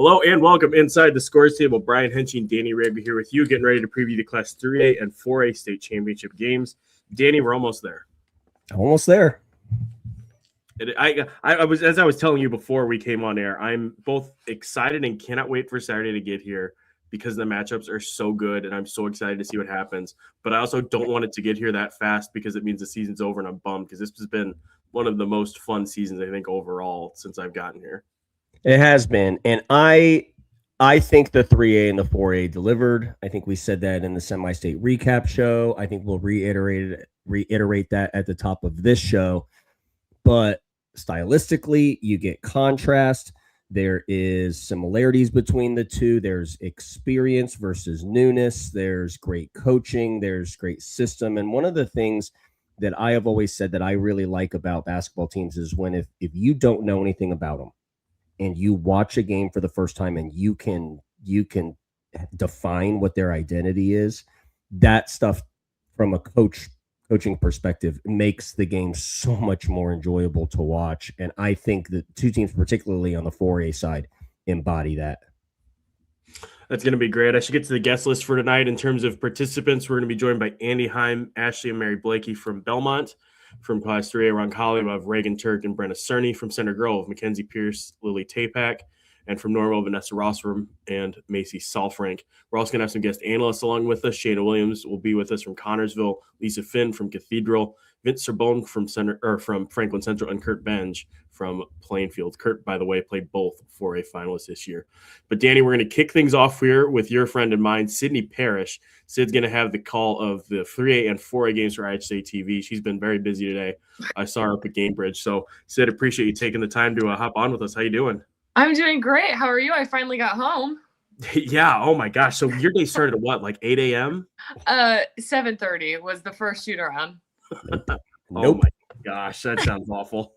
Hello and welcome inside the scores table. Brian Haenchen and Danny Riego here with you, getting ready to preview the Class 3A and 4A state championship games. Danny, we're almost there. Almost there. I was telling you before we came on air, I'm both excited and cannot wait for Saturday to get here because the matchups are so good and I'm so excited to see what happens. But I also don't want it to get here that fast because it means the season's over and I'm bummed because this has been one of the most fun seasons, I think, overall since I've gotten here. It has been. And I think the 3A and the 4A delivered. I think we said that in the semi-state recap show. I think we'll reiterate that at the top of this show. But stylistically, you get contrast. There is similarities between the two. There's experience versus newness. There's great coaching. There's great system. And one of the things that I have always said that I really like about basketball teams is when if you don't know anything about them and you watch a game for the first time and you can define what their identity is, that stuff from a coaching perspective makes the game so much more enjoyable to watch. And I think that two teams, particularly on the 4A side, embody that. That's going to be great. I should get to the guest list for tonight. In terms of participants, we're going to be joined by Andy Heim, Ashley and Mary Bleke from Bellmont. From Class 3A, Roncalli, we have Reagan, Turk, and Brennah Cerny. From Center Grove, MacKenzie, Pierce, Lillia, Tapak. And from Norwell, Vanessa, Rosswurm, and Macie, Saalfrank. We're also going to have some guest analysts along with us. Shana Williams will be with us from Connersville, Lisa Finn from Cathedral, Vince Cerbone from Franklin Central, and Curt Benge from Plainfield. Curt, by the way, played both 4A finalists this year. But Danny, we're going to kick things off here with your friend and mine, Sydney Parrish. Sid's going to have the call of the 3A and 4A games for IHSAA TV. She's been very busy today. I saw her up at Gamebridge. So, Sid, appreciate you taking the time to hop on with us. How you doing? I'm doing great. How are you? I finally got home. Yeah. Oh my gosh. So your day started at what, like 8 a.m.? 7:30 was the first shoot around. Nope. Oh my gosh, that sounds awful.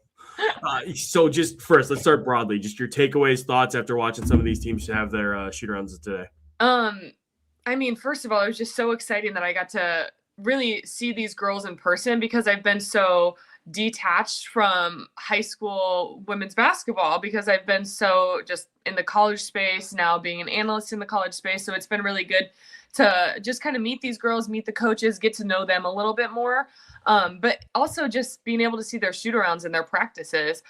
So just first, let's start broadly. Just your takeaways, thoughts after watching some of these teams have their shoot arounds today. I mean, first of all, it was just so exciting that I got to really see these girls in person because I've been so detached from high school women's basketball because I've been so just in the college space now, being an analyst in the college space. So it's been really good to just kind of meet these girls, meet the coaches, get to know them a little bit more. But also just being able to see their shoot-arounds and their practices,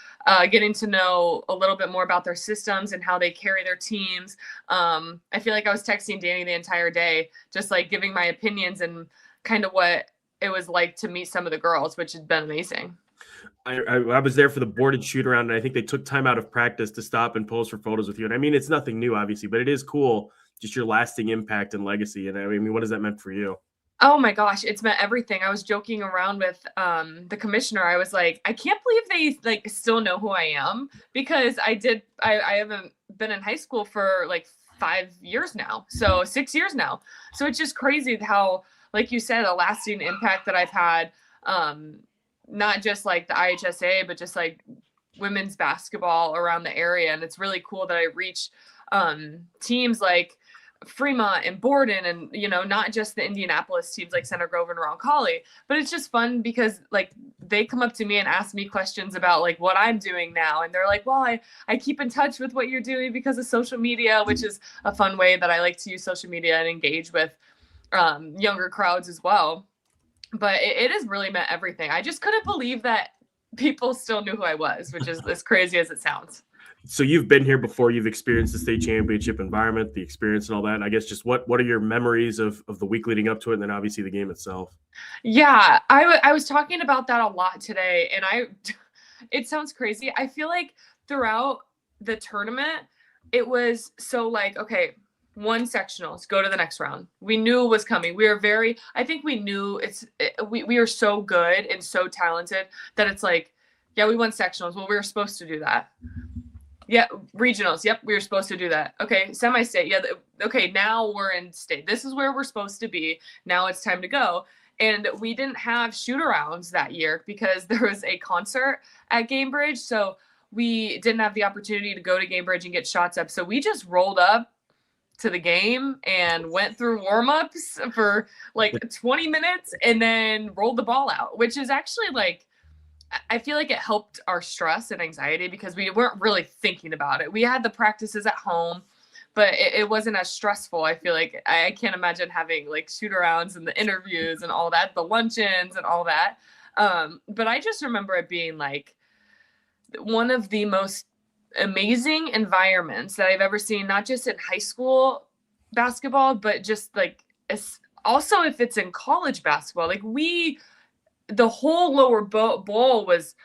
getting to know a little bit more about their systems and how they carry their teams. I feel like I was texting Danny the entire day, just like giving my opinions and kind of what it was like to meet some of the girls, which has been amazing. I was there for the boarded shoot around, and I think they took time out of practice to stop and pose for photos with you. And I mean, it's nothing new, obviously, but it is cool, just your lasting impact and legacy. And I mean, what has that meant for you? Oh my gosh, it's meant everything. I was joking around with the commissioner. I was like, I can't believe they like still know who I am because I haven't been in high school for like 5 years now. So 6 years now. So it's just crazy how, like you said, a lasting impact that I've had, not just like the IHSAA, but just like women's basketball around the area. And it's really cool that I reach teams like Fremont and Borden and, you know, not just the Indianapolis teams like Center Grove and Roncalli, but it's just fun because like they come up to me and ask me questions about like what I'm doing now. And they're like, well, I keep in touch with what you're doing because of social media, which is a fun way that I like to use social media and engage with younger crowds as well. But it has really meant everything. I just couldn't believe that people still knew who I was, which is as crazy as it sounds. So you've been here before, you've experienced the state championship environment, the experience and all that. And I guess just what are your memories of the week leading up to it and then obviously the game itself? Yeah, I was talking about that a lot today. And it sounds crazy. I feel like throughout the tournament, it was so like, okay, one sectionals, go to the next round. We knew it was coming. I think we knew we are so good and so talented that it's like, yeah, we won sectionals. Well, we were supposed to do that. Yeah, regionals. Yep, we were supposed to do that. Okay, semi-state. Yeah, okay, now we're in state. This is where we're supposed to be. Now it's time to go. And we didn't have shoot-arounds that year because there was a concert at Gamebridge, so we didn't have the opportunity to go to Gamebridge and get shots up. So we just rolled up to the game and went through warm-ups for like 20 minutes and then rolled the ball out, which is actually like I feel like it helped our stress and anxiety because we weren't really thinking about it. We had the practices at home, but it wasn't as stressful. I feel like I can't imagine having like shoot arounds and the interviews and all that, the luncheons and all that. But I just remember it being like one of the most amazing environments that I've ever seen, not just in high school basketball, but just like also if it's in college basketball. Like the whole lower bowl was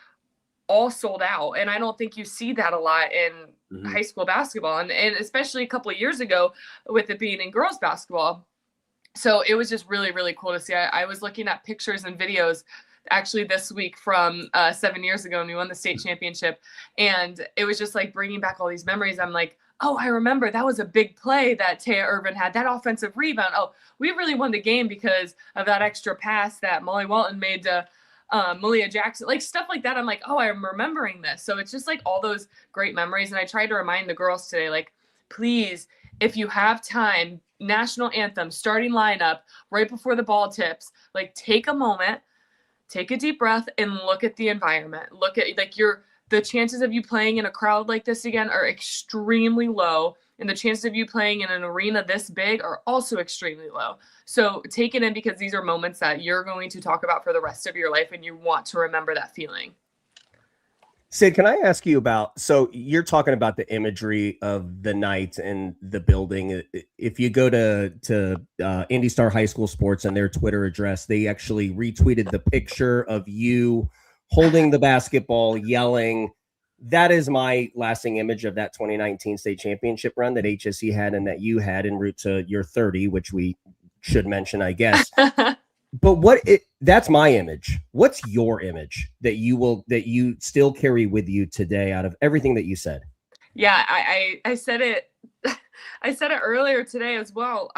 all sold out, and I don't think you see that a lot in high school basketball, and especially a couple of years ago with it being in girls basketball. So it was just really, really cool to see. I was looking at pictures and videos actually this week from 7 years ago when we won the state championship, and it was just like bringing back all these memories. I'm like, oh, I remember that was a big play that Taya Irvin had, that offensive rebound. Oh, we really won the game because of that extra pass that Molly Walton made to Malia Jackson, like stuff like that. I'm like, oh, I'm remembering this. So it's just like all those great memories. And I tried to remind the girls today, like, please, if you have time, national anthem, starting lineup, right before the ball tips, like take a moment, take a deep breath and look at the environment. Look at like the chances of you playing in a crowd like this again are extremely low. And the chances of you playing in an arena this big are also extremely low. So take it in, because these are moments that you're going to talk about for the rest of your life, and you want to remember that feeling. Sid, can I ask you about, so you're talking about the imagery of the night and the building. If you go to Indy Star High School Sports and their Twitter address, they actually retweeted the picture of you holding the basketball, yelling. That is my lasting image of that 2019 state championship run that HSE had and that you had en route to your 30, which we should mention, I guess. But that's my image. What's your image that you still carry with you today out of everything that you said? Yeah, I said it. I said it earlier today as well.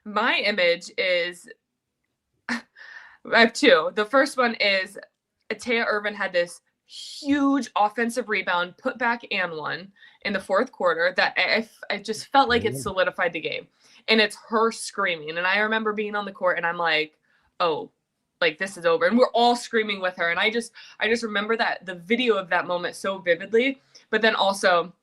My image is, I have two. The first one is Taya Irvin had this huge offensive rebound, put back and one in the fourth quarter that I just felt like it solidified the game. And it's her screaming. And I remember being on the court and I'm like, oh, like this is over. And we're all screaming with her. And I just remember that the video of that moment so vividly. But then also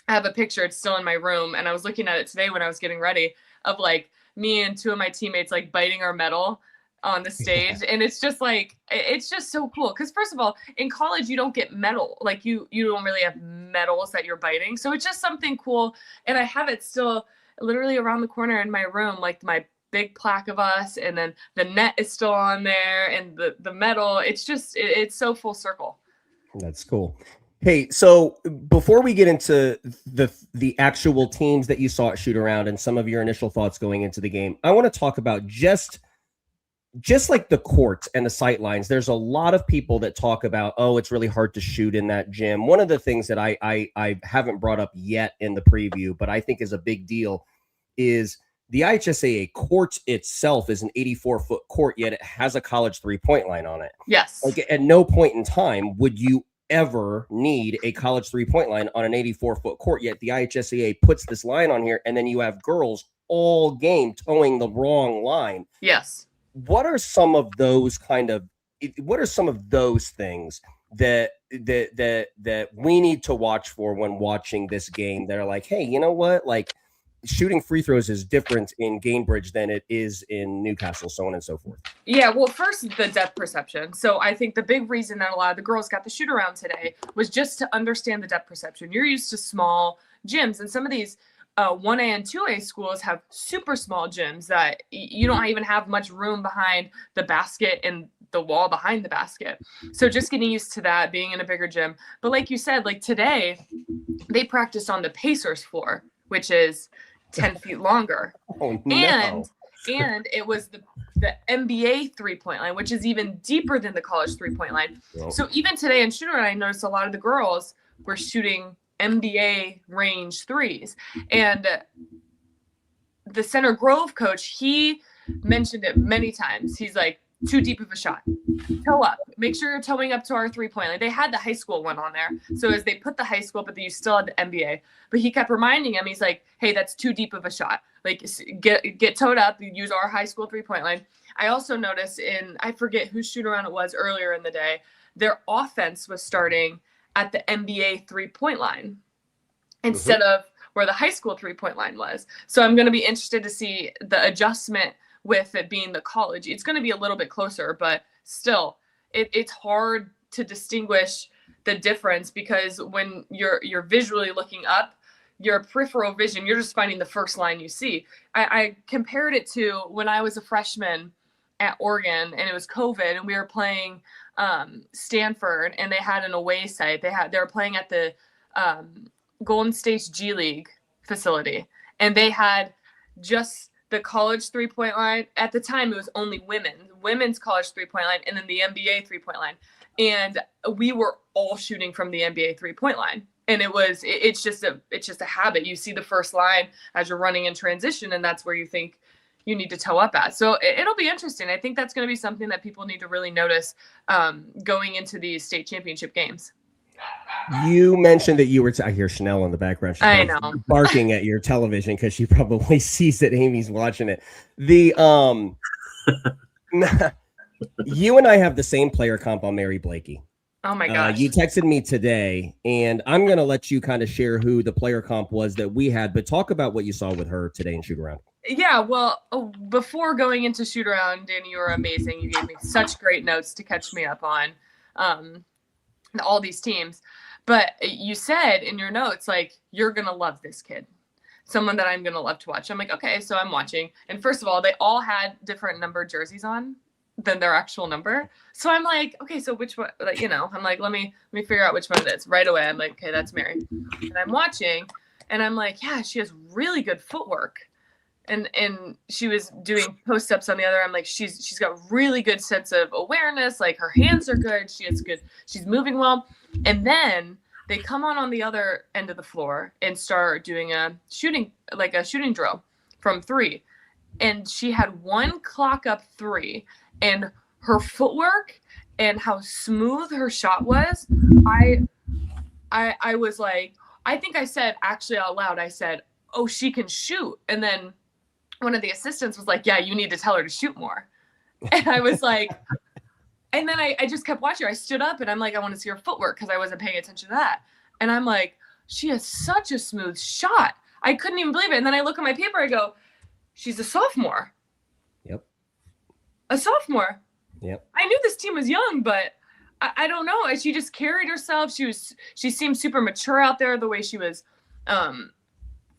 I have a picture, it's still in my room. And I was looking at it today when I was getting ready, of like me and two of my teammates like biting our medal on the stage. Yeah. And it's just like, it's just so cool. Because first of all, in college, you don't get medal. Like you don't really have medals that you're biting. So it's just something cool. And I have it still literally around the corner in my room, like my big plaque of us, and then the net is still on there, and the medal. It's just it's so full circle. That's cool. Hey, so before we get into the actual teams that you saw at shoot around and some of your initial thoughts going into the game, I want to talk about just like the courts and the sight lines. There's a lot of people that talk about, oh, it's really hard to shoot in that gym. One of the things that I haven't brought up yet in the preview, but I think is a big deal, is the IHSAA court itself is an 84-foot court, yet it has a college three-point line on it. Yes. Like at no point in time would you ever need a college three-point line on an 84-foot court, yet the IHSAA puts this line on here, and then you have girls all game towing the wrong line. Yes. What are some of those things that we need to watch for when watching this game that are like, hey, you know what? Like, shooting free throws is different in Gainbridge than it is in Newcastle, so on and so forth. Yeah, well, first, the depth perception. So I think the big reason that a lot of the girls got the shoot around today was just to understand the depth perception. You're used to small gyms, and some of these 1A and 2A schools have super small gyms that you don't even have much room behind the basket and the wall behind the basket. So just getting used to that, being in a bigger gym. But like you said, like today, they practiced on the Pacers floor, which is 10 feet longer. Oh, no. And it was the NBA three-point line, which is even deeper than the college three-point line. Yep. So even today in shooter, I noticed a lot of the girls were shooting NBA range threes. And the Center Grove coach, he mentioned it many times. He's like, too deep of a shot. Toe up. Make sure you're towing up to our three-point line. They had the high school one on there. So as they put the high school, but you still had the NBA. But he kept reminding him, he's like, hey, that's too deep of a shot. Like, get towed up, use our high school three-point line. I also noticed I forget whose shoot around it was earlier in the day, their offense was starting at the NBA 3-point line instead of where the high school 3-point line was. So I'm going to be interested to see the adjustment with it being the college. It's going to be a little bit closer, but still it's hard to distinguish the difference, because when you're visually looking up, your peripheral vision, you're just finding the first line you see. I compared it to when I was a freshman at Oregon and it was COVID and we were playing Stanford and they had an away site. They were playing at the Golden State's G League facility, and they had just the college 3-point line. At the time, it was only women's college 3-point line, and then the NBA 3-point line. And we were all shooting from the NBA 3-point line. And it's just a habit. You see the first line as you're running in transition, and that's where you think you need to toe up at. So it'll be interesting. I think that's going to be something that people need to really notice going into these state championship games. You mentioned that you were I hear Chanel in the background. She's I know. Barking at your television because she probably sees that Amy's watching it. You and I have the same player comp on Mary Bleke. Oh my gosh. You texted me today, and I'm going to let you kind of share who the player comp was that we had, but talk about what you saw with her today in shoot around. Yeah, well, before going into shoot around, Danny, you were amazing. You gave me such great notes to catch me up on all these teams. But you said in your notes, like, you're going to love this kid, someone that I'm going to love to watch. I'm like, okay, so I'm watching. And first of all, they all had different number jerseys on than their actual number. So I'm like, okay, so which one, like, I'm like, let me figure out which one it is right away. I'm like, okay, that's Mary. And I'm watching and I'm like, yeah, she has really good footwork. And she was doing post-ups on the other. I'm like, she's got really good sense of awareness. Like, her hands are good. She's moving well. And then they come on the other end of the floor and start doing a shooting drill from 3. And she had one clock up 3, and her footwork and how smooth her shot was. I was like, I think I said actually out loud, I said, oh, she can shoot. And then one of the assistants was like, yeah, you need to tell her to shoot more. And I was like, and then I just kept watching her. I stood up and I'm like, I want to see her footwork because I wasn't paying attention to that. And I'm like, she has such a smooth shot. I couldn't even believe it. And then I look at my paper, I go, she's a sophomore. Yep. A sophomore. Yep. I knew this team was young, but I don't know. She just carried herself. She seemed super mature out there, the way she was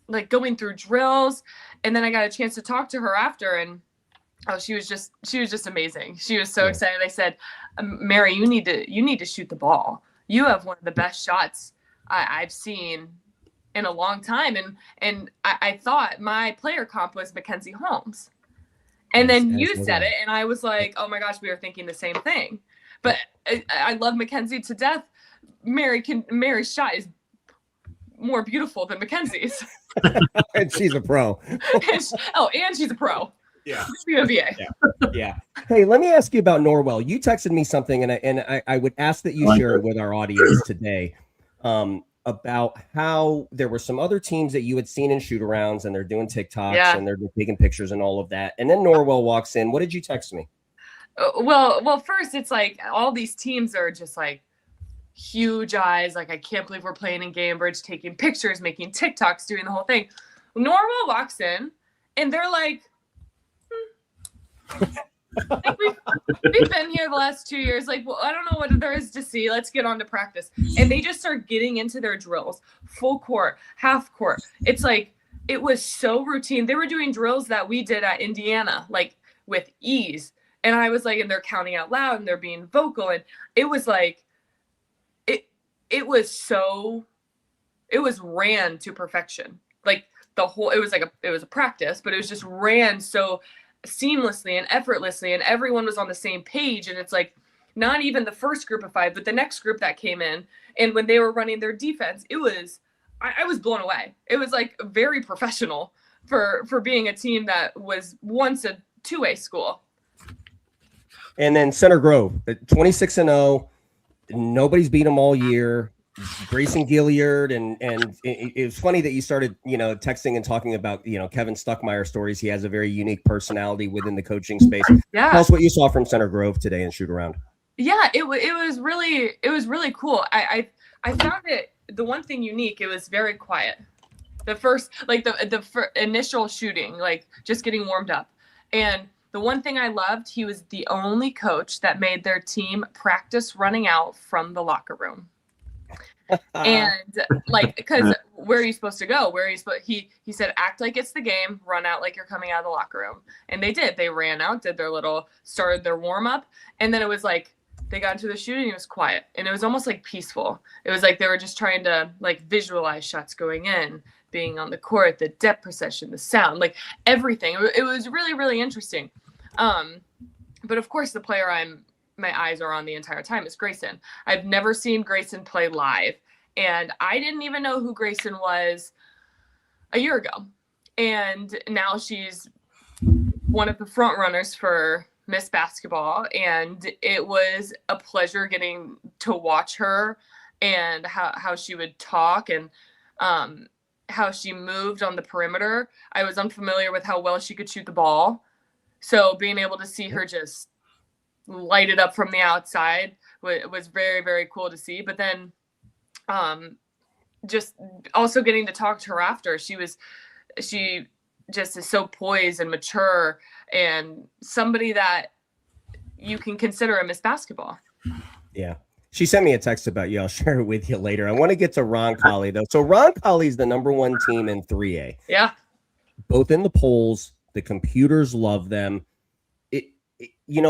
like going through drills. And then I got a chance to talk to her after, and she was just amazing. She was so excited. I said, Mary, you need to shoot the ball. You have one of the best shots I've seen in a long time. And I thought my player comp was MacKenzie Holmes. And then you said it, and I was like, oh my gosh, we were thinking the same thing. But I love MacKenzie to death. Mary's shot is more beautiful than MacKenzie's. And she's a pro. and she's a pro. Yeah. Yeah. Hey, let me ask you about Norwell. You texted me something, and I would ask that you share it with our audience today. About how there were some other teams that you had seen in shoot-arounds, and they're doing TikToks and they're taking pictures and all of that. And then Norwell walks in. What did you text me? Well, first it's like all these teams are just like huge eyes. Like, I can't believe we're playing in Cambridge, taking pictures, making TikToks, doing the whole thing. Norwell walks in and they're like, like we've been here the last 2 years. Like, well, I don't know what there is to see. Let's get on to practice. And they just start getting into their drills, full court, half court. It's like, it was so routine. They were doing drills that we did at Indiana, like with ease. And I was like, and they're counting out loud and they're being vocal. And it was like, it was ran to perfection. Like it was a practice, but it was just ran so seamlessly and effortlessly, and everyone was on the same page. And it's like, not even the first group of 5, but the next group that came in, and when they were running their defense, I was blown away. It was like very professional for being a team that was once a 2A school. And then Center Grove, 26-0. Nobody's beat them all year. Grayson Gilliard, and it's funny that you started, texting and talking about, Kevin Stuckmeyer stories. He has a very unique personality within the coaching space. Yeah. Tell us what you saw from Center Grove today in shoot around. Yeah, it was really cool. I found it, the one thing unique, it was very quiet. The first, like the initial shooting, like just getting warmed up. And the one thing I loved, he was the only coach that made their team practice running out from the locker room. And like, because where are you supposed to go? He said, act like it's the game, run out like you're coming out of the locker room. And they did. They ran out, started their warm up. And then it was like, they got into the shooting, it was quiet. And it was almost like peaceful. It was like they were just trying to like visualize shots going in, being on the court, the depth perception, the sound, like everything. It was really, really interesting. But of course, the player my eyes are on the entire time is Grayson. I've never seen Grayson play live, and I didn't even know who Grayson was a year ago. And now she's one of the front runners for Miss Basketball, and it was a pleasure getting to watch her and how she would talk and how she moved on the perimeter. I was unfamiliar with how well she could shoot the ball, so being able to see her just light it up from the outside was very, very cool to see. But then just also getting to talk to her after, she just is so poised and mature and somebody that you can consider a Miss Basketball. Yeah. She sent me a text about you. I'll share it with you later. I want to get to Roncalli though. So Roncalli is the #1 team in 3A. Yeah. Both in the polls, the computers love them.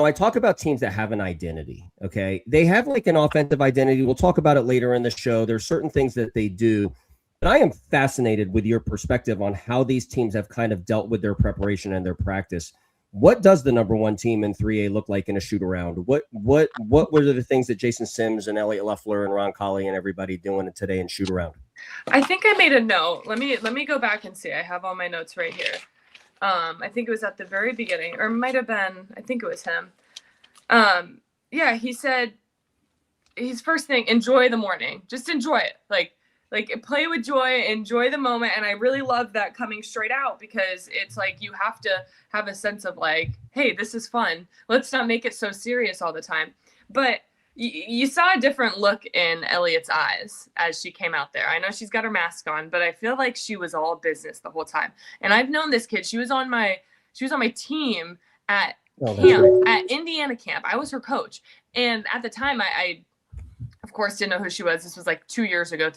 I talk about teams that have an identity. Okay. They have like an offensive identity. We'll talk about it later in the show. There's certain things that they do, but I am fascinated with your perspective on how these teams have kind of dealt with their preparation and their practice. What does the #1 team in 3A look like in a shoot around? What were the things that Jason Sims and Elliot Loeffler and Roncalli and everybody doing today in shoot around? I think I made a note. Let me go back and see. I have all my notes right here. I think it was at the very beginning, or it might have been, I think it was him. Yeah, he said his first thing, enjoy the morning. Just enjoy it. Like play with joy, enjoy the moment. And I really love that coming straight out, because it's like you have to have a sense of like, hey, this is fun. Let's not make it so serious all the time. But you saw a different look in Elliot's eyes as she came out there. I know she's got her mask on, but I feel like she was all business the whole time. And I've known this kid. She was on my team at camp, at Indiana camp. I was her coach. And at the time, I of course didn't know who she was. This was like 3 years ago.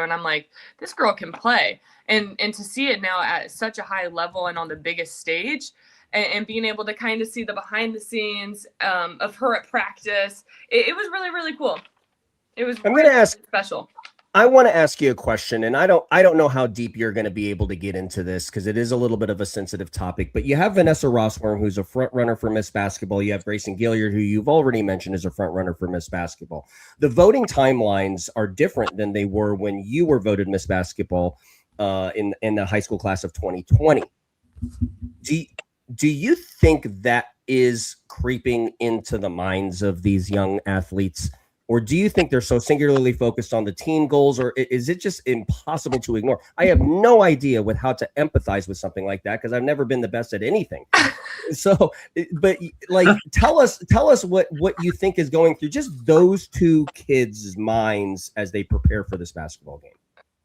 And I'm like, this girl can play. And to see it now at such a high level and on the biggest stage, and being able to kind of see the behind the scenes of her at practice, it was really, really cool. It was really special. I want to ask you a question, and I don't know how deep you're going to be able to get into this because it is a little bit of a sensitive topic, but you have Vanessa Rosswurm, who's a front runner for Miss Basketball. You have Grayson Gilliard, who you've already mentioned is a front runner for Miss Basketball. The voting timelines are different than they were when you were voted Miss Basketball in the high school class of 2020. Do you think that is creeping into the minds of these young athletes? Or do you think they're so singularly focused on the team goals, or is it just impossible to ignore? I have no idea with how to empathize with something like that because I've never been the best at anything. So, but like, tell us what you think is going through just those two kids' minds as they prepare for this basketball game.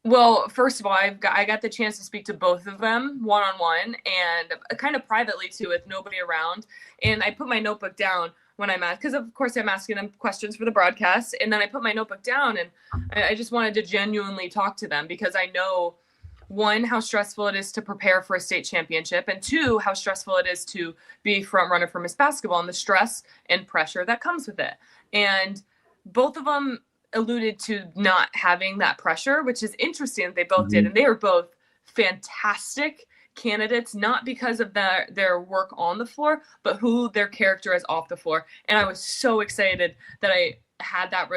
Well, first of all, I got the chance to speak to both of them one-on-one and kind of privately too, with nobody around. And I put my notebook down when I'm at, because of course I'm asking them questions for the broadcast. And then I put my notebook down and I just wanted to genuinely talk to them because I know, one, how stressful it is to prepare for a state championship, and two, how stressful it is to be front runner for Miss Basketball and the stress and pressure that comes with it. And both of them alluded to not having that pressure, which is interesting that they both did. And they are both fantastic candidates, not because of their work on the floor, but who their character is off the floor. And I was so excited that I had that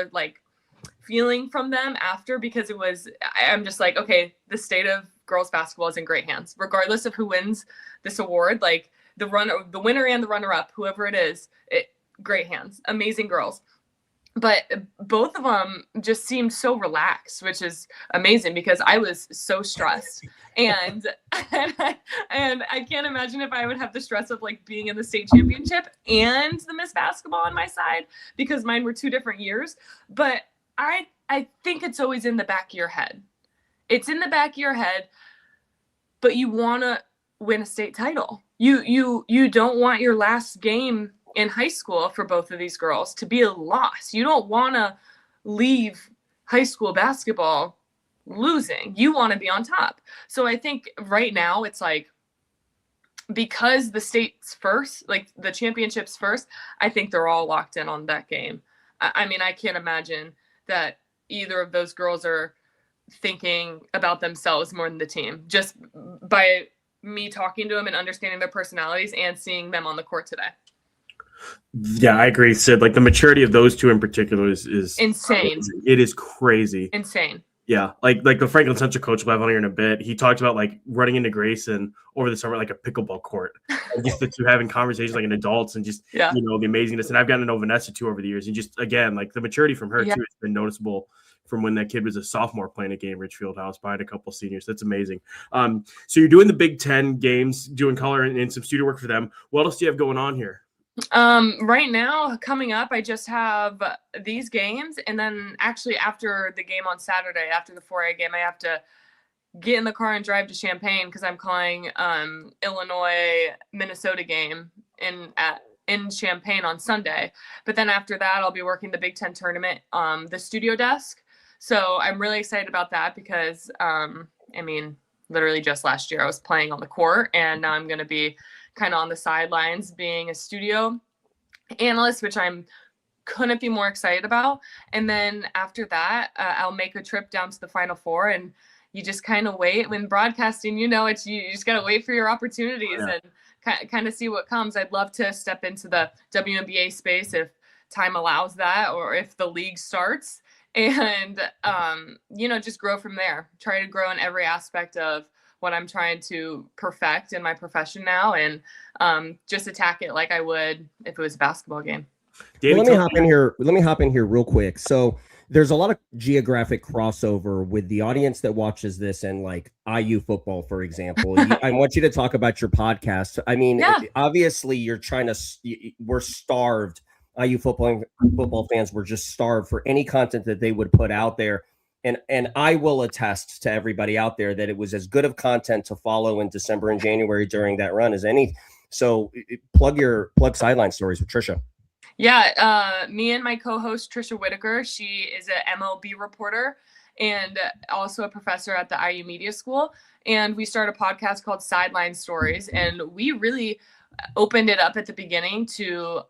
feeling from them after, because I'm just like, okay, the state of girls basketball is in great hands, regardless of who wins this award. Like the winner and the runner up, whoever it is, great hands, amazing girls. but both of them just seemed so relaxed, which is amazing because I was so stressed. And I can't imagine if I would have the stress of like being in the state championship and the Miss Basketball on my side, because mine were 2 different years. But I think it's always in the back of your head. It's in the back of your head, but you want to win a state title. You don't want your last game in high school for both of these girls to be a loss. You don't want to leave high school basketball losing. You want to be on top. So I think right now it's like, because the state's first, like the championship's first, I think they're all locked in on that game. I mean, I can't imagine that either of those girls are thinking about themselves more than the team, just by me talking to them and understanding their personalities and seeing them on the court today. Yeah, I agree, Sid. Like the maturity of those two in particular is insane. Crazy. It is crazy. Insane. Yeah, like the Franklin Central coach we'll have on here in a bit. He talked about like running into Grayson over the summer like a pickleball court, and just the two having conversations like an adults, and just the amazingness. And I've gotten to know Vanessa too over the years, and just again like the maturity from her too has been noticeable from when that kid was a sophomore playing a game Richfield House behind a couple seniors. That's amazing. So you're doing the Big Ten games, doing color and some studio work for them. What else do you have going on here? Right now, coming up, I just have these games, and then actually after the game on Saturday, after the 4A game, I have to get in the car and drive to Champaign because I'm calling Illinois-Minnesota game in Champaign on Sunday. But then after that, I'll be working the Big Ten tournament, the studio desk. So I'm really excited about that because, I mean, literally just last year I was playing on the court, and now I'm going to be kind of on the sidelines being a studio analyst, which I'm couldn't be more excited about. And then after that, I'll make a trip down to the Final Four, and you just kind of wait. When broadcasting, you just got to wait for your opportunities and kind of see what comes. I'd love to step into the WNBA space if time allows that, or if the league starts, and just grow from there. Try to grow in every aspect of what I'm trying to perfect in my profession now, and just attack it like I would if it was a basketball game. Well, let me hop in here real quick. So there's a lot of geographic crossover with the audience that watches this and like IU football, for example. I want you to talk about your podcast. I mean, obviously we're starved. IU football fans were just starved for any content that they would put out there. And I will attest to everybody out there that it was as good of content to follow in December and January during that run as any. So plug sideline stories with Trisha. Yeah, me and my co-host Trisha Whitaker, she is an MLB reporter and also a professor at the IU Media School. And we started a podcast called Sideline Stories. And we really opened it up at the beginning to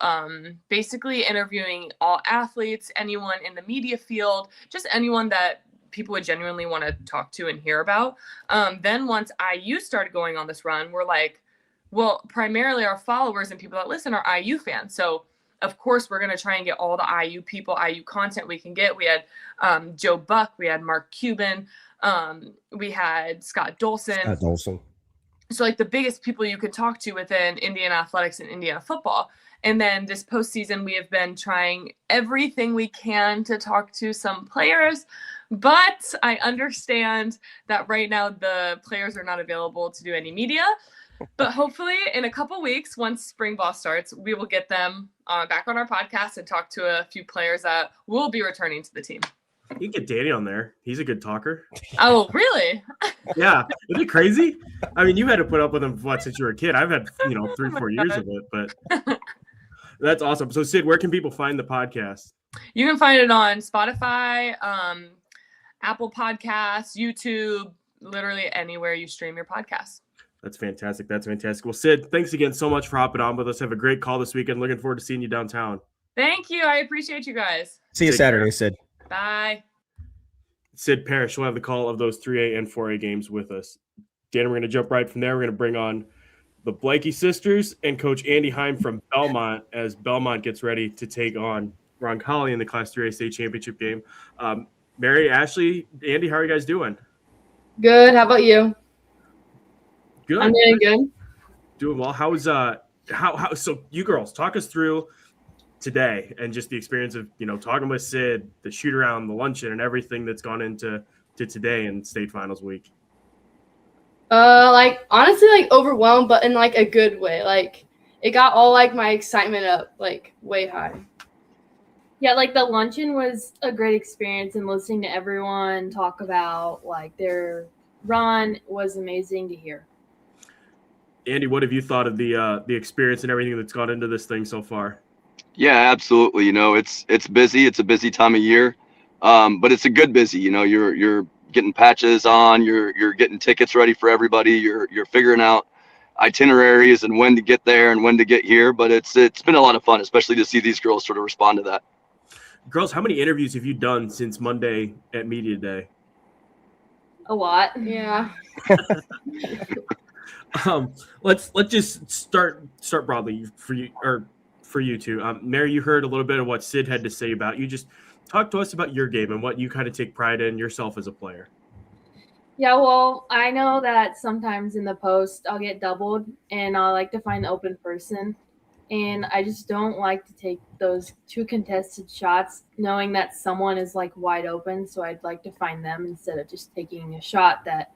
basically interviewing all athletes, anyone in the media field, just anyone that people would genuinely want to talk to and hear about. Then once IU started going on this run, we're like, well, primarily our followers and people that listen are IU fans. So of course, we're going to try and get all the IU people, IU content we can get. We had Joe Buck, we had Mark Cuban, we had Scott Dolson. So like the biggest people you could talk to within Indiana athletics and Indiana football. And then this postseason, we have been trying everything we can to talk to some players, but I understand that right now the players are not available to do any media. But hopefully in a couple weeks, once spring ball starts, we will get them back on our podcast and talk to a few players that will be returning to the team. You can get Danny on there. He's a good talker. Oh, really? Yeah. Isn't it crazy? I mean, you had to put up with him since you were a kid. I've had, 3-4 years of it, but that's awesome. So Sid, where can people find the podcast? You can find it on Spotify, Apple Podcasts, YouTube, literally anywhere you stream your podcast. That's fantastic. Well, Sid, thanks again so much for hopping on with us. Have a great call this weekend. Looking forward to seeing you downtown. Thank you. I appreciate you guys. See you Saturday, Sid. Bye. Sid Parrish will have the call of those 3A and 4A games with us. Dan, we're going to jump right from there. We're going to bring on the Bleke sisters and Coach Andy Heim from Bellmont as Bellmont gets ready to take on Roncalli in the Class 3A state championship game. Mary, Ashley, Andy, how are you guys doing? Good. How about you? Good. I'm doing good. Doing well. How's so you girls talk us through today and just the experience of, talking with Sid, the shoot around, the luncheon, and everything that's gone into today in state finals week? Honestly, overwhelmed, but in a good way. It got all my excitement up way high. Yeah, the luncheon was a great experience, and listening to everyone talk about their run was amazing to hear. Andy, what have you thought of the experience and everything that's gone into this thing so far? Yeah, absolutely. It's busy. It's a busy time of year, but it's a good busy. You're getting patches on. You're getting tickets ready for everybody. You're figuring out itineraries and when to get there and when to get here. But it's been a lot of fun, especially to see these girls sort of respond to that. Girls, how many interviews have you done since Monday at Media Day? A lot. Yeah. Let's just start broadly for you two. Mary, you heard a little bit of what Sid had to say about you. Just talk to us about your game and what you kind of take pride in yourself as a player. Yeah, well, I know that sometimes in the post I'll get doubled, and I like to find the open person. And I just don't like to take those two contested shots knowing that someone is wide open. So I'd like to find them instead of just taking a shot that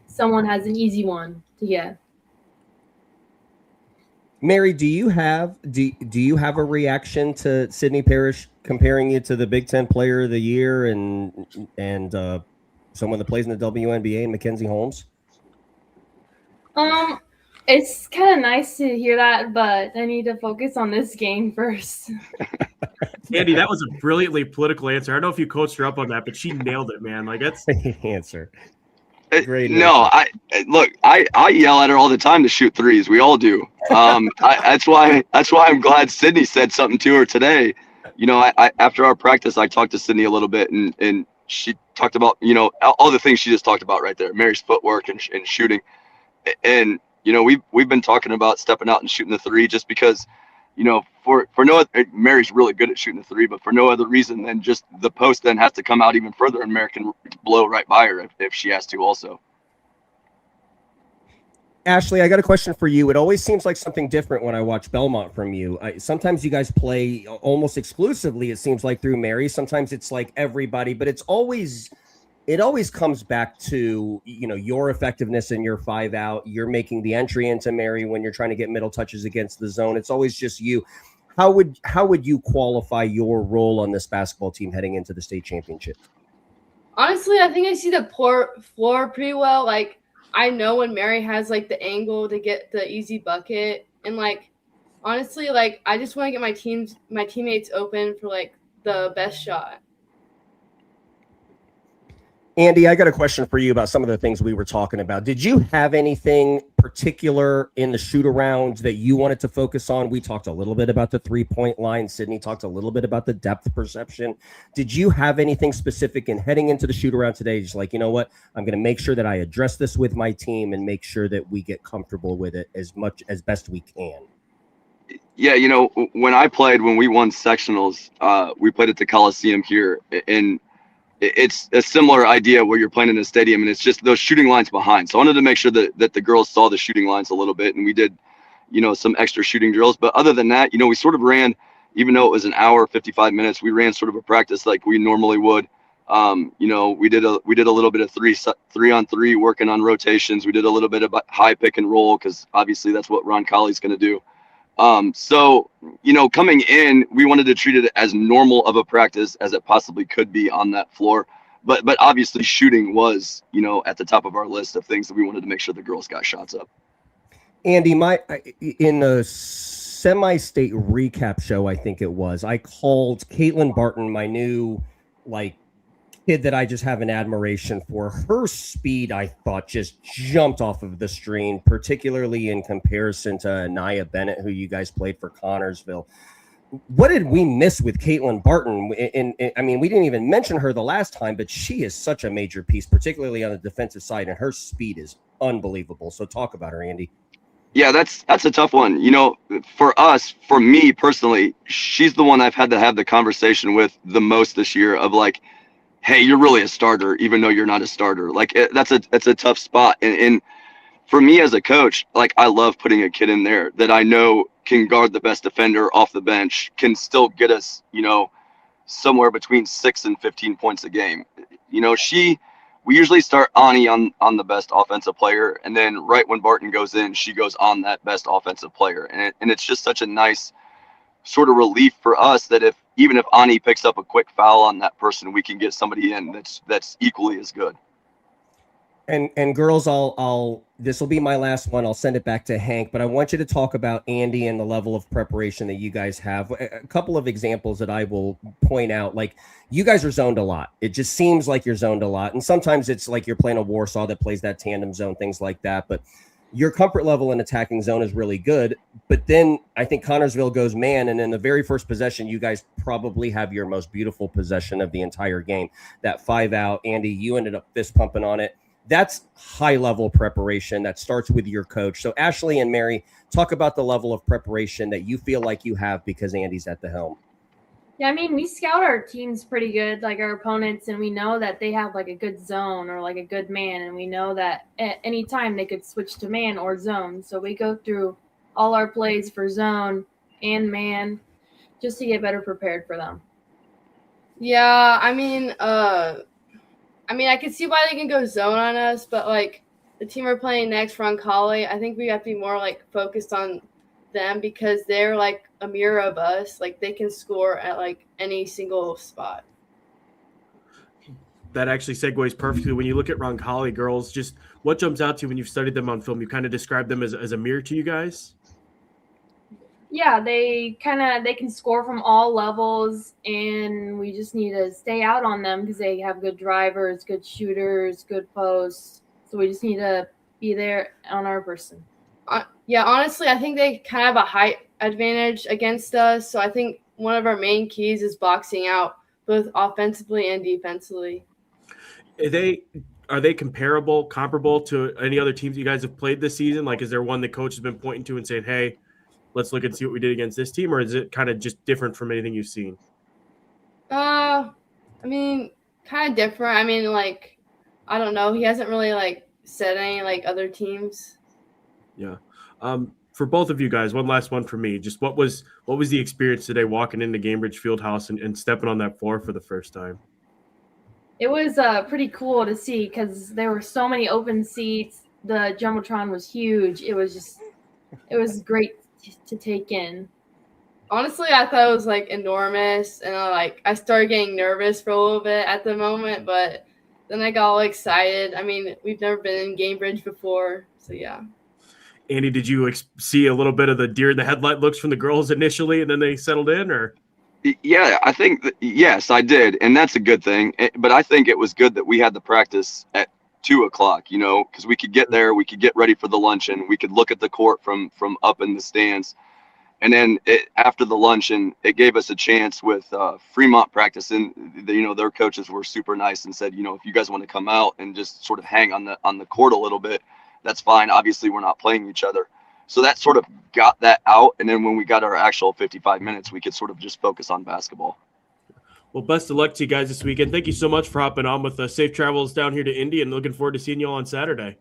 someone has an easy one to get. Mary, do you have a reaction to Sydney Parrish comparing you to the Big Ten Player of the Year and someone that plays in the WNBA, MacKenzie Holmes? It's kind of nice to hear that, but I need to focus on this game first. Andy, that was a brilliantly political answer. I don't know if you coached her up on that, but she nailed it, man. That's answer. Great. No, I yell at her all the time to shoot threes. We all do. That's why I'm glad Sydney said something to her today. I after our practice, I talked to Sydney a little bit, and she talked about all the things she just talked about right there, Mary's footwork and shooting, and we've been talking about stepping out and shooting the three just because, for no other, Mary's really good at shooting the three, but for no other reason than just the post then has to come out even further and Mary can blow right by her if she has to also. Ashley, I got a question for you. It always seems like something different when I watch Bellmont from you. Sometimes you guys play almost exclusively, it seems like, through Mary. Sometimes it's everybody, but it always comes back to, your effectiveness and your 5-out. You're making the entry into Mary when you're trying to get middle touches against the zone. It's always just you. How would you qualify your role on this basketball team heading into the state championship? Honestly, I think I see the floor pretty well. I know when Mary has the angle to get the easy bucket, and honestly, I just want to get my teammates open for the best shot. Andy, I got a question for you about some of the things we were talking about. Did you have anything particular in the shoot around that you wanted to focus on? We talked a little bit about the 3-point line. Sydney talked a little bit about the depth perception. Did you have anything specific in heading into the shoot around today? Just I'm going to make sure that I address this with my team and make sure that we get comfortable with it as best we can. Yeah, when we won sectionals, we played at the Coliseum here, and it's a similar idea where you're playing in a stadium and it's just those shooting lines behind. So I wanted to make sure that the girls saw the shooting lines a little bit, and we did, some extra shooting drills. But other than that, we sort of ran, even though it was an hour, 55 minutes, we ran sort of a practice like we normally would. We did a little bit of 3-on-3 working on rotations. We did a little bit of high pick and roll because obviously that's what Roncalli's going to do. So, coming in, we wanted to treat it as normal of a practice as it possibly could be on that floor. But obviously shooting was, at the top of our list of things that we wanted to make sure the girls got shots up. Andy, in the semi-state recap show, I think it was, I called Caitlin Barton, my new, kid that I just have an admiration for. Her speed, I thought, just jumped off of the screen, particularly in comparison to Anaya Bennett, who you guys played for Connersville. What did we miss with Caitlin Barton? I mean, we didn't even mention her the last time, but she is such a major piece, particularly on the defensive side, and her speed is unbelievable. So talk about her, Andy. Yeah, that's a tough one. For me personally, she's the one I've had to have the conversation with the most this year of hey, you're really a starter, even though you're not a starter. That's a tough spot. And for me as a coach, I love putting a kid in there that I know can guard the best defender off the bench can still get us, somewhere between 6 and 15 points a game. We usually start Ani on the best offensive player, and then right when Barton goes in, she goes on that best offensive player. And it's just such a nice sort of relief for us that even if Ani picks up a quick foul on that person, we can get somebody in that's equally as good. And girls, I'll this will be my last one. I'll send it back to Hank, but I want you to talk about Andy and the level of preparation that you guys have. A couple of examples that I will point out, like you guys are zoned a lot. It just seems like you're zoned a lot. And sometimes it's like you're playing a Warsaw that plays that tandem zone, things like that. But your comfort level in attacking zone is really good. But then I think Connersville goes man. And in the very first possession, you guys probably have your most beautiful possession of the entire game. That 5 out, Andy, you ended up fist pumping on it. That's high-level preparation that starts with your coach. So Ashley and Mary, talk about the level of preparation that you feel like you have because Andy's at the helm. Yeah, I mean, we scout our teams pretty good, like our opponents, and we know that they have like a good zone or like a good man, and we know that at any time they could switch to man or zone. So we go through all our plays for zone and man just to get better prepared for them. Yeah, I mean, I can see why they can go zone on us, but like the team we're playing next, Roncalli, I think we have to be more like focused on them because they're like a mirror of us. Like they can score at like any single spot. That actually segues perfectly. When you look at Roncalli, girls, just what jumps out to you when you've studied them on film? You kind of describe them as a mirror to you guys? Yeah, they can score from all levels, and we just need to stay out on them because they have good drivers, good shooters, good posts. So we just need to be there on our person. Yeah, honestly, I think they kind of have a height advantage against us. So I think one of our main keys is boxing out both offensively and defensively. Are they comparable to any other teams you guys have played this season? Like, is there one the coach has been pointing to and saying, hey, let's look and see what we did against this team, or is it kind of just different from anything you've seen? I mean, kind of different. I mean, like, I don't know. He hasn't really like said any like other teams. Yeah. For both of you guys, one last one for me. Just what was the experience today walking into Gainbridge Fieldhouse and stepping on that floor for the first time? It was pretty cool to see because there were so many open seats. The Jumbotron was huge. It was great to take in. Honestly, I thought it was like enormous, and I started getting nervous for a little bit at the moment, but then I got all excited. I mean, we've never been in Gainbridge before, so yeah. Andy, did you see a little bit of the deer in the headlight looks from the girls initially, and then they settled in, or? Yeah, I think yes, I did, and that's a good thing. But I think it was good that we had the practice at 2:00, because we could get there, we could get ready for the luncheon, we could look at the court from up in the stands, and then after the luncheon, it gave us a chance with Fremont practice, and their coaches were super nice and said, if you guys want to come out and just sort of hang on the court a little bit, that's fine. Obviously, we're not playing each other. So that sort of got that out. And then when we got our actual 55 minutes, we could sort of just focus on basketball. Well, best of luck to you guys this weekend. Thank you so much for hopping on with us. Safe travels down here to Indy, and looking forward to seeing you all on Saturday.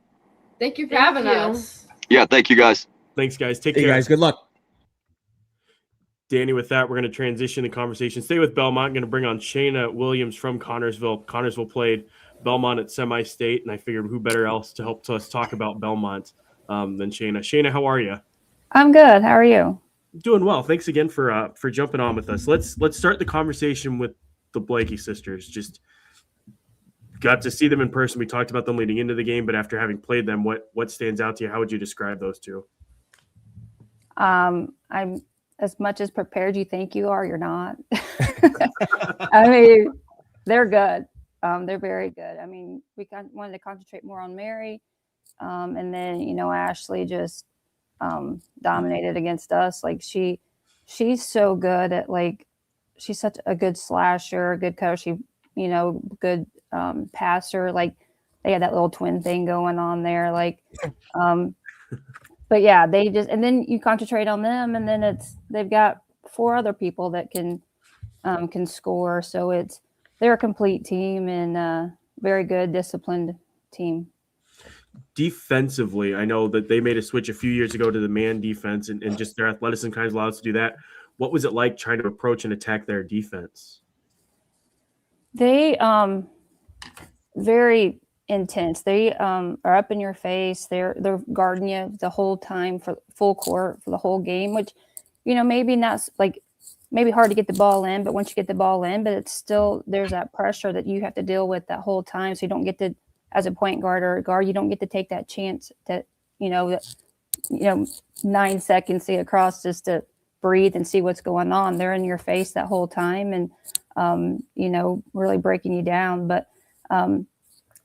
Thank you for having us. Yeah, thank you guys. Thanks, guys. Take Hey, care. guys, good luck. Danny, with that, we're going to transition the conversation. Stay with Bellmont. I'm going to bring on Shana Williams from Connersville. Connersville played Bellmont at semi-state, and I figured who better else to help us talk about Bellmont than Shana. Shana, how are you? I'm good. How are you? Doing well. Thanks again for jumping on with us. Let's start the conversation with the Bleke sisters. Just got to see them in person. We talked about them leading into the game, but after having played them, what stands out to you? How would you describe those two? I'm as much as prepared you think you are, you're not. I mean, they're good. They're very good. I mean, we wanted to concentrate more on Mary. And then, Ashley just dominated against us. Like she's so good at she's such a good slasher, good coach. She, good passer. Like they had that little twin thing going on there. But yeah, they just, and then you concentrate on them, and then they've got 4 other people that can score. So they're a complete team and very good, disciplined team. defensively, I know that they made a switch a few years ago to the man defense, and just their athleticism kind of allows us to do that. What was it like trying to approach and attack their defense? They very intense. They are up in your face. They're guarding you the whole time for full court for the whole game, which, maybe not like maybe hard to get the ball in, but once you get the ball in, but it's still, there's that pressure that you have to deal with that whole time. So you don't get to, as a point guard or a guard, you don't get to take that chance that, 9 seconds to get across just to breathe and see what's going on. They're in your face that whole time and, really breaking you down. But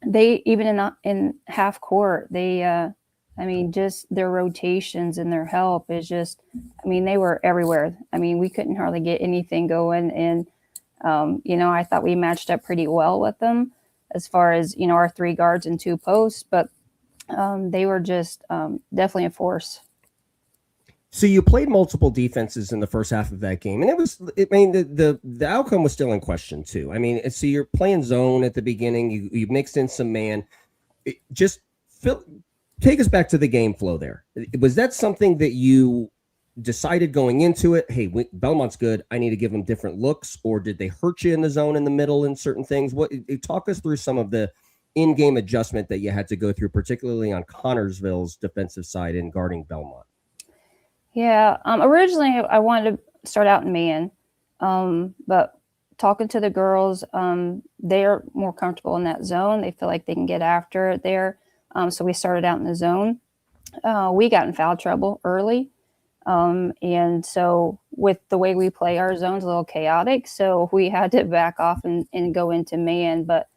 they, even in half court, they, just their rotations and their help is just, they were everywhere. We couldn't hardly get anything going. And, I thought we matched up pretty well with them as far as, our 3 guards and 2 posts, but they were just definitely a force. So you played multiple defenses in the first half of that game, and the outcome was still in question too. So you're playing zone at the beginning. You mixed in some man. Take us back to the game flow there. Was that something that you decided going into it? Hey, Belmont's good. I need to give them different looks, or did they hurt you in the zone in the middle in certain things? Talk us through some of the in-game adjustment that you had to go through, particularly on Connersville's defensive side in guarding Bellmont. Yeah. Originally I wanted to start out in man. But talking to the girls, they're more comfortable in that zone. They feel like they can get after it there. So we started out in the zone. We got in foul trouble early. And so with the way we play, our zone's a little chaotic. So we had to back off and go into man. But,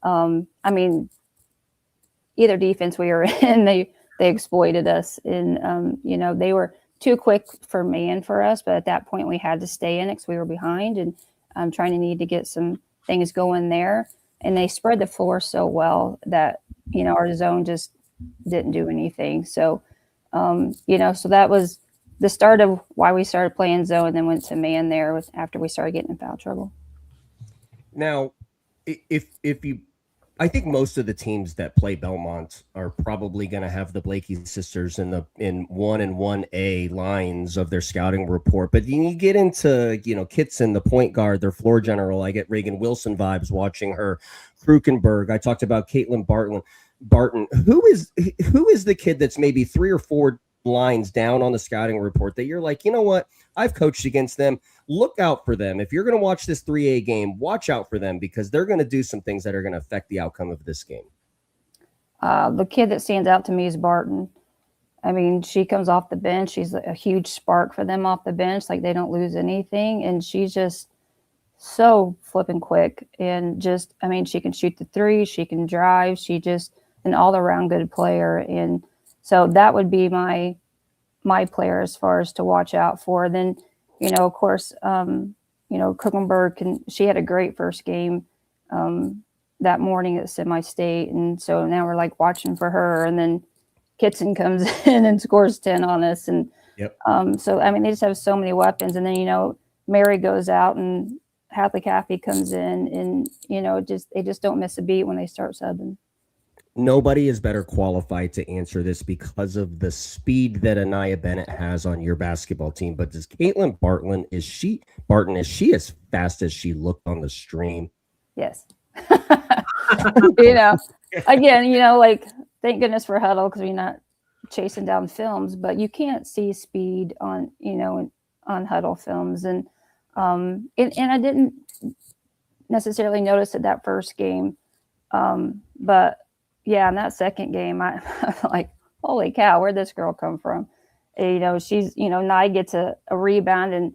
either defense we were in, they exploited us. And, they were too quick for man for us. But at that point we had to stay in it because we were behind and need to get some things going there. And they spread the floor so well that, our zone just didn't do anything. So, so that was the start of why we started playing zone and then went to man there after we started getting in foul trouble. Now, I think most of the teams that play Bellmont are probably going to have the Bleke sisters in 1 and 1A lines of their scouting report. But you get into, Kitson, the point guard, their floor general. I get Reagan Wilson vibes watching her. Krukenberg. I talked about Caitlin Barton. Who is the kid that's maybe 3 or 4 lines down on the scouting report that you're like, you know what? I've coached against them. Look out for them. If you're going to watch this 3A game, watch out for them because they're going to do some things that are going to affect the outcome of this game. The kid that stands out to me is Barton. She comes off the bench. She's a huge spark for them off the bench. Like they don't lose anything. And she's just so flipping quick. And just, she can shoot the 3. She can drive. She just an all around good player. And so that would be my player as far as to watch out for. Then, of course, Krukenberg she had a great first game that morning at semi-state. And so now we're like watching for her. And then Kitson comes in and scores 10 on us. And yep. So, they just have so many weapons. And then, Mary goes out and Hadley Caffey comes in and, they just don't miss a beat when they start subbing. Nobody is better qualified to answer this because of the speed that Anaya Bennett has on your basketball team. But does Caitlin Barton, is she as fast as she looked on the stream? Yes. Again, thank goodness for Huddle because we're not chasing down films, but you can't see speed on, on Huddle films. And I didn't necessarily notice it that first game. But yeah, in that second game, I'm like, holy cow, where'd this girl come from? And, she's, Nye gets a rebound and,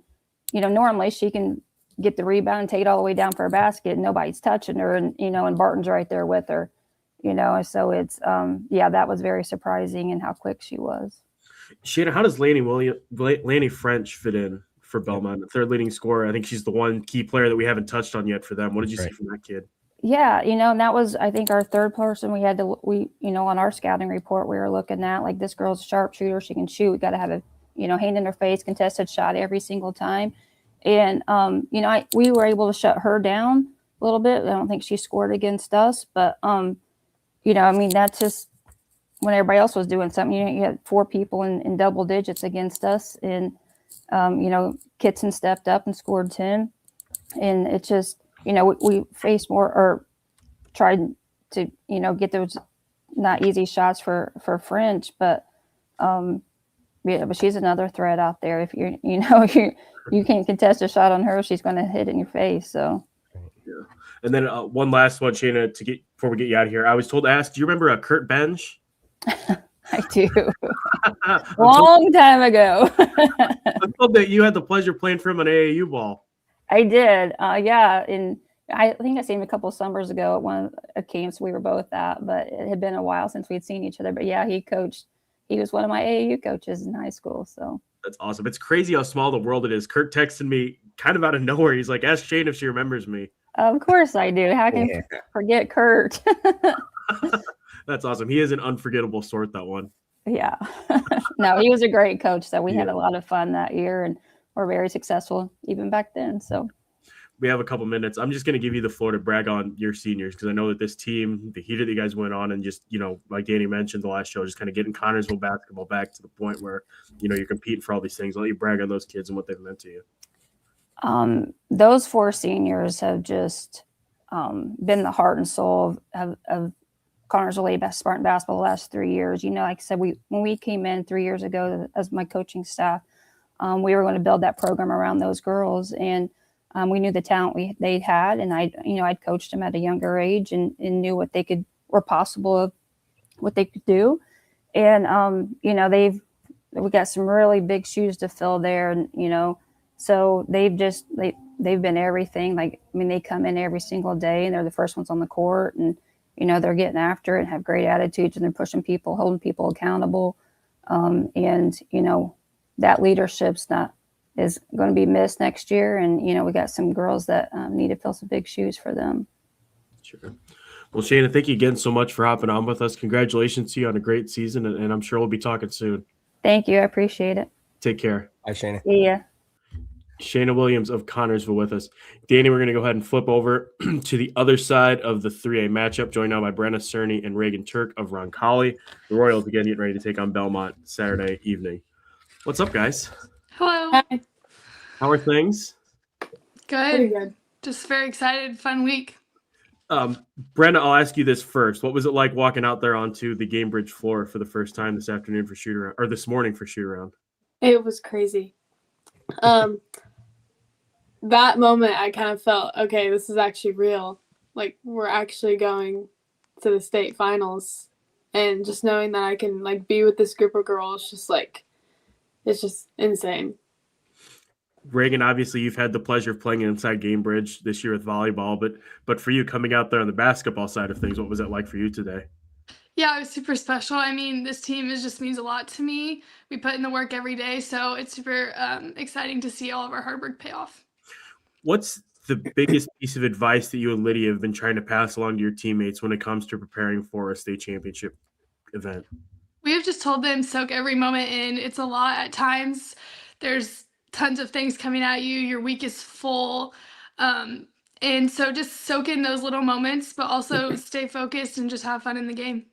normally she can get the rebound and take it all the way down for a basket. And nobody's touching her. And, and Barton's right there with her, so it's, that was very surprising and how quick she was. Shana, how does Lanny French fit in for Bellmont, the third leading scorer? I think she's the one key player that we haven't touched on yet for them. What did you see from that kid? Yeah, and that was, I think, our third person we had to, on our scouting report, we were looking at, like, this girl's a sharpshooter. She can shoot. We got to have a, hand in her face, contested shot every single time. And, we were able to shut her down a little bit. I don't think she scored against us, but, that's just, when everybody else was doing something. You had 4 people in double digits against us, and Kitson stepped up and scored 10, and it's just we faced more or tried to get those not easy shots for French, but but she's another threat out there. If you can't contest a shot on her, she's going to hit in your face. So. Yeah. And then one last one, Shana, before we get you out of here. I was told to ask, do you remember Curt Benge? I do. Long time ago. I'm told that you had the pleasure of playing for him on AAU ball. I did. Yeah. And I think I seen him a couple of summers ago at one of the camps we were both at, but it had been a while since we'd seen each other. But yeah, he was one of my AAU coaches in high school. So that's awesome. It's crazy how small the world it is. Curt texted me kind of out of nowhere. He's like, ask Shane if she remembers me. Of course I do. How can you forget Curt? That's awesome. He is an unforgettable sort, that one. Yeah. No, he was a great coach. So we had a lot of fun that year and were very successful even back then. So we have a couple minutes. I'm just going to give you the floor to brag on your seniors, because I know that this team, the heat that you guys went on, and just, like Danny mentioned the last show, just kind of getting Connersville basketball back to the point where, you're competing for all these things. I'll let you brag on those kids and what they've meant to you. Those 4 seniors have just been the heart and soul of Connersville Spartan basketball the last 3 years. Like I said, when we came in 3 years ago as my coaching staff, we were going to build that program around those girls, and we knew the talent they had, and I'd coached them at a younger age and knew what they were possible of what they could do, and we got some really big shoes to fill there, and so they've been everything. They come in every single day and they're the first ones on the court, and they're getting after it and have great attitudes, and they're pushing people, holding people accountable, and that leadership's is going to be missed next year. And, we got some girls that need to fill some big shoes for them. Sure. Well, Shana, thank you again so much for hopping on with us. Congratulations to you on a great season, and I'm sure we'll be talking soon. Thank you. I appreciate it. Take care. Bye, Shana. See ya. Shana Williams of Connersville with us. Danny, we're going to go ahead and flip over to the other side of the 3A matchup, joined now by Brennah, Cerny, and Reagan Turk of Roncalli. The Royals again getting ready to take on Bellmont Saturday evening. What's up, guys? Hello. Hi. How are things? Good. Good. Just very excited. Fun week. Brennah, I'll ask you this first. What was it like walking out there onto the Gamebridge floor for the first time this afternoon for shoot around, or this morning for shoot around? It was crazy. That moment I kind of felt, okay, this is actually real. Like, we're actually going to the state finals, and just knowing that I can be with this group of girls, it's just insane. Reagan, obviously you've had the pleasure of playing inside Gamebridge this year with volleyball, but for you coming out there on the basketball side of things, what was it like for you today? Yeah, it was super special. I mean, this team just means a lot to me. We put in the work every day, so it's super exciting to see all of our hard work pay off. What's the biggest piece of advice that you and Lillia have been trying to pass along to your teammates when it comes to preparing for a state championship event? We have just told them soak every moment in. It's a lot at times. There's tons of things coming at you. Your week is full. And so just soak in those little moments, but also stay focused and just have fun in the game.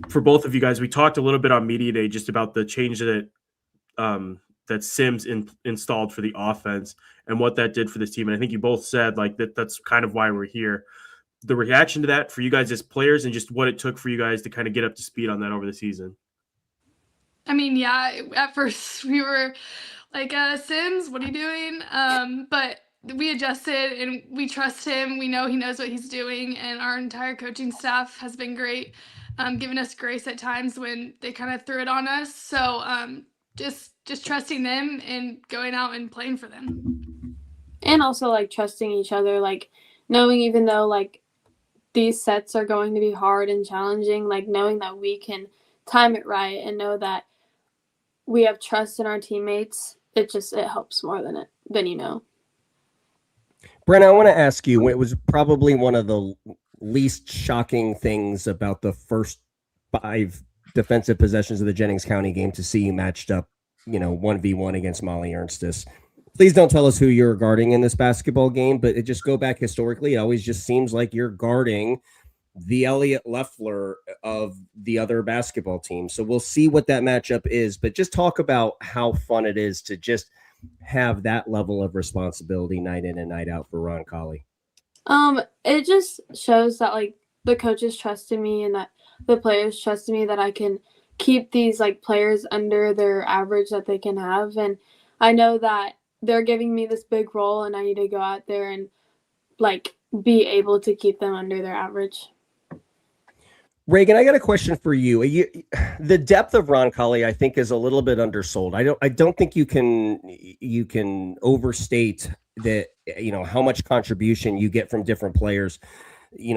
For both of you guys, we talked a little bit on Media Day just about the change that that Sims installed for the offense and what that did for this team. And I think you both said that's kind of why we're here. The reaction to that for you guys as players and just what it took for you guys to kind of get up to speed on that over the season. I mean, yeah, at first we were like, Sims, what are you doing? But we adjusted and we trust him. We know he knows what he's doing, and our entire coaching staff has been great, giving us grace at times when they kind of threw it on us. So just trusting them and going out and playing for them. And also trusting each other, knowing even though these sets are going to be hard and challenging, knowing that we can time it right and know that we have trust in our teammates. It helps more than Brennah, I want to ask you, it was probably one of the least shocking things about the first 5 defensive possessions of the Jennings County game to see you matched up, 1v1 against Molly Ernstis. Please don't tell us who you're guarding in this basketball game, but it just go back historically. It always just seems like you're guarding the Elliott Loeffler of the other basketball team. So we'll see what that matchup is, but just talk about how fun it is to just have that level of responsibility night in and night out for Roncalli. It just shows that like the coaches trusted me and that the players trusted me, that I can keep these like players under their average that they can have. And I know that they're giving me this big role and I need to go out there and like be able to keep them under their average. Reagan, I got a question for you. The depth of Roncalli, I think, is a little bit undersold. I don't think you can overstate that, how much contribution you get from different players.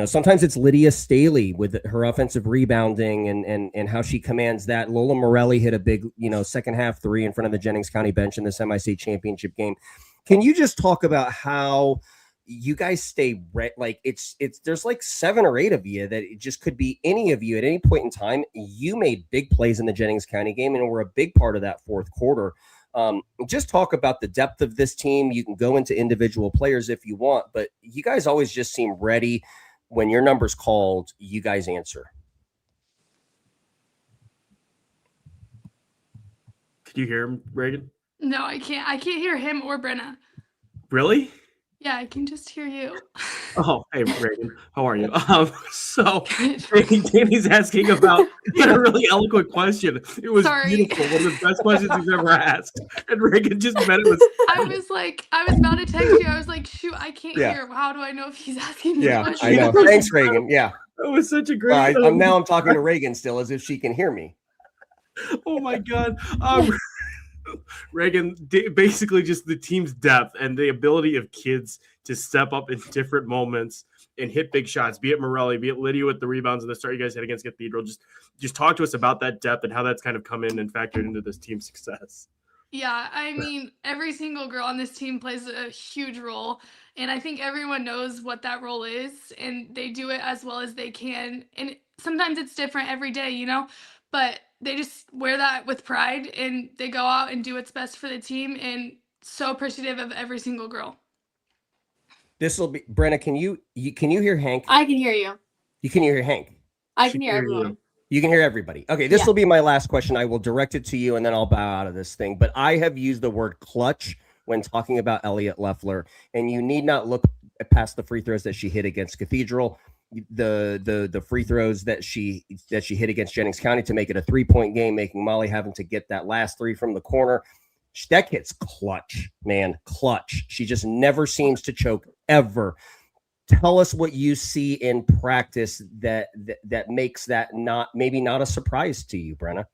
Sometimes it's Lydia Staley with her offensive rebounding and how she commands that. Lola Morelli hit a big, second half three in front of the Jennings County bench in the semi-state championship game. Can you just talk about how you guys stay like it's there's like 7 or 8 of you that it just could be any of you at any point in time. You made big plays in the Jennings County game and were a big part of that fourth quarter. Just talk about the depth of this team. You can go into individual players if you want, but you guys always just seem ready. When your number's called, you guys answer. Could you hear him, Reagan? No, I can't. I can't hear him or Brennah. Really? Yeah, I can just hear you. Oh, hey, Reagan. How are you? So Danny's asking about a really eloquent question. It was beautiful. One of the best questions he's ever asked. And Reagan just met it with. I was about to text you. I was like, shoot, I can't hear. How do I know if he's asking me a question? I know. Thanks, Reagan. Yeah. That was such a great. I'm talking to Reagan still as if she can hear me. Oh my God. Reagan, basically just the team's depth and the ability of kids to step up in different moments and hit big shots, be it Morelli, be it Lydia with the rebounds and the start you guys had against Cathedral. Just talk to us about that depth and how that's kind of come in and factored into this team's success. Yeah, I mean, every single girl on this team plays a huge role, and I think everyone knows what that role is, and they do it as well as they can. And sometimes it's different every day, but they just wear that with pride, and they go out and do what's best for the team, and so appreciative of every single girl. This will be Brennah. Can you hear Hank? I can hear you. You can hear Hank. I can hear everyone. You can hear everybody. Okay, this will be my last question. I will direct it to you, and then I'll bow out of this thing. But I have used the word clutch when talking about Elliott Loeffler, and you need not look past the free throws that she hit against Cathedral, the free throws that she hit against Jennings County to make it a 3-point game, making Molly having to get that last 3 from the corner. That kid's clutch, man, clutch. She just never seems to choke ever. Tell us what you see in practice that makes that maybe not a surprise to you, Brennah.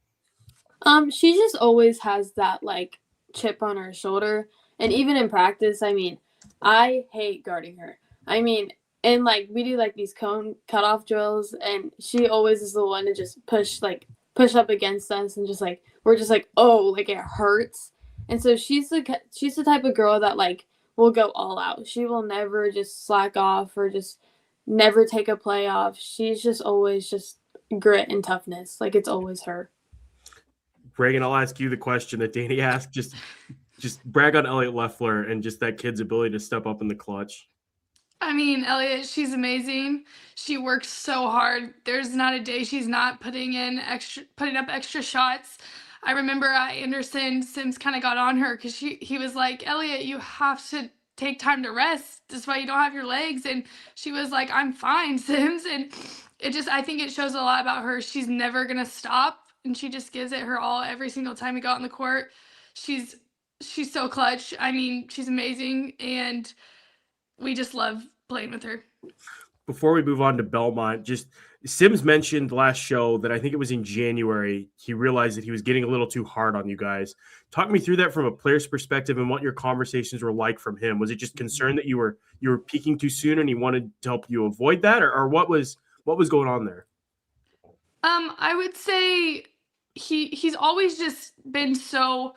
She just always has that like chip on her shoulder, and even in practice, I mean, I hate guarding her. I mean, and like we do like these cone cutoff drills, and she always is the one to just push up against us, and just like we're just like, oh, like it hurts. And so she's the type of girl that like will go all out. She will never just slack off or just never take a play off. She's just always just grit and toughness. Like it's always her. Reagan, I'll ask you the question that Danny asked. Just brag on Elliott Loeffler and just that kid's ability to step up in the clutch. I mean, Elliott, she's amazing. She works so hard. There's not a day she's not putting up extra shots. I remember Anderson Sims kind of got on her because he was like, Elliott, you have to take time to rest. That's why you don't have your legs. And she was like, I'm fine, Sims. And I think it shows a lot about her. She's never going to stop. And she just gives it her all every single time we go out on the court. She's so clutch. I mean, she's amazing. And we just love playing with her. Before we move on to Bellmont, just Sims mentioned last show that I think it was in January, he realized that he was getting a little too hard on you guys. Talk me through that from a player's perspective and what your conversations were like from him. Was it just concern that you were peaking too soon and he wanted to help you avoid that, or what was going on there? I would say he's always just been so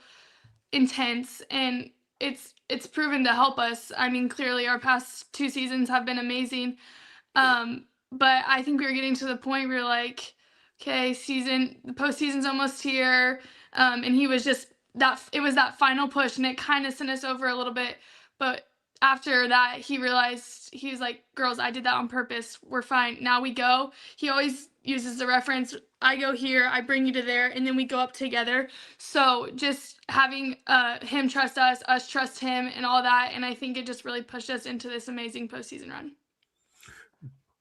intense, and it's proven to help us. I mean, clearly our past 2 seasons have been amazing. But I think we were getting to the point where like, okay, the postseason's almost here. And he was just it was that final push, and it kind of sent us over a little bit. But after that, he realized, he was like, girls, I did that on purpose. We're fine. Now we go. He always uses the reference, I go here, I bring you to there, and then we go up together. So just having him trust us trust him, and all that. And I think it just really pushed us into this amazing postseason run.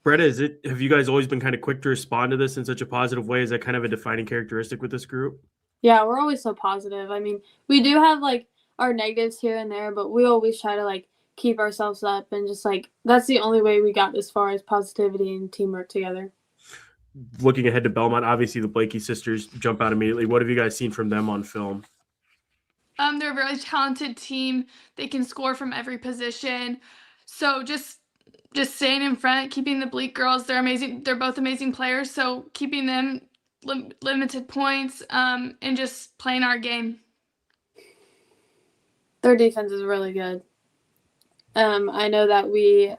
Brennah, have you guys always been kind of quick to respond to this in such a positive way? Is that kind of a defining characteristic with this group? Yeah, we're always so positive. I mean, we do have like our negatives here and there, but we always try to like keep ourselves up, and just like that's the only way we got this far, is positivity and teamwork together. Looking ahead to Bellmont, obviously the Bleke sisters jump out immediately. What have you guys seen from them on film? They're a very talented team. They can score from every position. So just staying in front, keeping the Bleke girls, they're amazing. They're both amazing players. So keeping them limited points, and just playing our game. Their defense is really good. I know that we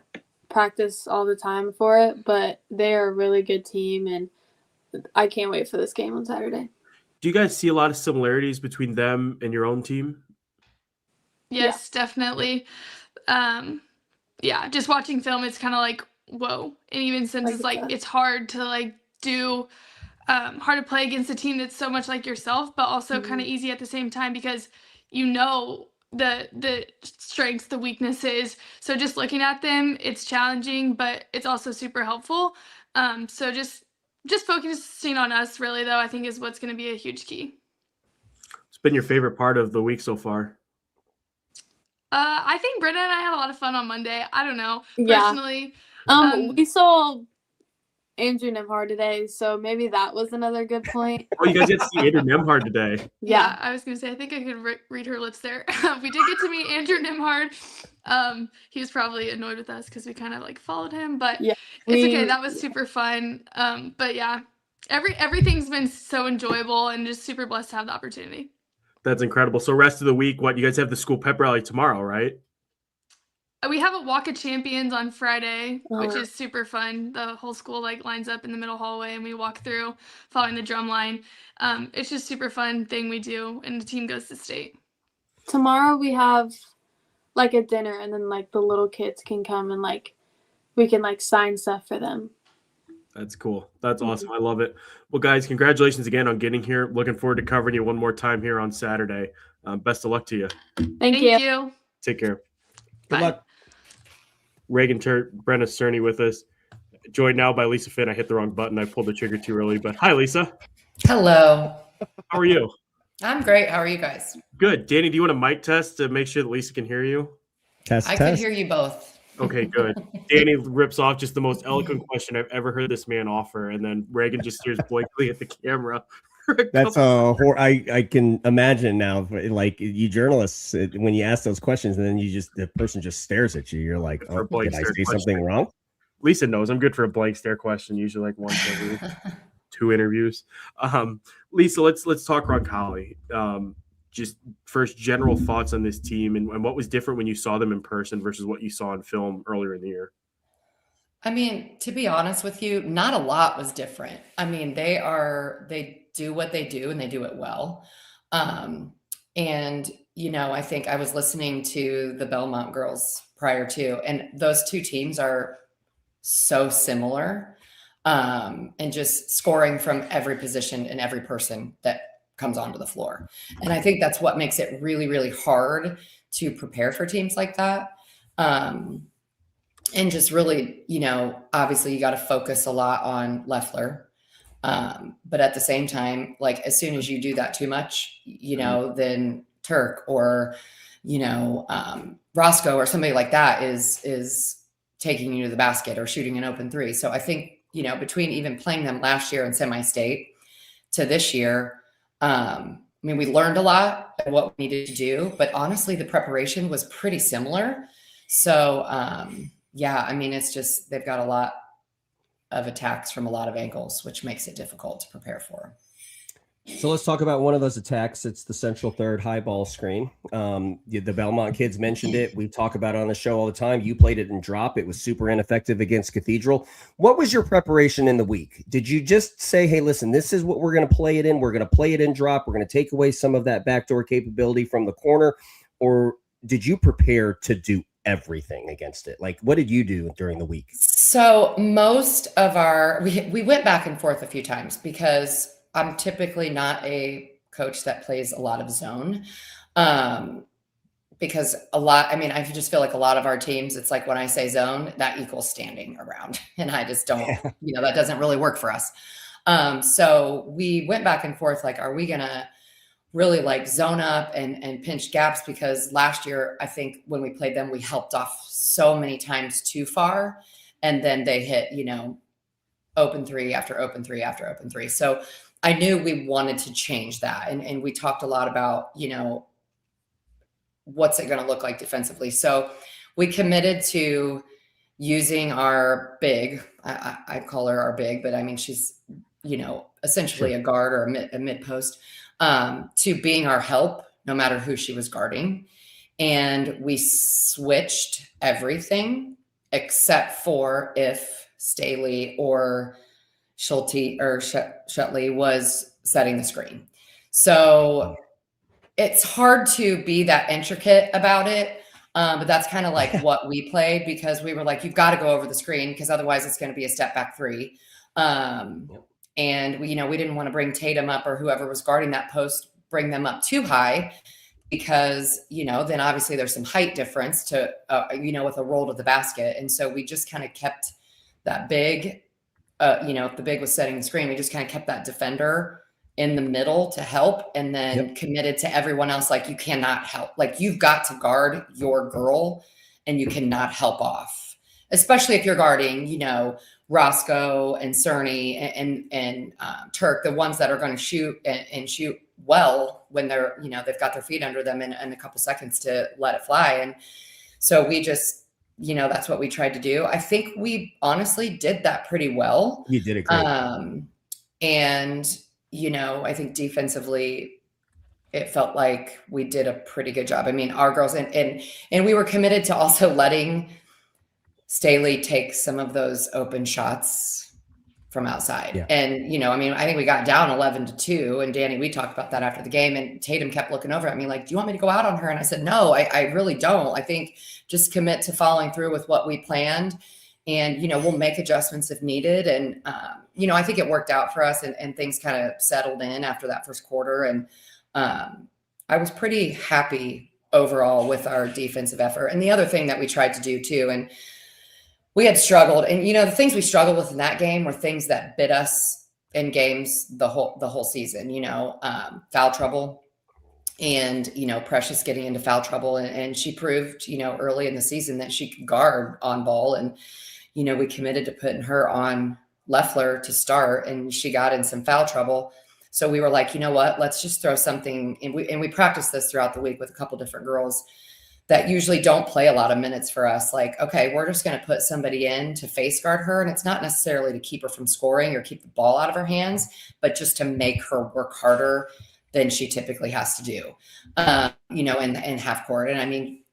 practice all the time for it, but they are a really good team, and I can't wait for this game on Saturday. Do you guys see a lot of similarities between them and your own team? Yes, definitely. Yeah, just watching film, it's kind of like, whoa. And even since it's like, it's hard to like do, hard to play against a team that's so much like yourself, but also kind of easy at the same time, because you know the strengths, the weaknesses. So just looking at them, it's challenging, but it's also super helpful. So just focusing on us, really, though, I think is what's going to be a huge key. It's been your favorite part of the week so far? I think Brennah and I had a lot of fun on Monday. I don't know, personally. Yeah. We saw Andrew Nemhard today, so maybe that was another good point. Oh, you guys get to see Andrew Nemhard today. Yeah, I was going to say, I think I could read her lips there. We did get to meet Andrew Nemhard. He was probably annoyed with us because we kind of like followed him, but it's okay. That was super fun. But yeah, everything's been so enjoyable, and just super blessed to have the opportunity. That's incredible. So rest of the week, you guys have the school pep rally tomorrow, right? We have a walk of champions on Friday, which is super fun. The whole school like lines up in the middle hallway, and we walk through following the drum line. It's just super fun thing we do, and the team goes to state. Tomorrow we have like a dinner, and then like the little kids can come, and like we can like sign stuff for them. That's cool. That's awesome. I love it. Well, guys, congratulations again on getting here. Looking forward to covering you one more time here on Saturday. Best of luck to you. Thank you. Take care. Good luck. Reagan, Turk, Brennah, Cerny with us. Joined now by Lisa Finn. I hit the wrong button. I pulled the trigger too early, but hi, Lisa. Hello. How are you? I'm great. How are you guys? Good. Danny, do you want a mic test to make sure that Lisa can hear you? I can hear you both. Okay, good. Danny rips off just the most eloquent question I've ever heard this man offer, and then Reagan just stares blankly at the camera. That's I can imagine now, like you journalists, when you ask those questions and then the person just stares at you, you're like, oh, did I say something wrong? Lisa knows I'm good for a blank stare question, usually like once every 2 interviews. Lisa, let's talk Roncalli. Just first general thoughts on this team, and what was different when you saw them in person versus what you saw on film earlier in the year. I mean, to be honest with you, not a lot was different. I mean, they do what they do, and they do it well. And, I think I was listening to the Bellmont girls prior to, and those two teams are so similar, and just scoring from every position and every person that comes onto the floor. And I think that's what makes it really, really hard to prepare for teams like that. And just really, obviously you got to focus a lot on Leffler. But at the same time, like as soon as you do that too much, then Turk or, Roscoe or somebody like that is taking you to the basket or shooting an open three. So I think, between even playing them last year in semi-state to this year, we learned a lot of what we needed to do, but honestly, the preparation was pretty similar. So, it's just, they've got a lot of attacks from a lot of angles, which makes it difficult to prepare for. So let's talk about one of those attacks. It's the central third high ball screen. The Bellmont kids mentioned it. We talk about it on the show all the time. You played it in drop. It was super ineffective against Cathedral. What was your preparation in the week? Did you just say, hey, listen, this is what we're going to play it in. We're going to play it in drop. We're going to take away some of that backdoor capability from the corner. Or did you prepare to do everything against it. Like, what did you do during the week? So most of we went back and forth a few times because I'm typically not a coach that plays a lot of zone. Because I just feel like a lot of our teams, it's like when I say zone, that equals standing around. And I just don't, that doesn't really work for us. So we went back and forth, like, are we going to really like zone up and pinch gaps? Because last year, I think when we played them, we helped off so many times too far. And then they hit, open three after open three after open three. So I knew we wanted to change that. And we talked a lot about, what's it going to look like defensively. So we committed to using our big, I call her our big, but I mean, she's, essentially a guard or a mid post, to being our help, no matter who she was guarding. And we switched everything except for if Staley or Schulte or Shutley was setting the screen. So it's hard to be that intricate about it. But that's kind of like what we played, because we were like, you've got to go over the screen because otherwise it's going to be a step back three. And we didn't want to bring Tatum up or whoever was guarding that post, bring them up too high, because, then obviously there's some height difference to, with a roll to the basket. And so we just kind of kept that big, if the big was setting the screen, we just kind of kept that defender in the middle to help, and then committed to everyone else. Like, you cannot help, like, you've got to guard your girl and you cannot help off, especially if you're guarding, Roscoe and Cerny and Turk, the ones that are going to shoot and shoot well when they're, they've got their feet under them in a couple seconds to let it fly. And so we just, that's what we tried to do. I think we honestly did that pretty well. You did it great. And, I think defensively, it felt like we did a pretty good job. I mean, our girls and we were committed to also letting Staley take some of those open shots from outside. Yeah. And, I think we got down 11-2, and Danny, we talked about that after the game, and Tatum kept looking over at me like, do you want me to go out on her? And I said, no, I really don't. I think just commit to following through with what we planned, and, we'll make adjustments if needed. And, I think it worked out for us, and things kind of settled in after that first quarter. And I was pretty happy overall with our defensive effort. And the other thing that we tried to do too, and we had struggled, and, the things we struggled with in that game were things that bit us in games the whole season, foul trouble and, Precious getting into foul trouble. And she proved, early in the season that she could guard on ball. And, we committed to putting her on Leffler to start, and she got in some foul trouble. So we were like, you know what, let's just throw something. And we practiced this throughout the week with a couple different girls that usually don't play a lot of minutes for us. Like, okay, we're just going to put somebody in to face guard her. And it's not necessarily to keep her from scoring or keep the ball out of her hands, but just to make her work harder than she typically has to do, in half court. And I mean,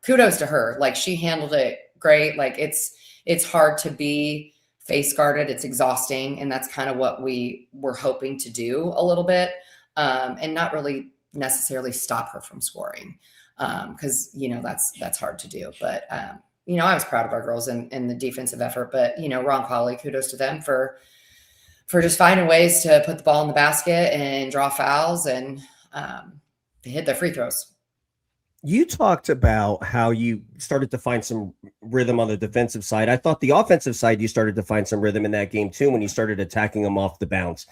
kudos to her. Like, she handled it great. Like, it's hard to be face guarded. It's exhausting. And that's kind of what we were hoping to do a little bit, and not really necessarily stop her from scoring. Cause that's hard to do, but, I was proud of our girls and the defensive effort, but, Roncalli, kudos to them for just finding ways to put the ball in the basket and draw fouls and, they hit their free throws. You talked about how you started to find some rhythm on the defensive side. I thought the offensive side, you started to find some rhythm in that game too, when you started attacking them off the bounce.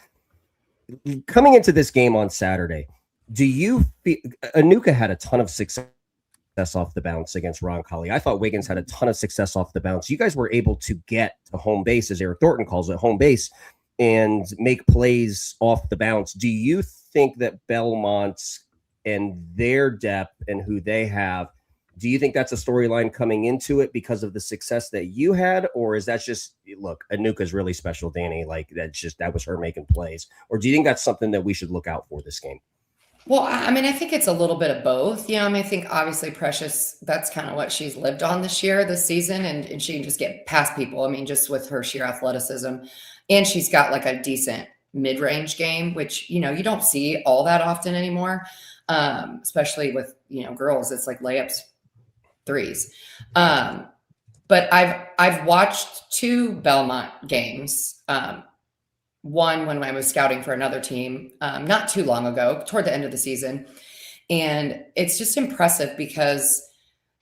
Coming into this game on Saturday, do you feel Anuka had a ton of success off the bounce against Roncalli? I thought Wiggins had a ton of success off the bounce. You guys were able to get to home base, as Eric Thornton calls it, home base, and make plays off the bounce. Do you think that Bellmont's and their depth and who they have, do you think that's a storyline coming into it because of the success that you had? Or is that just, look, Anuka's really special, Danny, like that was her making plays? Or do you think that's something that we should look out for this game? Well, I mean, I think it's a little bit of both. I think obviously Precious, that's kind of what she's lived on this season, and she can just get past people. I mean, just with her sheer athleticism, and she's got like a decent mid-range game, which, you don't see all that often anymore. Especially with, girls, it's like layups threes. But I've watched 2 Bellmont games. One when I was scouting for another team, not too long ago, toward the end of the season. And it's just impressive because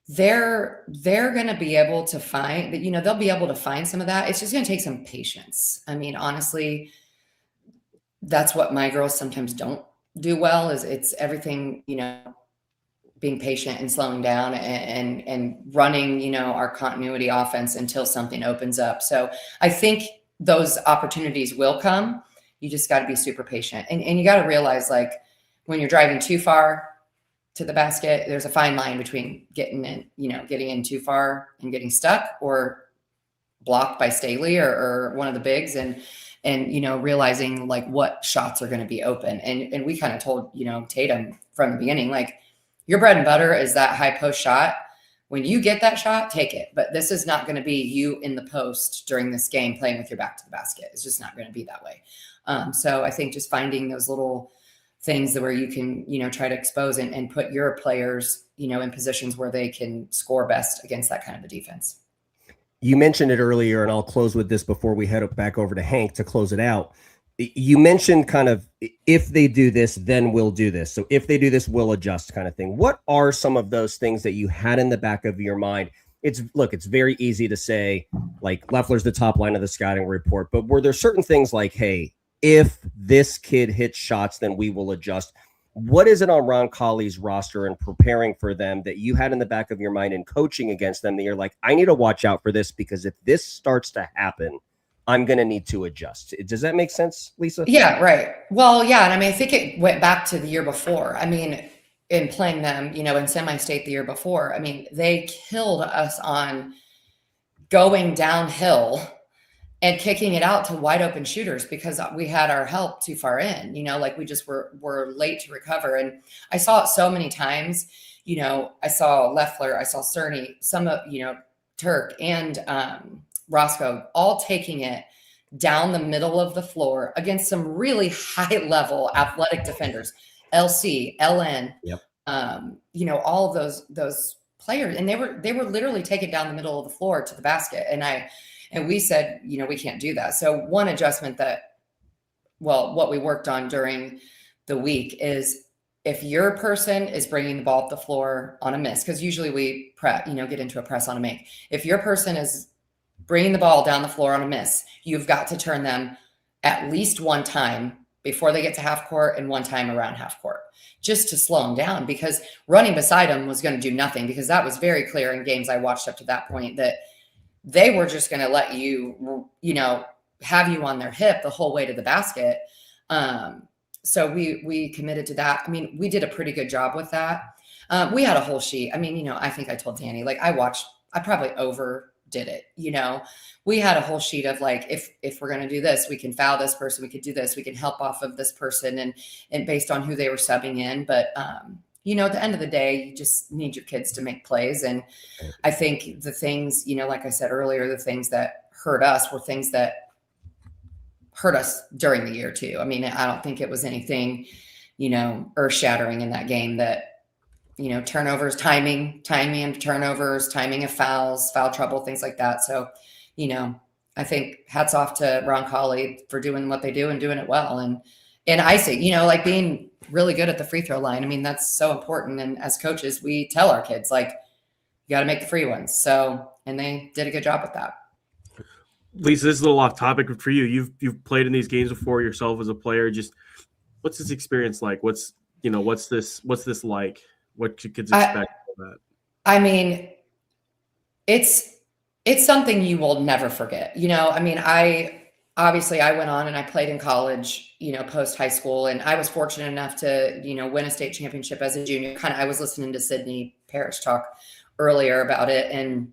they're going to be able to find that, they'll be able to find some of that. It's just going to take some patience. I mean, honestly, that's what my girls sometimes don't do well, is it's everything, being patient and slowing down and running, our continuity offense until something opens up. So I think those opportunities will come. You just got to be super patient. And you got to realize, like, when you're driving too far to the basket, there's a fine line between getting in too far and getting stuck, or blocked by Staley or one of the bigs, and realizing like what shots are going to be open. And we kind of told, Tatum from the beginning, like, your bread and butter is that high post shot. When you get that shot, take it. But this is not going to be you in the post during this game playing with your back to the basket. It's just not going to be that way. So I think just finding those little things where you can, try to expose and put your players, in positions where they can score best against that kind of a defense. You mentioned it earlier, and I'll close with this before we head back over to Hank to close it out. You mentioned kind of, if they do this, then we'll do this. So if they do this, we'll adjust kind of thing. What are some of those things that you had in the back of your mind? It's very easy to say, like, Leffler's the top line of the scouting report, but were there certain things like, hey, if this kid hits shots, then we will adjust? What is it on Roncalli's roster and preparing for them that you had in the back of your mind and coaching against them that you're like, I need to watch out for this, because if this starts to happen, I'm going to need to adjust? Does that make sense, Lisa? Yeah, right. Well, yeah. And I mean, I think it went back to the year before. I mean, in playing them, in semi-state the year before, I mean, they killed us on going downhill and kicking it out to wide open shooters because we had our help too far in, like we just were late to recover. And I saw it so many times. I saw Leffler, I saw Cerny, some of, Turk and Roscoe all taking it down the middle of the floor against some really high level athletic defenders, LC, LN, yep. All of those players. And they were literally taking down the middle of the floor to the basket. And we said, we can't do that. So one adjustment what we worked on during the week is, if your person is bringing the ball up the floor on a miss, because usually we get into a press on a make. If your person is bringing the ball down the floor on a miss, you've got to turn them at least one time before they get to half court and one time around half court, just to slow them down, because running beside them was going to do nothing, because that was very clear in games I watched up to that point that they were just going to let you, have you on their hip the whole way to the basket. So we committed to that. I mean, we did a pretty good job with that. We had a whole sheet. I mean, I think I told Danny, like, I probably overdid it. We had a whole sheet of like, if we're going to do this, we can foul this person, we could do this, we can help off of this person, and based on who they were subbing in. But, at the end of the day, you just need your kids to make plays. And I think the things, like I said earlier, the things that hurt us were things that hurt us during the year too. I mean, I don't think it was anything, earth shattering in that game. That, turnovers, timing of turnovers, timing of fouls, foul trouble, things like that. So, I think hats off to Roncalli for doing what they do and doing it well. And icing, like being really good at the free throw line. I mean, that's so important. And as coaches, we tell our kids, like, you got to make the free ones. So, and they did a good job with that. Lisa, this is a little off topic for you. You've played in these games before yourself as a player. Just what's this experience like? What's this like? What should kids expect from that? I mean, it's something you will never forget. I mean, I went on and I played in college, post high school, and I was fortunate enough to, win a state championship as a junior. I was listening to Sydney Parrish talk earlier about it, and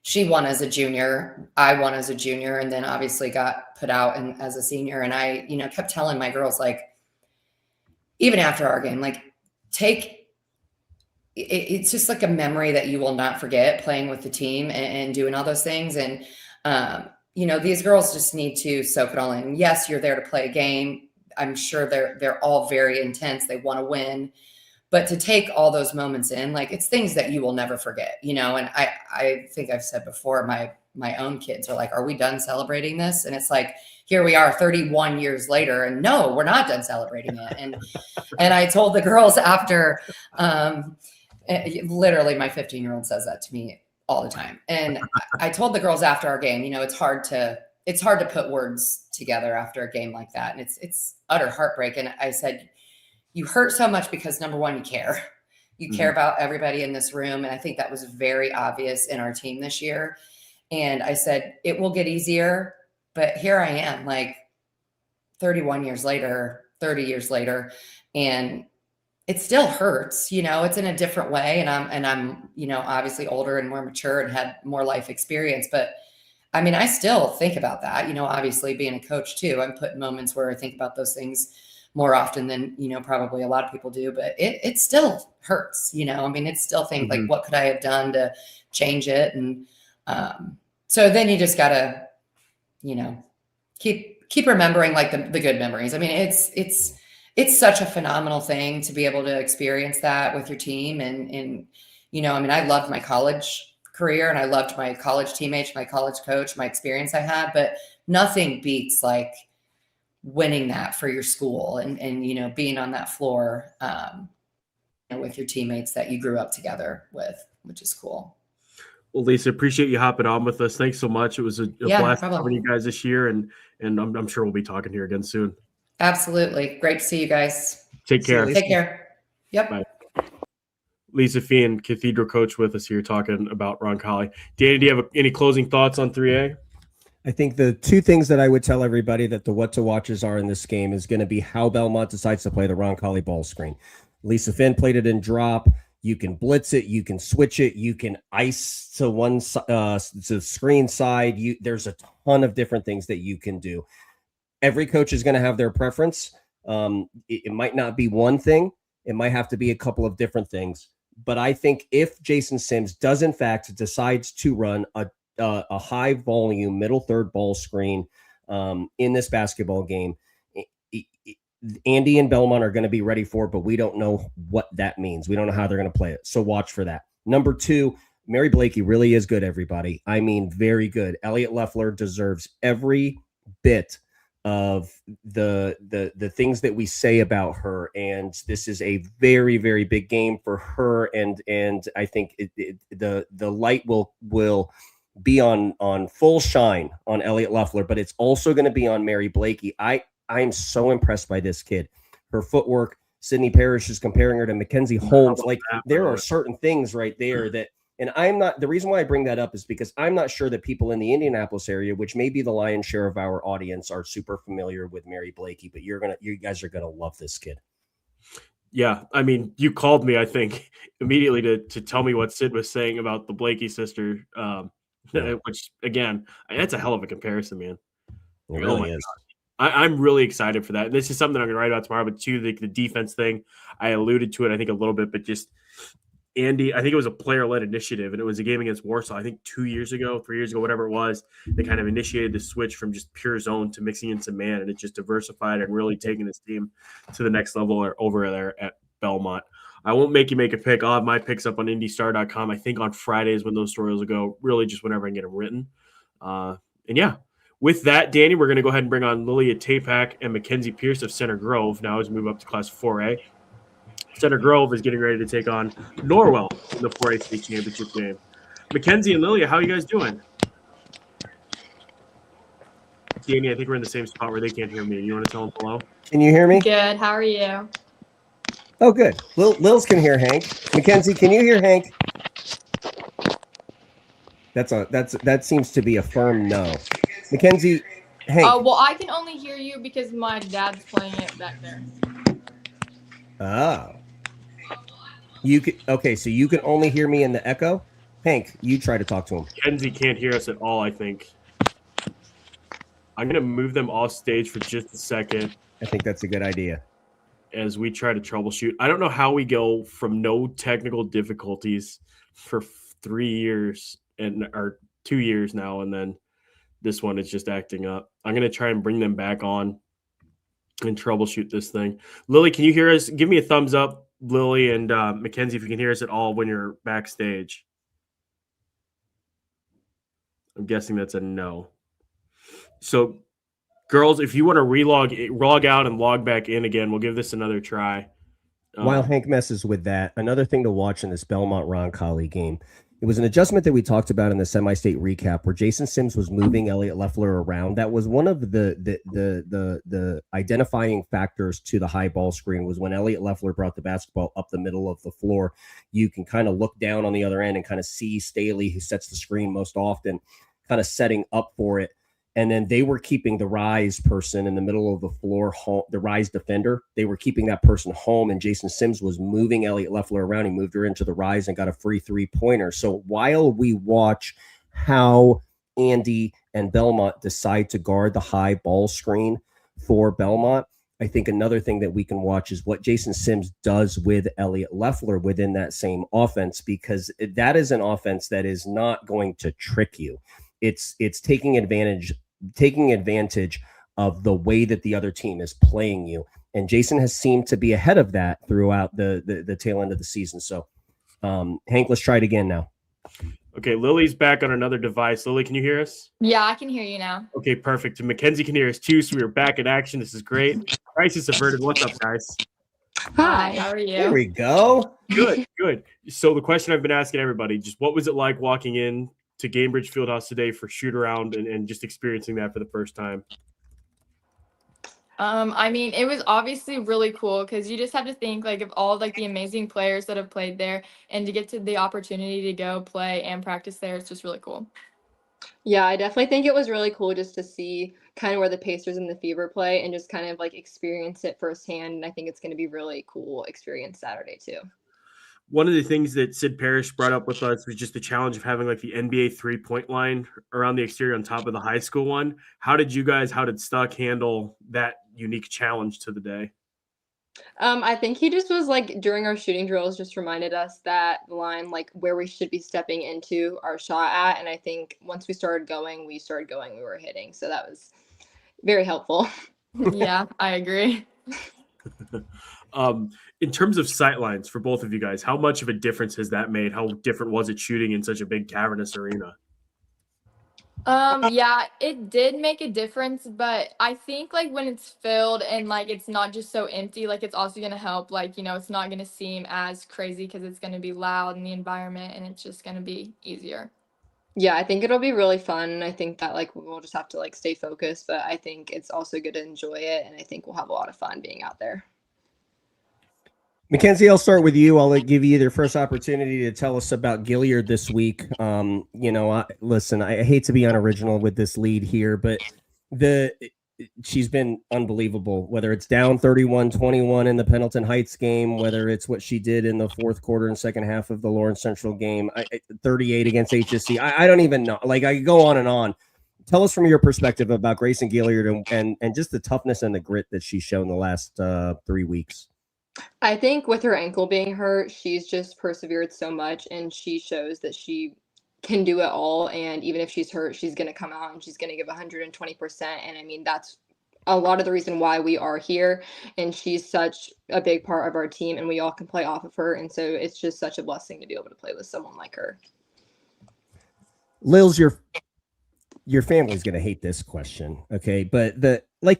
she won as a junior, I won as a junior, and then obviously got put out as a senior. And I, kept telling my girls, like, even after our game, like, it's just like a memory that you will not forget, playing with the team and doing all those things. And, these girls just need to soak it all in. Yes, you're there to play a game. I'm sure they're all very intense. They want to win, But to take all those moments in, like, it's things that you will never forget, you know? And I think I've said before, my own kids are like, are we done celebrating this? And it's like, here we are 31 years later, and no, we're not done celebrating it. And I told the girls after, literally my 15-year-old says that to me all the time. And I told the girls after our game, you know, it's hard to put words together after a game like that. And it's utter heartbreak. And I said, you hurt so much because, number one, you care. You care about everybody in this room. And I think that was very obvious in our team this year. And I said, it will get easier, but here I am, like 31 years later, 30 years later, and it still hurts, you know, it's in a different way. And I'm, you know, obviously older and more mature and had more life experience, but I mean, I still think about that, you know, obviously being a coach too, I'm put in moments where I think about those things more often than, you know, probably a lot of people do, but it still hurts, you know, I mean, it's still think like, what could I have done to change it? And so then you just gotta, you know, keep remembering like the good memories. I mean, it's such a phenomenal thing to be able to experience that with your team. And, you know, I mean, I loved my college career and I loved my college teammates, my college coach, my experience I had, but nothing beats like winning that for your school and, you know, being on that floor with your teammates that you grew up together with, which is cool. Well, Lisa, appreciate you hopping on with us. Thanks so much. It was a blast having you guys this year, and I'm sure we'll be talking here again soon. Absolutely. Great to see you guys. Take care. Take care. Yep. Bye. Lisa Fian, Cathedral coach, with us here talking about Roncalli. Danny, do you have any closing thoughts on 3A? I think the two things that I would tell everybody that the what to watches are in this game is going to be how Bellmont decides to play the Roncalli ball screen. Lisa Finn played it in drop. You can blitz it. You can switch it. You can ice to one to the screen side. There's a ton of different things that you can do. Every coach is going to have their preference. It might not be one thing. It might have to be a couple of different things. But I think if Jason Sims does, in fact, decides to run a high volume middle third ball screen in this basketball game, Andy and Bellmont are going to be ready for it, but we don't know what that means. We don't know how they're going to play it. So watch for that. Number two, Mary Bleke really is good, everybody. I mean, very good. Elliot Leffler deserves every bit of the things that we say about her. And this is a very, very big game for her. And I think the light will be on full shine on Elliot Leffler, but it's also going to be on Mary Bleke. I'm so impressed by this kid. Her footwork. Sydney Parrish is comparing her to MacKenzie Holmes. Like, there are certain things right there that, and I'm not, the reason why I bring that up is because I'm not sure that people in the Indianapolis area, which may be the lion's share of our audience, are super familiar with Mary Bleke, but you guys are going to love this kid. Yeah. I mean, you called me, I think, immediately to tell me what Sid was saying about the Blakey sister, which, again, that's a hell of a comparison, man. It really is. I'm really excited for that. And this is something I'm going to write about tomorrow, but too, the defense thing, I alluded to it, I think, a little bit, but just Andy, I think it was a player-led initiative, and it was a game against Warsaw, I think 3 years ago, whatever it was. They kind of initiated the switch from just pure zone to mixing in some man, and it just diversified and really taking this team to the next level over there at Bellmont. I won't make you make a pick. I'll have my picks up on IndyStar.com. I think on Fridays when those stories will go, really just whenever I can get them written. And yeah. With that, Danny, we're going to go ahead and bring on Lillia Tapak and MacKenzie Pierce of Center Grove now as we move up to Class 4A. Center Grove is getting ready to take on Norwell in the 4A state championship game. MacKenzie and Lillia, how are you guys doing? Danny, I think we're in the same spot where they can't hear me. You want to tell them hello? Can you hear me? Good. How are you? Oh, good. Lils can hear Hank. MacKenzie, can you hear Hank? That seems to be a firm no. MacKenzie, Hank. Oh, well, I can only hear you because my dad's playing it back there. Oh. Okay, so you can only hear me in the echo? Hank, you try to talk to him. MacKenzie can't hear us at all, I think. I'm going to move them off stage for just a second. I think that's a good idea. As we try to troubleshoot. I don't know how we go from no technical difficulties for 3 years or 2 years now, and then this one is just acting up. I'm going to try and bring them back on and troubleshoot this thing. Lily, can you hear us? Give me a thumbs up Lily and MacKenzie, if you can hear us at all when you're backstage. I'm guessing that's a no. So, girls, if you want to log out and log back in again, we'll give this another try. While Hank messes with that, another thing to watch in this Bellmont Roncalli game, it was an adjustment that we talked about in the semi-state recap where Jason Sims was moving Elliot Leffler around. That was one of the identifying factors to the high ball screen was when Elliot Leffler brought the basketball up the middle of the floor. You can kind of look down on the other end and kind of see Staley, who sets the screen most often, kind of setting up for it. And then they were keeping the rise person in the middle of the floor, home, the rise defender. They were keeping that person home, and Jason Sims was moving Elliot Leffler around. He moved her into the rise and got a free three-pointer. So while we watch how Andy and Bellmont decide to guard the high ball screen for Bellmont, I think another thing that we can watch is what Jason Sims does with Elliot Leffler within that same offense, because that is an offense that is not going to trick you. It's taking advantage of the way that the other team is playing you. And Jason has seemed to be ahead of that throughout the tail end of the season. So, Hank, let's try it again now. Okay, Lily's back on another device. Lily, can you hear us? Yeah, I can hear you now. Okay, perfect. And MacKenzie can hear us too, so we are back in action. This is great. Crisis averted. What's up, guys? Hi, how are you? There we go. Good, good. So the question I've been asking everybody, just what was it like walking in to Gamebridge Fieldhouse today for shoot around and just experiencing that for the first time? I mean, it was obviously really cool because you just have to think like of all like the amazing players that have played there, and to get to the opportunity to go play and practice there, it's just really cool. Yeah, I definitely think it was really cool just to see kind of where the Pacers and the Fever play and just kind of like experience it firsthand. And I think it's going to be really cool experience Saturday too. One of the things that Sid Parrish brought up with us was just the challenge of having like the NBA 3-point line around the exterior on top of the high school one. How did Stuck handle that unique challenge to the day? I think he just was like during our shooting drills, just reminded us that line, like where we should be stepping into our shot at. And I think once we started going, we were hitting. So that was very helpful. Yeah, I agree. In terms of sight lines for both of you guys, how much of a difference has that made? How different was it shooting in such a big cavernous arena? Yeah, it did make a difference, but I think like when it's filled and like it's not just so empty, like it's also gonna help. Like, you know, it's not gonna seem as crazy because it's gonna be loud in the environment, and it's just gonna be easier. Yeah, I think it'll be really fun. I think that like we'll just have to like stay focused, but I think it's also good to enjoy it, and I think we'll have a lot of fun being out there. MacKenzie, I'll start with you. I'll give you the first opportunity to tell us about Gilliard this week. Listen, I hate to be unoriginal with this lead here, but she's been unbelievable, whether it's down 31-21 in the Pendleton Heights game, whether it's what she did in the fourth quarter and second half of the Lawrence Central game, 38 against HSC. I don't even know. Like, I could go on and on. Tell us from your perspective about Grayson Gilliard and just the toughness and the grit that she's shown the last 3 weeks. I think with her ankle being hurt, she's just persevered so much, and she shows that she can do it all. And even if she's hurt, she's going to come out and she's going to give 120%. And I mean, that's a lot of the reason why we are here. And she's such a big part of our team, and we all can play off of her. And so it's just such a blessing to be able to play with someone like her. Lils, your family's going to hate this question. Okay. But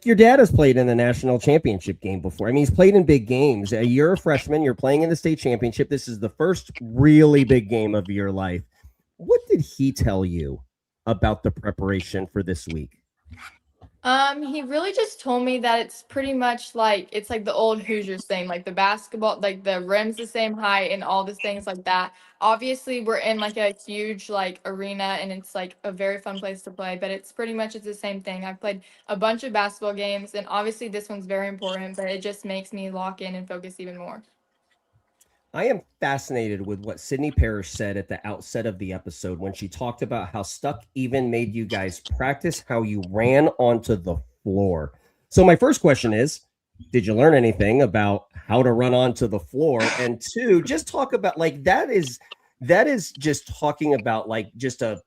your dad has played in the national championship game before. I mean, he's played in big games. You're a freshman. You're playing in the state championship. This is the first really big game of your life. What did he tell you about the preparation for this week? He really just told me that it's pretty much like it's like the old Hoosiers thing, like the basketball, like the rim's the same height and all the things like that. Obviously, we're in like a huge like arena, and it's like a very fun place to play, but it's the same thing. I've played a bunch of basketball games, and obviously this one's very important, but it just makes me lock in and focus even more. I am fascinated with what Sydney Parrish said at the outset of the episode when she talked about how Stuck even made you guys practice how you ran onto the floor. So my first question is, did you learn anything about how to run onto the floor? And two, just talk about like that is just talking about like the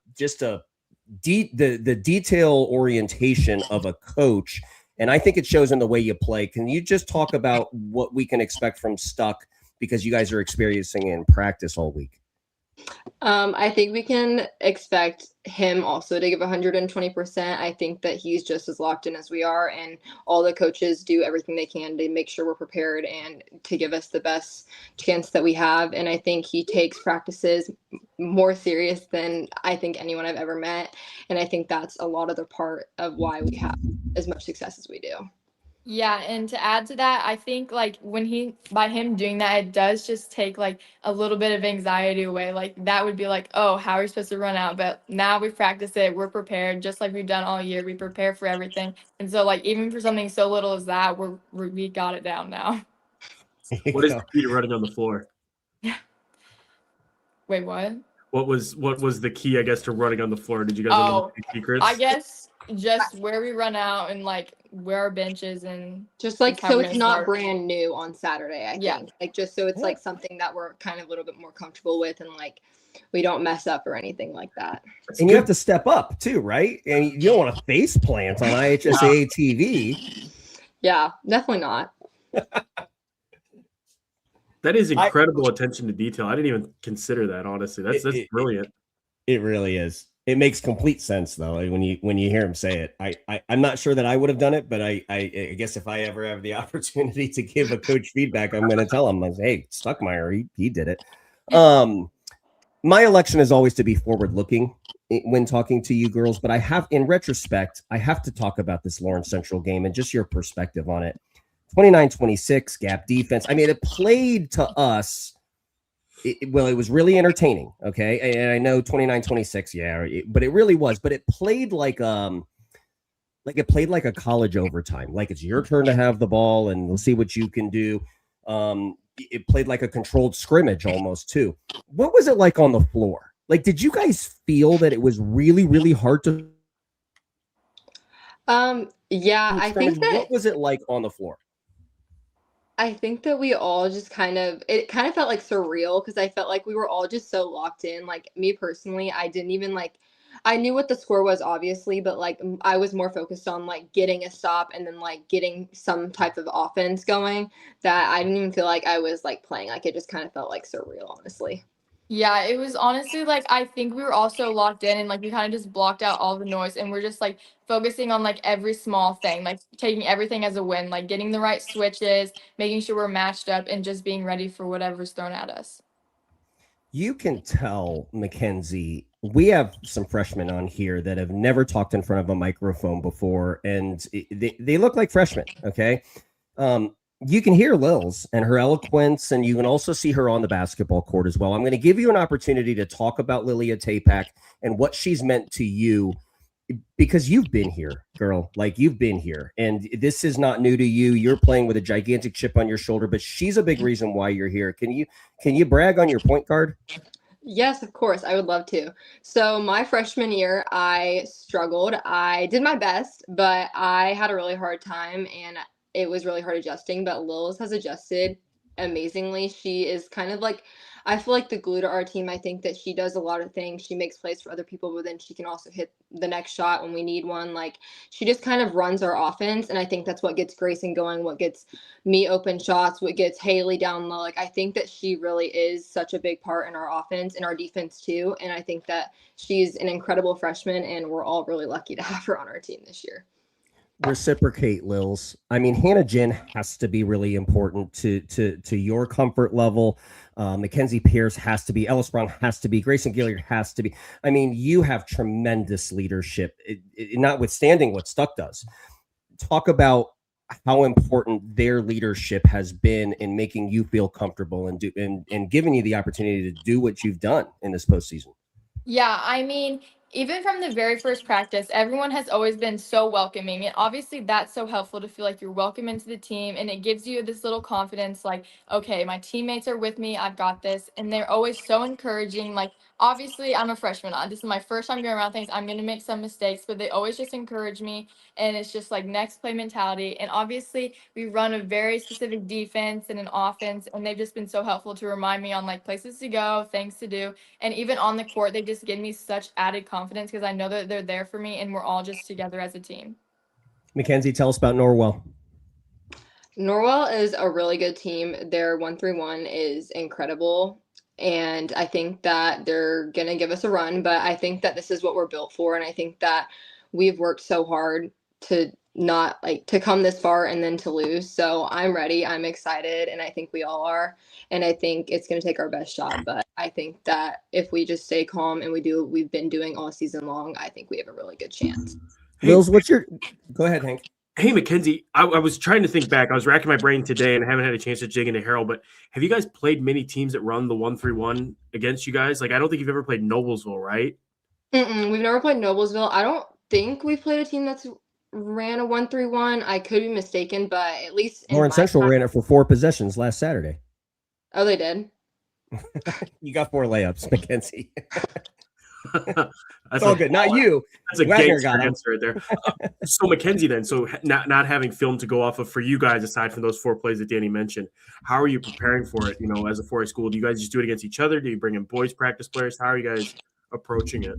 detail orientation of a coach. And I think it shows in the way you play. Can you just talk about what we can expect from Stuck because you guys are experiencing in practice all week? I think we can expect him also to give 120%. I think that he's just as locked in as we are, and all the coaches do everything they can to make sure we're prepared and to give us the best chance that we have. And I think he takes practices more serious than I think anyone I've ever met. And I think that's a lot of the part of why we have as much success as we do. Yeah, and to add to that, I think like by him doing that, it does just take like a little bit of anxiety away. Like that would be like, oh, how are we supposed to run out? But now we practice it, we're prepared, just like we've done all year. We prepare for everything, and so like even for something so little as that, we got it down now. What is the key to running on the floor? Wait, what? What was the key, I guess, to running on the floor? Did you guys have any secrets? I guess just where we run out and like where our bench is, and just like how so we're it's gonna not start. brand new on Saturday. I Yeah. think like just so it's like something that we're kind of a little bit more comfortable with, and like we don't mess up or anything like that. And you have to step up too, right? And you don't want to face plant on IHSAA TV. Yeah, definitely not. That is incredible attention to detail. I didn't even consider that, honestly. That's brilliant. It really is. It makes complete sense though. Like, when you hear him say it, I'm not sure that I would have done it, but I guess if I ever have the opportunity to give a coach feedback, I'm going to tell him, like, hey, Stuckmeyer, he did it. My election is always to be forward looking when talking to you girls, but in retrospect, I have to talk about this Lawrence Central game and just your perspective on it. 29-26 gap defense. I mean, it played to us. It was really entertaining. Okay. And I know 29-26. But it really was. But it played like a college overtime. Like it's your turn to have the ball and we'll see what you can do. It played like a controlled scrimmage almost too. What was it like on the floor? Like, did you guys feel that it was really, really hard to? Yeah, I think that. What was it like on the floor? I think that we all just it kind of felt like surreal because I felt like we were all just so locked in. Like me personally, I didn't even I knew what the score was obviously, but like I was more focused on like getting a stop and then like getting some type of offense going that I didn't even feel like I was like playing. Like it just kind of felt like surreal, honestly. Yeah, it was honestly like I think we were also locked in and like we kind of just blocked out all the noise and we're just like focusing on like every small thing, like taking everything as a win, like getting the right switches, making sure we're matched up and just being ready for whatever's thrown at us. You can tell, MacKenzie, we have some freshmen on here that have never talked in front of a microphone before, and they look like freshmen, okay? You can hear Lils and her eloquence, and you can also see her on the basketball court as well. I'm going to give you an opportunity to talk about Lillia Tapak and what she's meant to you, because you've been here, girl. Like, you've been here, and this is not new to you. You're playing with a gigantic chip on your shoulder, but she's a big reason why you're here. Can you brag on your point guard? Yes, of course. I would love to. So my freshman year, I struggled. I did my best, but I had a really hard time, and it was really hard adjusting, but Lils has adjusted amazingly. She is kind of like, I feel like the glue to our team. I think that she does a lot of things. She makes plays for other people, but then she can also hit the next shot when we need one. Like she just kind of runs our offense. And I think that's what gets Grayson going, what gets me open shots, what gets Haley down low. Like I think that she really is such a big part in our offense and our defense too. And I think that she's an incredible freshman and we're all really lucky to have her on our team this year. Reciprocate, Lils. I mean, Hannah Jen has to be really important to your comfort level. MacKenzie Pierce has to be. Ellis Brown has to be. Grayson Gilliard has to be. I mean, you have tremendous leadership, notwithstanding what Stuck does. Talk about how important their leadership has been in making you feel comfortable and giving you the opportunity to do what you've done in this postseason. Yeah, I mean, even from the very first practice, everyone has always been so welcoming. And obviously that's so helpful to feel like you're welcome into the team. And it gives you this little confidence, like, okay, my teammates are with me. I've got this. And they're always so encouraging. Like, obviously I'm a freshman. This is my first time going around things. I'm going to make some mistakes, but they always just encourage me. And it's just like next play mentality. And obviously we run a very specific defense and an offense. And they've just been so helpful to remind me on like places to go, things to do. And even on the court, they just give me such added confidence because I know that they're there for me and we're all just together as a team. MacKenzie, tell us about Norwell. Norwell is a really good team. Their 131 is incredible. And I think that they're going to give us a run, but I think that this is what we're built for. And I think that we've worked so hard to not like to come this far and then to lose. So I'm ready. I'm excited. And I think we all are. And I think it's going to take our best shot. But I think that if we just stay calm and we do what we've been doing all season long, I think we have a really good chance. Wills, go ahead, Hank. Hey, MacKenzie, I was trying to think back. I was racking my brain today and I haven't had a chance to dig into Harold, but have you guys played many teams that run the 131 against you guys? Like, I don't think you've ever played Noblesville, right? We've never played Noblesville. I don't think we've played a team that's ran a 131. I could be mistaken, but at least Lawrence Central ran it for 4 possessions last Saturday. Oh, they did? You got 4 layups, MacKenzie. That's all good. Not you. That's a gangster answer right there. So MacKenzie, then, so not having film to go off of for you guys, aside from those 4 plays that Danny mentioned, how are you preparing for it? You know, as a 4A school, do you guys just do it against each other? Do you bring in boys practice players? How are you guys approaching it?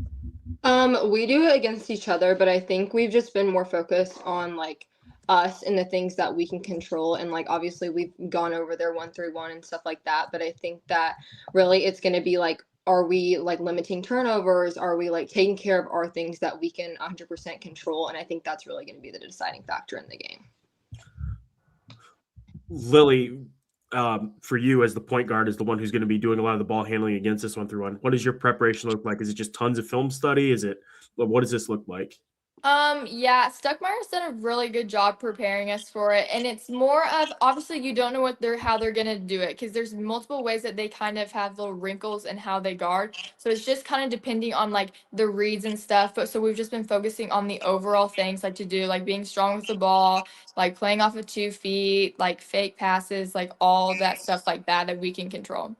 We do it against each other, but I think we've just been more focused on like us and the things that we can control. And like obviously we've gone over their 131 and stuff like that. But I think that really it's going to be like, are we like limiting turnovers? Are we like taking care of our things that we can 100% control? And I think that's really going to be the deciding factor in the game. Lily, for you as the point guard, is the one who's going to be doing a lot of the ball handling against this 131. What does your preparation look like? Is it just tons of film study? What does this look like? Yeah, Stuckmeyer's done a really good job preparing us for it, and it's more of obviously you don't know how they're gonna do it because there's multiple ways that they kind of have little wrinkles in how they guard. So it's just kind of depending on like the reads and stuff. But so we've just been focusing on the overall things like to do like being strong with the ball, like playing off of 2 feet, like fake passes, like all that stuff like that we can control.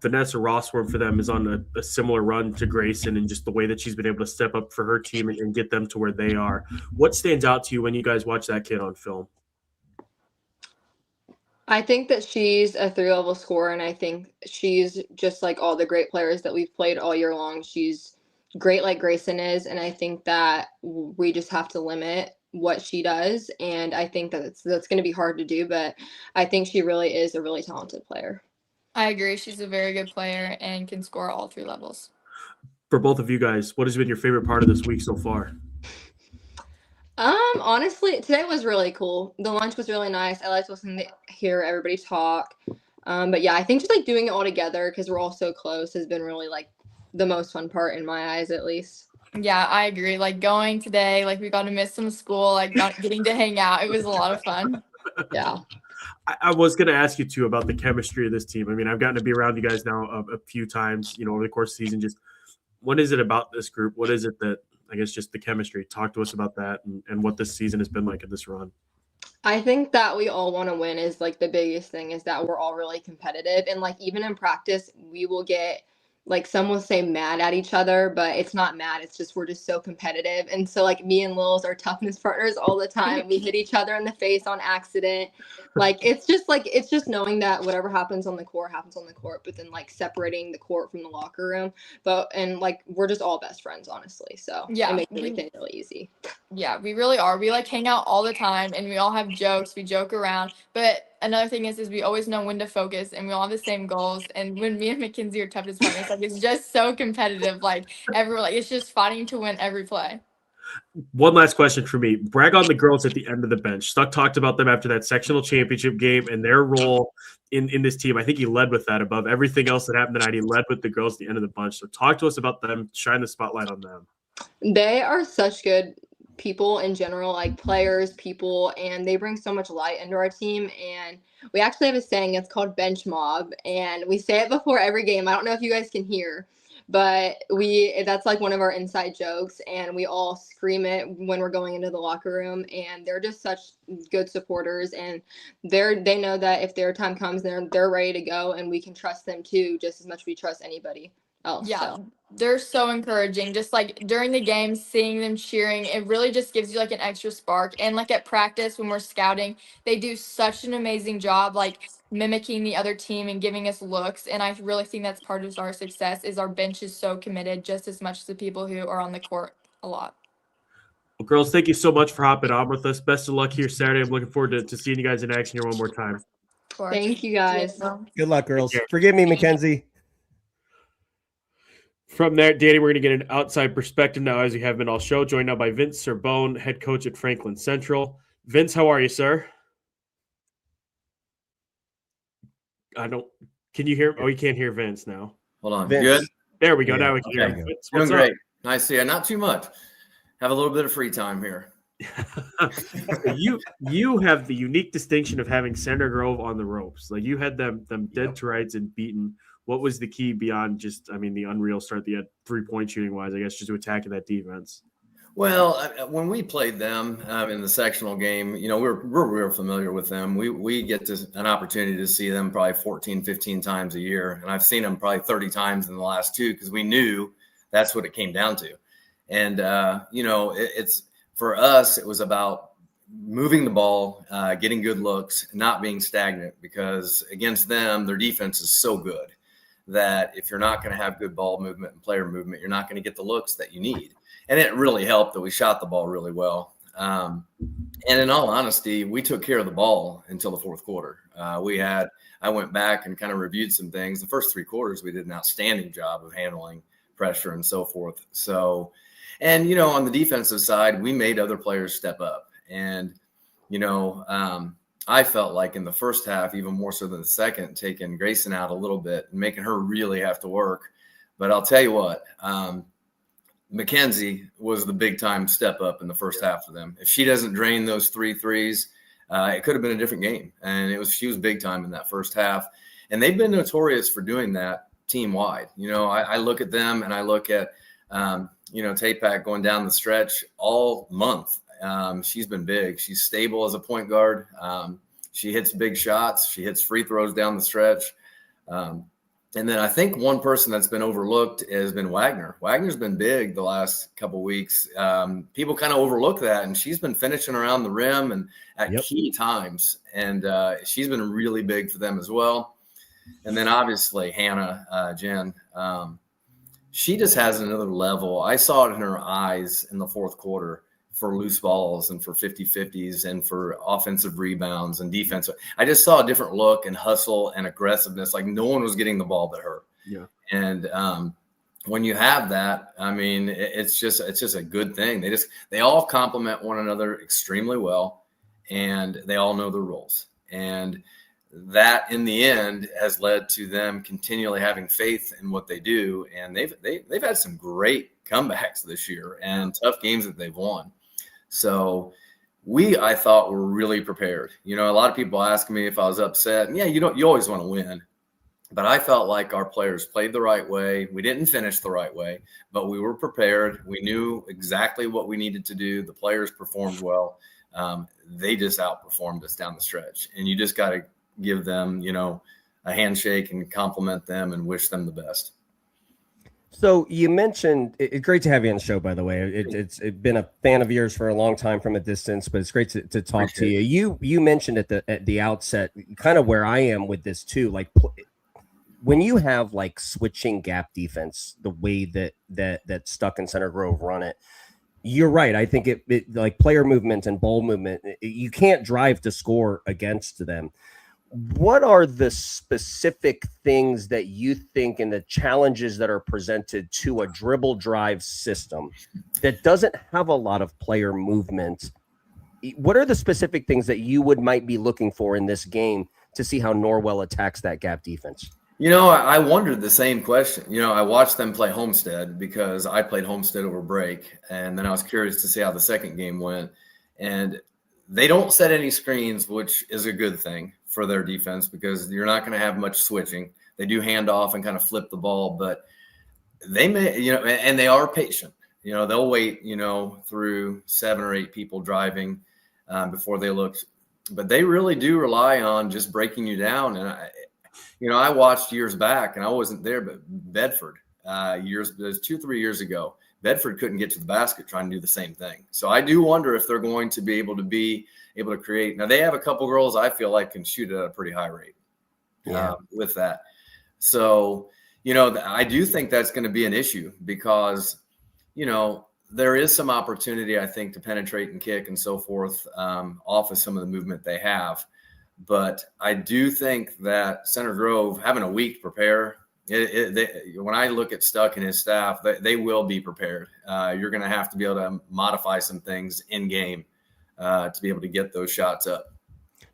Vanessa Rosswurm for them is on a similar run to Grayson, and just the way that she's been able to step up for her team and get them to where they are. What stands out to you when you guys watch that kid on film? I think that she's a 3-level scorer, and I think she's just like all the great players that we've played all year long. She's great like Grayson is, and I think that we just have to limit what she does, and I think that that's going to be hard to do, but I think she really is a really talented player. I agree. She's a very good player and can score all 3 levels. For both of you guys, what has been your favorite part of this week so far? Honestly, today was really cool. The lunch was really nice. I liked listening to hear everybody talk. But yeah, I think just like doing it all together because we're all so close has been really like the most fun part in my eyes, at least. Yeah, I agree. Like going today, like we got to miss some school, like not getting to hang out. It was a lot of fun. Yeah. I was going to ask you too about the chemistry of this team. I mean, I've gotten to be around you guys now a few times, you know, over the course of the season. Just what is it about this group? What is it that, I guess, just the chemistry? Talk to us about that and what this season has been like at this run. I think that we all want to win is like the biggest thing is that we're all really competitive. And like even in practice, we will get like some will say mad at each other, but it's not mad. It's just we're just so competitive. And so like me and Lil's are toughness partners all the time. We hit each other in the face on accident. Like it's just knowing that whatever happens on the court happens on the court, but then like separating the court from the locker room. And like we're just all best friends, honestly. So yeah, it makes everything really easy. Yeah, we really are. We like hang out all the time and we all have jokes. We joke around. But another thing is we always know when to focus and we all have the same goals. And when me and MacKenzie are toughest partners, like it's just so competitive. Like everyone, like it's just fighting to win every play. One last question for me. Brag on the girls at the end of the bench. Stuck talked about them after that sectional championship game and their role in this team. I think he led with that above everything else that happened tonight. He led with the girls at the end of the bunch. So talk to us about them. Shine the spotlight on them. They are such good people in general, like players, people, and they bring so much light into our team. And we actually have a saying, it's called bench mob, and we say it before every game. I don't know if you guys can hear, but that's like one of our inside jokes, and we all scream it when we're going into the locker room. And they're just such good supporters, and they know that if their time comes, they're ready to go, and we can trust them too, just as much as we trust anybody else. Yeah, they're so encouraging. Just like during the game, seeing them cheering, it really just gives you like an extra spark. And like at practice when we're scouting, they do such an amazing job like mimicking the other team and giving us looks. And I really think that's part of our success is our bench is so committed just as much as the people who are on the court a lot. Well, girls, thank you so much for hopping on with us. Best of luck here Saturday. I'm looking forward to seeing you guys in action here one more time. Of course. Thank you guys. Good luck, girls. care. Forgive me, MacKenzie. From there, Danny, we're going to get an outside perspective now, as we have been all show, joined now by Vince Cerbone, head coach at Franklin Central. Vince, how are you, sir? Can you hear? Oh, you can't hear Vince now. Hold on. Vince. Good? There we go. Yeah, Now we can hear okay. him. Vince, Doing what's great. Nice to see you. Not too much. Have a little bit of free time here. up? you have the unique distinction of having Center Grove on the ropes. Like you had them dead to rights and beaten. What was the key beyond just, the unreal start they had 3-point shooting wise, I guess, just to attacking that defense? Well, when we played them in the sectional game, we're real familiar with them. We get an opportunity to see them probably 14, 15 times a year. And I've seen them probably 30 times in the last 2 because we knew that's what it came down to. And, it's for us, it was about moving the ball, getting good looks, not being stagnant, because against them, their defense is so good that if you're not going to have good ball movement and player movement, you're not going to get the looks that you need. And it really helped that we shot the ball really well. And in all honesty, we took care of the ball until the fourth quarter. I went back and kind of reviewed some things. The first 3 quarters, we did an outstanding job of handling pressure and so forth. So, and, on the defensive side, we made other players step up. And, I felt like in the first half, even more so than the second, taking Grayson out a little bit and making her really have to work. But I'll tell you what, MacKenzie was the big time step up in the first half for them. If she doesn't drain those 3 threes, it could have been a different game. And she was big time in that first half. And they've been notorious for doing that team wide. I look at them and I look at, Tapak going down the stretch all month. She's been big. She's stable as a point guard. She hits big shots. She hits free throws down the stretch. And then I think one person that's been overlooked has been Wagner. Wagner's been big the last couple of weeks. People kind of overlook that, and she's been finishing around the rim and at key times. And she's been really big for them as well. And then obviously Hannah, Jen, she just has another level. I saw it in her eyes in the fourth quarter for loose balls and for 50-50s and for offensive rebounds and defense. I just saw a different look and hustle and aggressiveness. Like no one was getting the ball but her. Yeah. And when you have that, it's just a good thing. They all complement one another extremely well, and they all know their roles. And that in the end has led to them continually having faith in what they do. And they've had some great comebacks this year and tough games that they've won. So I thought were really prepared. A lot of people ask me if I was upset. And yeah, you always want to win. But I felt like our players played the right way. We didn't finish the right way, but we were prepared. We knew exactly what we needed to do. The players performed well. They just outperformed us down the stretch. And you just got to give them, a handshake and compliment them and wish them the best. So you mentioned it's great to have you on the show, by the way. It's been a fan of yours for a long time from a distance, but it's great to talk to you. You mentioned at the outset, kind of where I am with this too. Like when you have like switching gap defense, the way that Stuck and Center Grove run it, you're right. I think it like player movement and ball movement, you can't drive to score against them. What are the specific things that you think and the challenges that are presented to a dribble drive system that doesn't have a lot of player movement? What are the specific things that you might be looking for in this game to see how Norwell attacks that gap defense? I wondered the same question. I watched them play Homestead because I played Homestead over break. And then I was curious to see how the second game went. And they don't set any screens, which is a good thing for their defense because you're not going to have much switching. They do hand off and kind of flip the ball, but they may, and they are patient. They'll wait, through 7 or 8 people driving before they look. But they really do rely on just breaking you down. And I watched years back, and I wasn't there, but Bedford, it was 2-3 years ago, Bedford couldn't get to the basket trying to do the same thing. So I do wonder if they're going to be able to create. Now they have a couple girls I feel like can shoot at a pretty high rate with that. So, I do think that's going to be an issue because, there is some opportunity, I think, to penetrate and kick and so forth off of some of the movement they have. But I do think that Center Grove having a week to prepare, when I look at Stuck and his staff, they will be prepared. You're going to have to be able to modify some things in game to be able to get those shots up.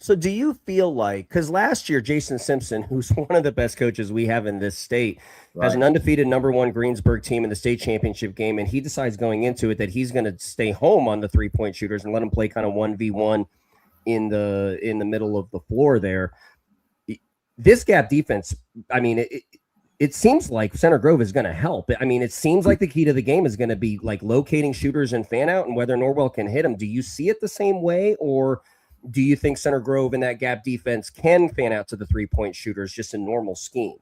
So do you feel like, because last year, Jason Simpson, who's one of the best coaches we have in this state, has an undefeated #1 Greensburg team in the state championship game, and he decides going into it that he's going to stay home on the 3-point shooters and let them play kind of 1v1 in the middle of the floor there. This gap defense, I mean, it seems like Center Grove is going to help. I mean, it seems like the key to the game is going to be like locating shooters and fan out and whether Norwell can hit them. Do you see it the same way, or do you think Center Grove in that gap defense can fan out to the 3-point shooters just in normal scheme?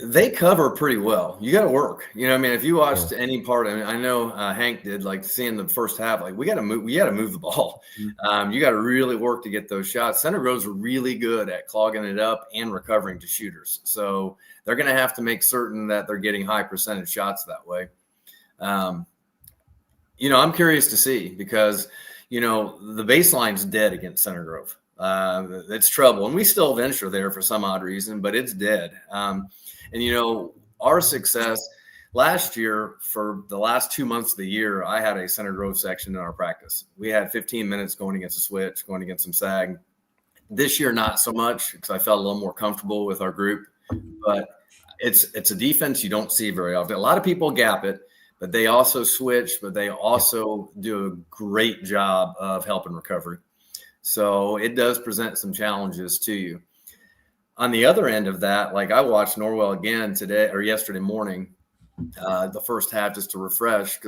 They cover pretty well. You got to work. You know, I mean, if you watched any part, I know Hank did, like seeing the first half, like we got to move the ball. You got to really work to get those shots. Center Grove's really good at clogging it up and recovering to shooters. So they're going to have to make certain that they're getting high percentage shots that way. You know, I'm curious to see because, you know, the baseline's dead against Center Grove. It's trouble. And we still venture there for some odd reason, but it's dead. And, you know, our success last year for the last 2 months of the year, I had a Center Grove section in our practice. We had 15 minutes going against a switch, going against some sag. This year, not so much because I felt a little more comfortable with our group. But it's a defense you don't see very often. A lot of people gap it, but they also switch, but they also do a great job of helping recovery. So it does present some challenges to you. On the other end of that, like I watched Norwell again today or yesterday morning, the first half just to refresh,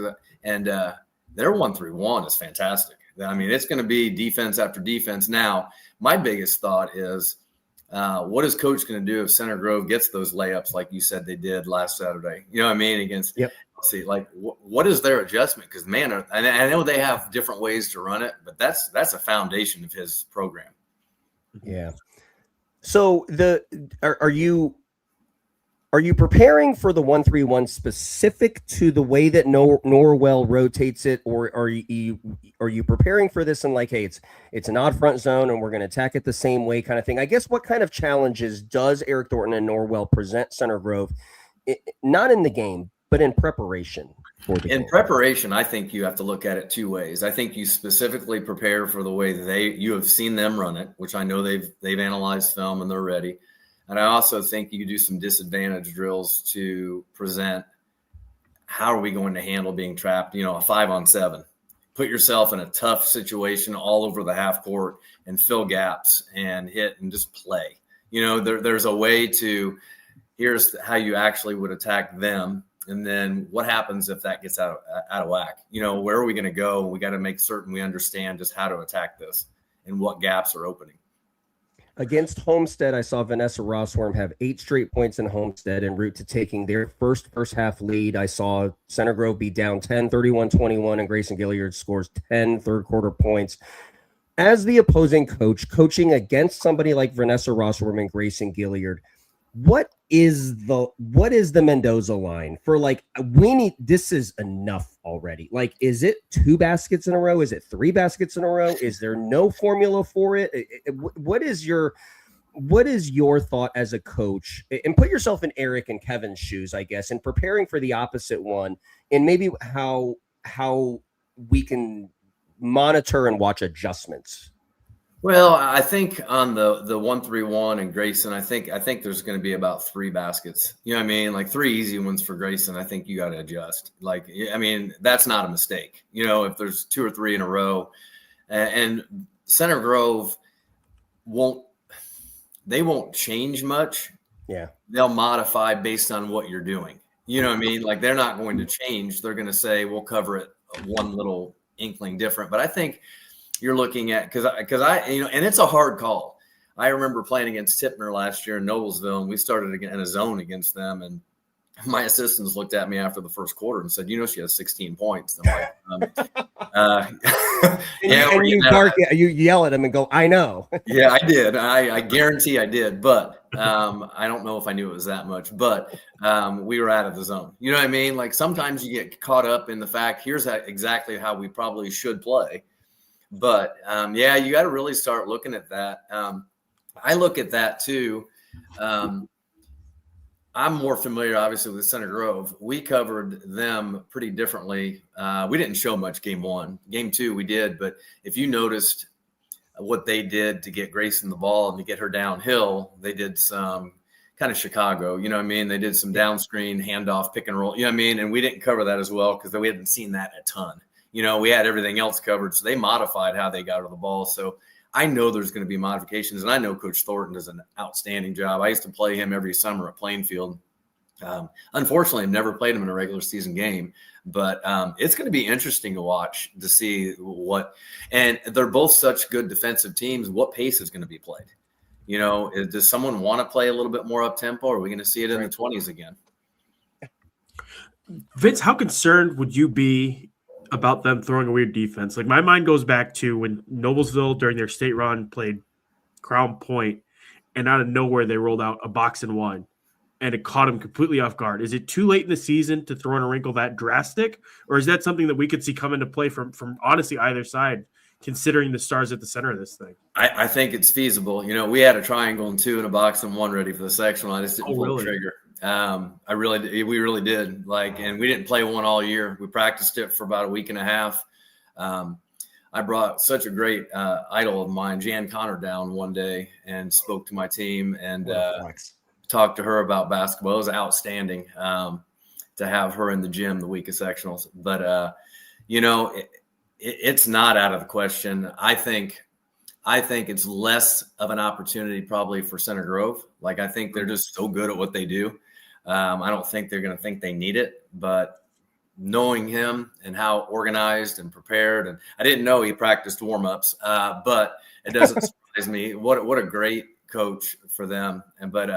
and their 1-3-1 is fantastic. I mean, it's going to be defense after defense. Now, my biggest thought is, what is Coach going to do if Center Grove gets those layups like you said they did last Saturday? You know what I mean? Against see, like what is their adjustment? Because man, I know they have different ways to run it, but that's a foundation of his program. Yeah. So are you preparing for the 1-3-1 specific to the way that Norwell rotates it, or are you preparing for this and like, hey, it's an odd front zone and we're going to attack it the same way kind of thing? I guess what kind of challenges does Eric Thornton and Norwell present Center Grove, not in the game, but in preparation for the game? Preparation, I think you have to look at it two ways. I think you specifically prepare for the way that you have seen them run it, which I know they've analyzed film and they're ready. And I also think you do some disadvantage drills to present how are we going to handle being trapped, you know, a 5-on-7. Put yourself in a tough situation all over the half court and fill gaps and hit and just play. You know, there's a way to, here's how you actually would attack them. And then what happens if that gets out of whack? You know, where are we going to go? We got to make certain we understand just how to attack this and what gaps are opening. Against Homestead, I saw Vanessa Rosswurm have 8 straight points in Homestead en route to taking their first half lead. I saw Center Grove be down 10, 31-21, and Grayson Gilliard scores 10 third quarter points. As the opposing coach, coaching against somebody like Vanessa Rosswurm and Grayson Gilliard, what is the Mendoza line for, like, this is enough already? Like, is it 2 baskets in a row? Is it 3 baskets in a row? Is there no formula for it? What is your thought as a coach? And put yourself in Eric and Kevin's shoes, I guess, and preparing for the opposite one, and maybe how we can monitor and watch adjustments. Well, I think on the 1-3-1 and Grayson, I think there's going to be about 3 baskets. You know what I mean? Like 3 easy ones for Grayson. I think you got to adjust. Like, I mean, that's not a mistake. You know, if there's 2 or 3 in a row, and Center Grove won't change much. Yeah. They'll modify based on what you're doing. You know what I mean? Like they're not going to change. They're going to say, we'll cover it one little inkling different. But I think you're looking at, because I, you know, and it's a hard call. I remember playing against Tipner last year in Noblesville, and we started in a zone against them. And my assistants looked at me after the first quarter and said, you know, she has 16 points. And I'm like, And you yell at him and go, I know. Yeah, I did. I guarantee I did, but I don't know if I knew it was that much, but we were out of the zone. You know what I mean? Like sometimes you get caught up in the fact, here's exactly how we probably should play. But yeah, you got to really start looking at that. I look at that too. I'm more familiar, obviously, with Center Grove. We covered them pretty differently. We didn't show much game one. Game two, we did. But if you noticed what they did to get Grayson the ball and to get her downhill, they did some kind of Chicago. You know what I mean? They did some down screen, handoff, pick and roll. You know what I mean? And we didn't cover that as well because we hadn't seen that a ton. You know, we had everything else covered. So they modified how they got her the ball. So I know there's going to be modifications, and I know Coach Thornton does an outstanding job. I used to play him every summer at Plainfield. Unfortunately, I've never played him in a regular season game, but it's going to be interesting to watch to see and they're both such good defensive teams. What pace is going to be played? You know, does someone want to play a little bit more up tempo, or are we going to see it in the 20s again? Vince, how concerned would you be about them throwing a weird defense? Like my mind goes back to when Noblesville during their state run played Crown Point, and out of nowhere they rolled out a box and one, and it caught them completely off guard. Is it too late in the season to throw in a wrinkle that drastic, or is that something that we could see come into play from honestly either side, considering the stars at the center of this thing? I think it's feasible. You know, we had a triangle and two and a box and one ready for the sectional. I just didn't pull the trigger. We really did. And we didn't play one all year. We practiced it for about a week and a half. I brought such a great idol of mine, Jan Connor, down one day and spoke to my team and talked to her about basketball. It was outstanding to have her in the gym the week of sectionals. But, you know, it's not out of the question. I think it's less of an opportunity probably for Center Grove. Like, I think they're just so good at what they do. I don't think they're going to think they need it, but knowing him and how organized and prepared, and I didn't know he practiced warm-ups, but it doesn't surprise me. What a great coach for them. But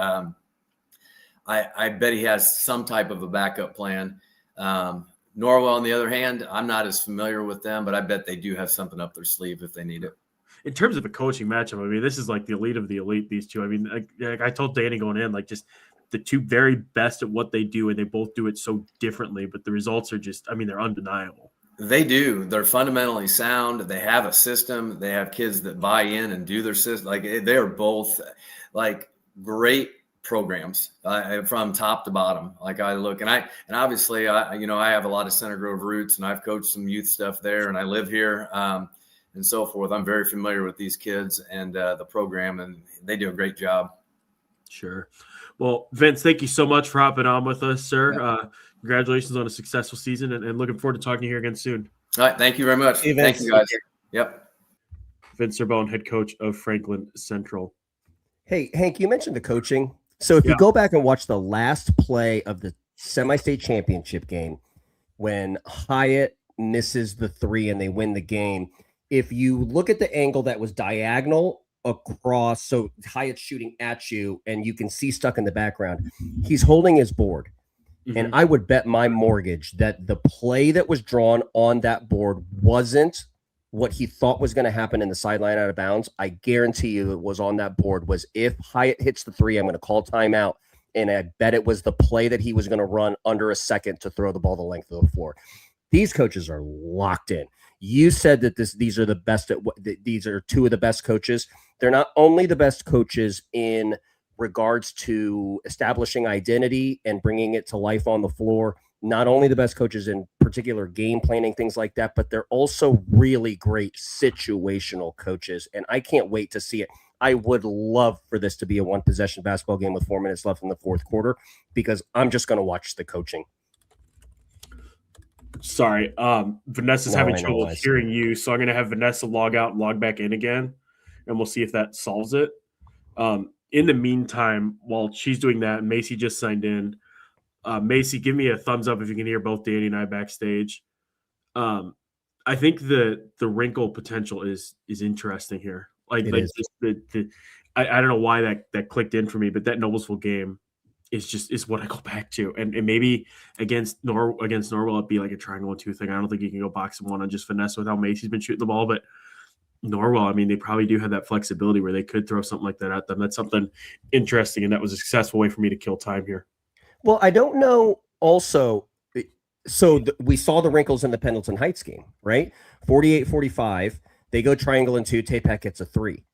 I bet he has some type of a backup plan. Norwell, on the other hand, I'm not as familiar with them, but I bet they do have something up their sleeve if they need it. In terms of a coaching matchup, I mean, this is like the elite of the elite, these two. I mean, like I told Danny going in, like just the two very best at what they do, and they both do it so differently, but the results are just, I mean, they're undeniable. They do. They're fundamentally sound. They have a system. They have kids that buy in and do their system. Like, they are both like great programs from top to bottom. Like, I look and obviously I have a lot of Center Grove roots, and I've coached some youth stuff there, and I live here and so forth. I'm very familiar with these kids and the program, and they do a great job. Sure. Well, Vince, thank you so much for hopping on with us, sir. Yep. Congratulations on a successful season, and looking forward to talking to you here again soon. All right. Thank you very much. Hey, thank you, guys. Yep. Vince Cerbone, head coach of Franklin Central. Hey, Hank, you mentioned the coaching. So if you go back and watch the last play of the semi-state championship game, when Hyatt misses the three and they win the game, if you look at the angle that was diagonal across, so Hyatt's shooting at you and you can see stuck in the background, he's holding his board. Mm-hmm. And I would bet my mortgage that the play that was drawn on that board wasn't what he thought was going to happen in the sideline out of bounds. I guarantee you it was on that board was, if Hyatt hits the three, I'm going to call timeout. And I bet it was the play that he was going to run under a second to throw the ball the length of the floor. These coaches are locked in. You said that these are the best these are two of the best coaches. They're not only the best coaches in regards to establishing identity and bringing it to life on the floor, not only the best coaches in particular game planning, things like that, but they're also really great situational coaches. And I can't wait to see it. I would love for this to be a one possession basketball game with 4 minutes left in the fourth quarter, because I'm just going to watch the coaching. Sorry. Vanessa's having trouble hearing you. So I'm going to have Vanessa log out and log back in again, and we'll see if that solves it. In the meantime, while she's doing that, Macie just signed in. Macie, give me a thumbs up if you can hear both Danny and I backstage. I think the wrinkle potential is interesting here. I don't know why that clicked in for me, but that Noblesville game, is what I go back to. And maybe against Norwell, it'd be like a triangle and two thing. I don't think you can go box and one on just Vanessa with how Macie's been shooting the ball, but Norwell, I mean, they probably do have that flexibility where they could throw something like that at them. That's something interesting, and that was a successful way for me to kill time here. Well, I don't know also. So we saw the wrinkles in the Pendleton Heights game, right? 48-45. They go triangle and two. Tapak gets a 3.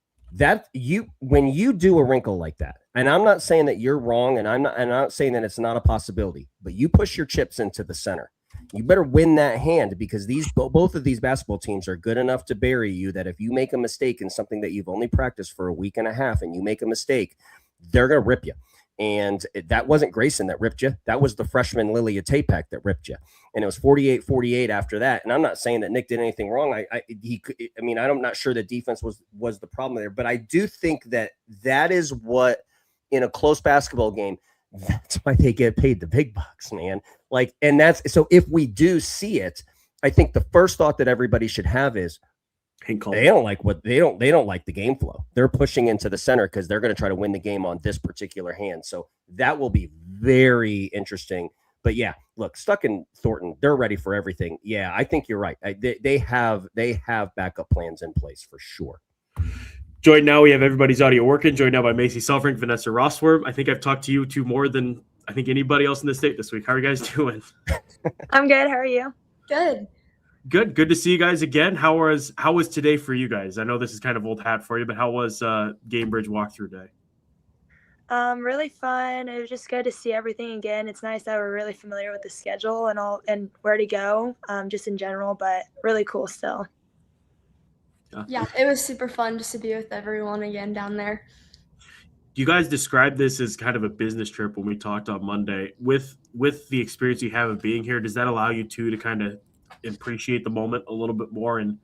When you do a wrinkle like that, and I'm not saying that you're wrong, and I'm not saying that it's not a possibility, but you push your chips into the center. You better win that hand, because both of these basketball teams are good enough to bury you that if you make a mistake in something that you've only practiced for a week and a half and you make a mistake, they're going to rip you. And that wasn't Grayson that ripped you. That was the freshman Lillia Tapak that ripped you. And it was 48-48 after that. And I'm not saying that Nick did anything wrong. I'm not sure that defense was the problem there, but I do think that is what, in a close basketball game, that's why they get paid the big bucks, man. Like, and that's so if we do see it, I think the first thought that everybody should have is they don't like the game flow. They're pushing into the center because they're going to try to win the game on this particular hand. So that will be very interesting. But yeah, look, Stuck and Thornton, they're ready for everything. Yeah, I think you're right. They have backup plans in place for sure. Joined now, we have everybody's audio working. Joined now by Macie, Saalfrank, Vanessa, Rosswurm. I think I've talked to you two more than I think anybody else in the state this week. How are you guys doing? I'm good. How are you? Good. Good to see you guys again. How was today for you guys? I know this is kind of old hat for you, but how was Gamebridge walkthrough day? Really fun. It was just good to see everything again. It's nice that we're really familiar with the schedule and where to go, just in general, but really cool still. Yeah, it was super fun just to be with everyone again down there. You guys described this as kind of a business trip when we talked on Monday. With the experience you have of being here, does that allow you to kind of appreciate the moment a little bit more and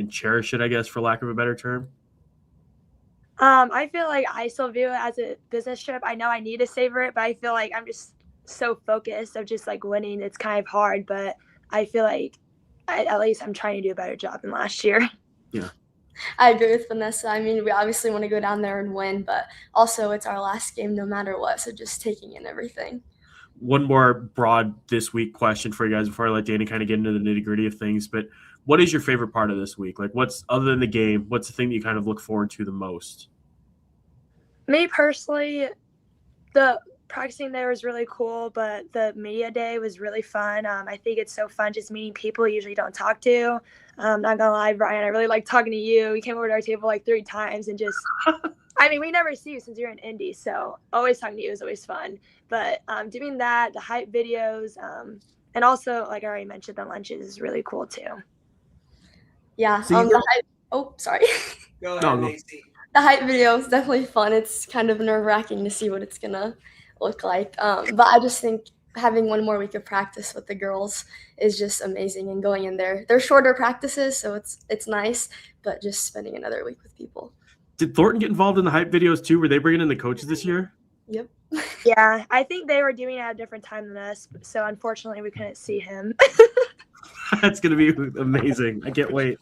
cherish it, I guess, for lack of a better term? I feel like I still view it as a business trip. I know I need to savor it, but I feel like I'm just so focused of just like winning. It's kind of hard, but I feel like at least I'm trying to do a better job than last year. Yeah. I agree with Vanessa. I mean, we obviously want to go down there and win, but also it's our last game no matter what, so just taking in everything. One more broad this week question for you guys before I let Danny kind of get into the nitty-gritty of things, but what is your favorite part of this week? Like, what's, other than the game, what's the thing that you kind of look forward to the most? Me personally, the practicing there was really cool, but the media day was really fun. I think it's so fun just meeting people you usually don't talk to. Not gonna lie, Brian, I really like talking to you. You came over to our table like 3 times and just I mean, we never see you since you're in Indy, so always talking to you is always fun. But doing that, the hype videos, and also, like I already mentioned, the lunches is really cool too. Yeah. So sorry. Go ahead, Macie. The hype video is definitely fun. It's kind of nerve-wracking to see what it's gonna look like. But I just think having one more week of practice with the girls is just amazing, and going in there. They're shorter practices, so it's nice, but just spending another week with people. Did Thornton get involved in the hype videos too? Were they bringing in the coaches this year? Yep. Yeah, I think they were doing it at a different time than us, so unfortunately we couldn't see him. That's going to be amazing. I can't wait.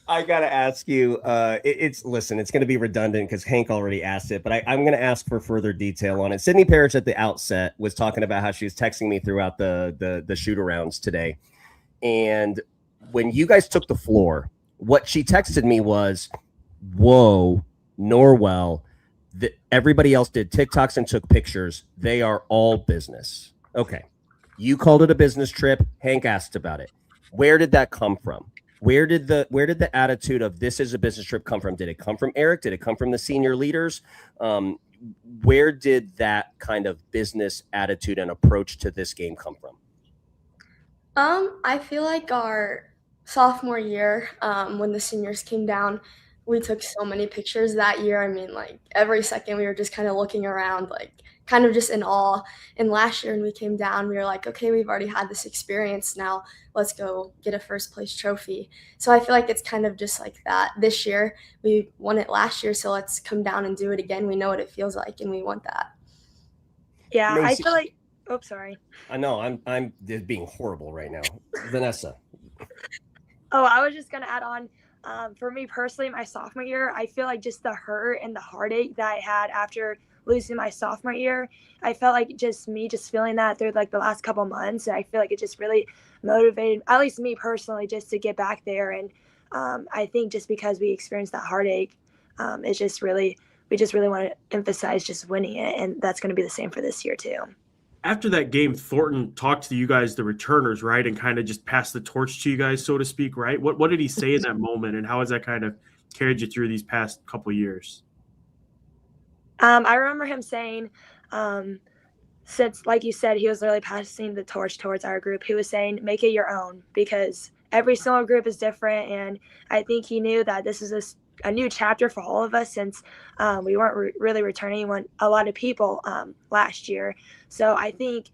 I got to ask you, it's going to be redundant because Hank already asked it, but I'm going to ask for further detail on it. Sydney Parrish at the outset was talking about how she was texting me throughout the shoot-arounds today. And when you guys took the floor, what she texted me was, whoa, Norwell, everybody else did TikToks and took pictures. They are all business. Okay. You called it a business trip. Hank asked about it. Where did that come from? Where did the attitude of this is a business trip come from? Did it come from Eric? Did it come from the senior leaders? Where did that kind of business attitude and approach to this game come from? I feel like our sophomore year, when the seniors came down, we took so many pictures that year. I mean, like every second we were just kind of looking around, like kind of just in awe. And last year when we came down, we were like, okay, we've already had this experience. Now let's go get a first place trophy. So I feel like it's kind of just like that. This year we won it last year, so let's come down and do it again. We know what it feels like and we want that. Yeah, Macie, I feel like, oh, sorry. I know I'm being horrible right now. Vanessa. Oh, I was just going to add on, for me personally, my sophomore year, I feel like just the hurt and the heartache that I had after losing my sophomore year. I felt like just feeling that through like the last couple months. And I feel like it just really motivated, at least me personally, just to get back there. And I think just because we experienced that heartache, we just really want to emphasize just winning it. And that's going to be the same for this year too. After that game, Thornton talked to you guys, the returners, right, and kind of just passed the torch to you guys, so to speak, right? What did he say in that moment, and how has that kind of carried you through these past couple of years? I remember him saying, since, like you said, he was literally passing the torch towards our group, he was saying, make it your own, because every single group is different. And I think he knew that this is a new chapter for all of us, since we weren't really returning a lot of people last year. So I think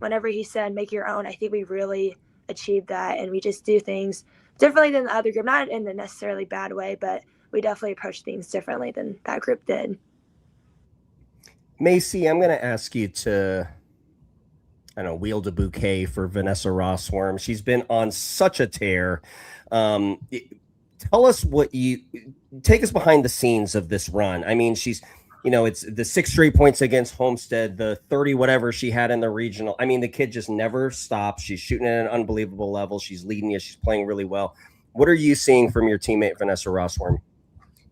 whenever he said make your own, I think we really achieved that, and we just do things differently than the other group, not in a necessarily bad way, but we definitely approach things differently than that group did. Macie, I'm going to ask you to, wield a bouquet for Vanessa Rosswurm. She's been on such a tear. Tell us take us behind the scenes of this run. I mean, she's, it's the 6 straight points against Homestead, the 30 whatever she had in the regional. I mean, the kid just never stops. She's shooting at an unbelievable level. She's leading you. She's playing really well. What are you seeing from your teammate, Vanessa Rosswurm?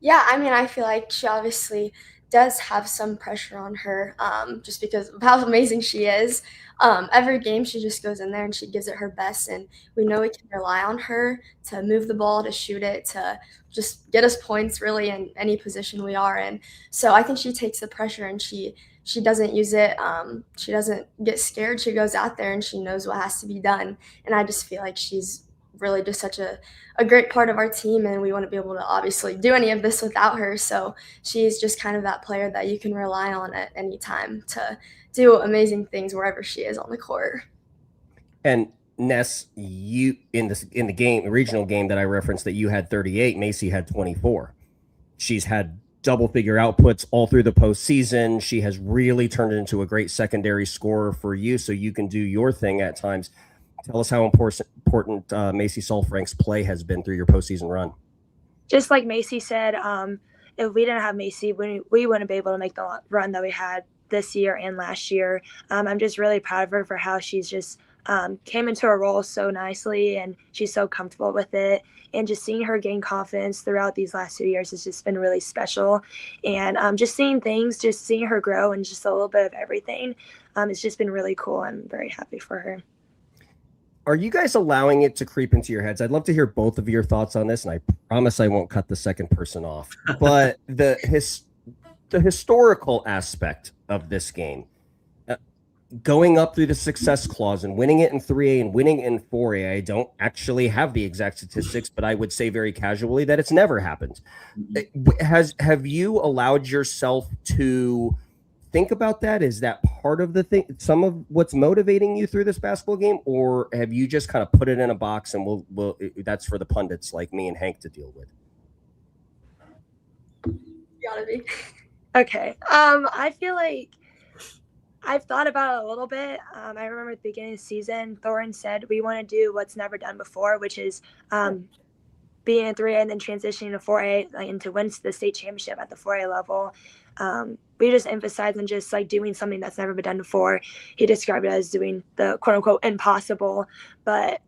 Yeah, I mean, I feel like she obviously does have some pressure on her just because of how amazing she is. Every game she just goes in there and she gives it her best, and we know we can rely on her to move the ball, to shoot it, to just get us points really in any position we are in. So I think she takes the pressure and she doesn't use it. She doesn't get scared. She goes out there and she knows what has to be done. And I just feel like she's really just such a great part of our team, and we wouldn't be able to obviously do any of this without her. So she's just kind of that player that you can rely on at any time to do amazing things wherever she is on the court. And Ness, you in the game, the regional game that I referenced, that you had 38, Macie had 24. She's had double-figure outputs all through the postseason. She has really turned it into a great secondary scorer for you, so you can do your thing at times. Tell us how important Macie Saalfrank's play has been through your postseason run. Just like Macie said, if we didn't have Macie, we wouldn't be able to make the run that we had this year and last year. I'm just really proud of her for how she's just came into her role so nicely, and she's so comfortable with it. And just seeing her gain confidence throughout these last 2 years has just been really special. And just seeing her grow and just a little bit of everything, it's just been really cool. I'm very happy for her. Are you guys allowing it to creep into your heads? I'd love to hear both of your thoughts on this, and I promise I won't cut the second person off. But the historical aspect of this game, going up through the success clause and winning it in 3A and winning in 4A, I don't actually have the exact statistics, but I would say very casually that it's never happened. Have you allowed yourself to think about that? Is that part of the thing, some of what's motivating you through this basketball game, or have you just kind of put it in a box and we'll that's for the pundits like me and Hank to deal with? Gotta be. Okay. I feel like I've thought about it a little bit. I remember at the beginning of the season, Thornton said we want to do what's never done before, which is being in 3A and then transitioning to 4A and to win the state championship at the 4A level. We just emphasize on just like doing something that's never been done before. He described it as doing the quote unquote impossible. But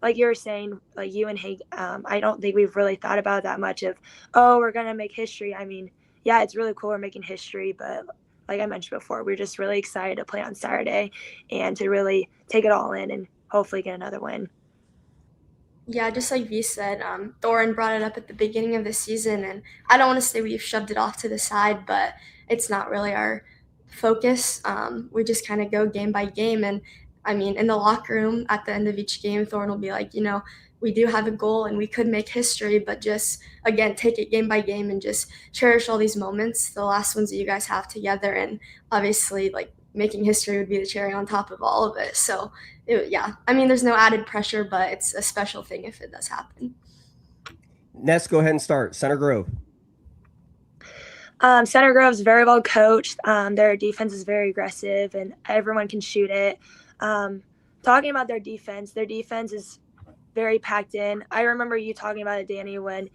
like you were saying, like you and Hank, I don't think we've really thought about that much of, we're going to make history. I mean, yeah, it's really cool we're making history, but like I mentioned before, we're just really excited to play on Saturday and to really take it all in and hopefully get another win. Yeah, just like V said, Thorin brought it up at the beginning of the season, and I don't want to say we've shoved it off to the side, but it's not really our focus. We just kind of go game by game, and I mean, in the locker room at the end of each game, Thorin will be like, we do have a goal and we could make history, but just, again, take it game by game and just cherish all these moments, the last ones that you guys have together, and obviously, like, making history would be the cherry on top of all of it. So, yeah, I mean, there's no added pressure, but it's a special thing if it does happen. Ness, go ahead and start. Center Grove. Center Grove's very well coached. Their defense is very aggressive, and everyone can shoot it. Talking about their defense is very packed in. I remember you talking about it, Danny, when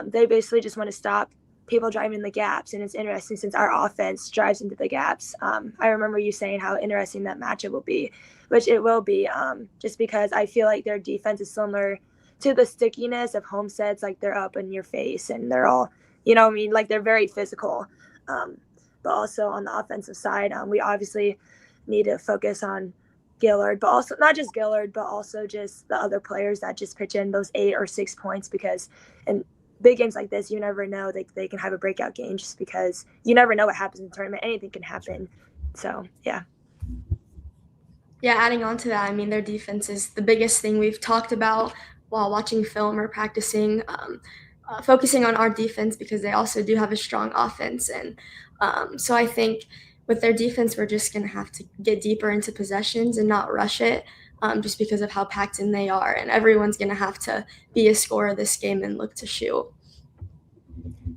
they basically just want to stop people driving in the gaps, and it's interesting since our offense drives into the gaps. I remember you saying how interesting that matchup will be, which it will be, just because I feel like their defense is similar to the stickiness of Homestead's. Like, they're up in your face and they're all, you know what I mean? Like, they're very physical. But also on the offensive side, we obviously need to focus on Gillard, but also not just Gillard, but also just the other players that just pitch in those 8 or 6 points, because in big games like this, you never know, they can have a breakout game, just because you never know what happens in the tournament. Anything can happen. So, yeah. Yeah, adding on to that, I mean, their defense is the biggest thing we've talked about while watching film or practicing, focusing on our defense, because they also do have a strong offense. And so I think with their defense, we're just going to have to get deeper into possessions and not rush it, just because of how packed in they are. And everyone's going to have to be a scorer this game and look to shoot.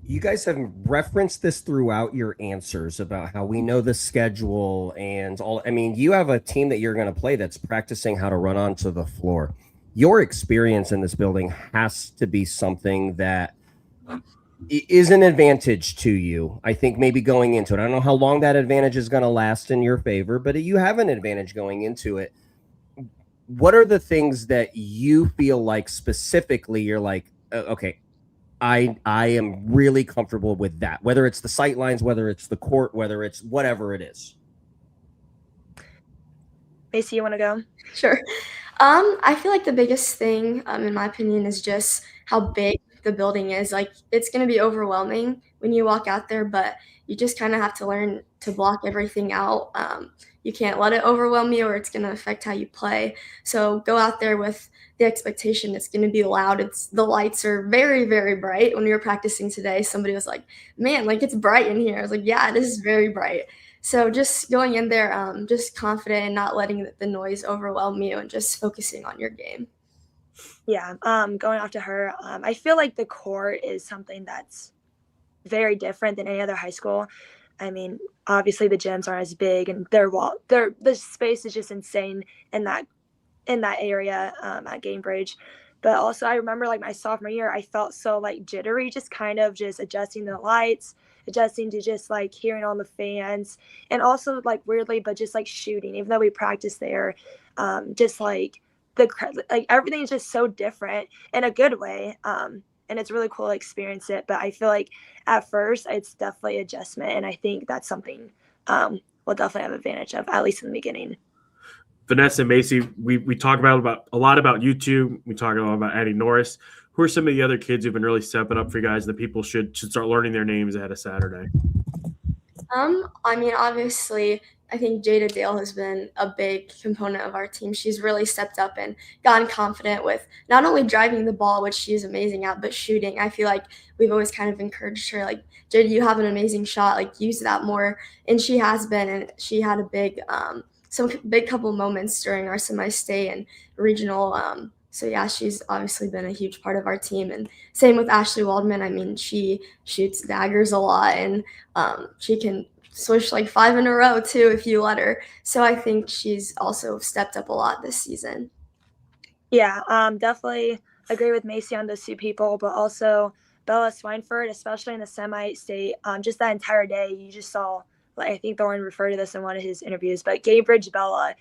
You guys have referenced this throughout your answers about how we know the schedule and all. I mean, you have a team that you're going to play that's practicing how to run onto the floor. Your experience in this building has to be something that is an advantage to you. I think maybe going into it, I don't know how long that advantage is going to last in your favor, but you have an advantage going into it. What are the things that you feel like specifically you're like, okay, I am really comfortable with that, whether it's the sight lines, whether it's the court, whether it's whatever it is? Macie, you want to go? Sure. I feel like the biggest thing, in my opinion, is just how big the building is. Like, it's going to be overwhelming when you walk out there, but you just kind of have to learn to block everything out. You can't let it overwhelm you, or it's going to affect how you play. So go out there with the expectation it's going to be loud. The lights are very, very bright. When we were practicing today, somebody was like, man, like, it's bright in here. I was like, yeah, it is very bright. So just going in there, just confident and not letting the noise overwhelm you, and just focusing on your game. Yeah, going off to her, I feel like the court is something that's very different than any other high school. I mean, obviously the gyms aren't as big, and the space is just insane in that area at Gamebridge. But also, I remember, like, my sophomore year, I felt so, like, jittery, just kind of just adjusting the lights, adjusting to just, like, hearing all the fans, and also, like, weirdly, but just, like, shooting, even though we practiced there, just, like, everything's just so different in a good way, and it's really cool to experience it. But I feel like at first it's definitely adjustment, and I think that's something we'll definitely have advantage of, at least in the beginning. Vanessa and Macie, we talk about a lot about you two. We talk a lot about Addie Norris. Who are some of the other kids who've been really stepping up for you guys that people should start learning their names ahead of Saturday? I mean, obviously, I think Jada Dale has been a big component of our team. She's really stepped up and gotten confident with not only driving the ball, which she's amazing at, but shooting. I feel like we've always kind of encouraged her, like, Jada, you have an amazing shot, like, use that more. And she has been, and she had a big some big couple moments during our semi-state and regional. So, yeah, she's obviously been a huge part of our team. And same with Ashley Waldman. I mean, she shoots daggers a lot, and she can swish like 5 in a row, too, if you let her. So I think she's also stepped up a lot this season. Yeah, definitely agree with Macie on those two people, but also Bella Swineford, especially in the semi-state, just that entire day, you just saw, like, I think Thorne referred to this in one of his interviews, but Gamebridge Bella,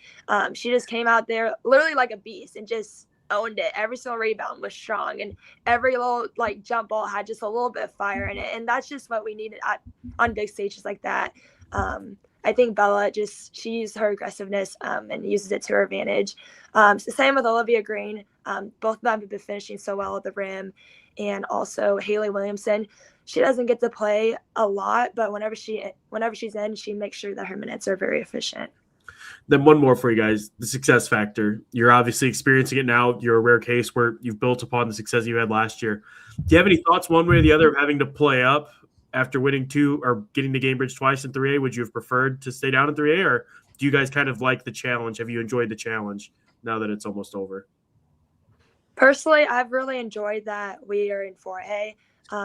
she just came out there literally like a beast and just owned it. Every single rebound was strong, and every little, like, jump ball had just a little bit of fire in it, and that's just what we needed on big stages like that. I think Bella she used her aggressiveness and uses it to her advantage. Same with Olivia Green. Both of them have been finishing so well at the rim, and also Haley Williamson. She doesn't get to play a lot, but whenever she's in, she makes sure that her minutes are very efficient. Then one more for you guys, the success factor. You're obviously experiencing it now. You're a rare case where you've built upon the success you had last year. Do you have any thoughts one way or the other of having to play up after winning 2 or getting to Gamebridge twice in 3A? Would you have preferred to stay down in 3A, or do you guys kind of like the challenge? Have you enjoyed the challenge now that it's almost over? Personally, I've really enjoyed that we are in 4A.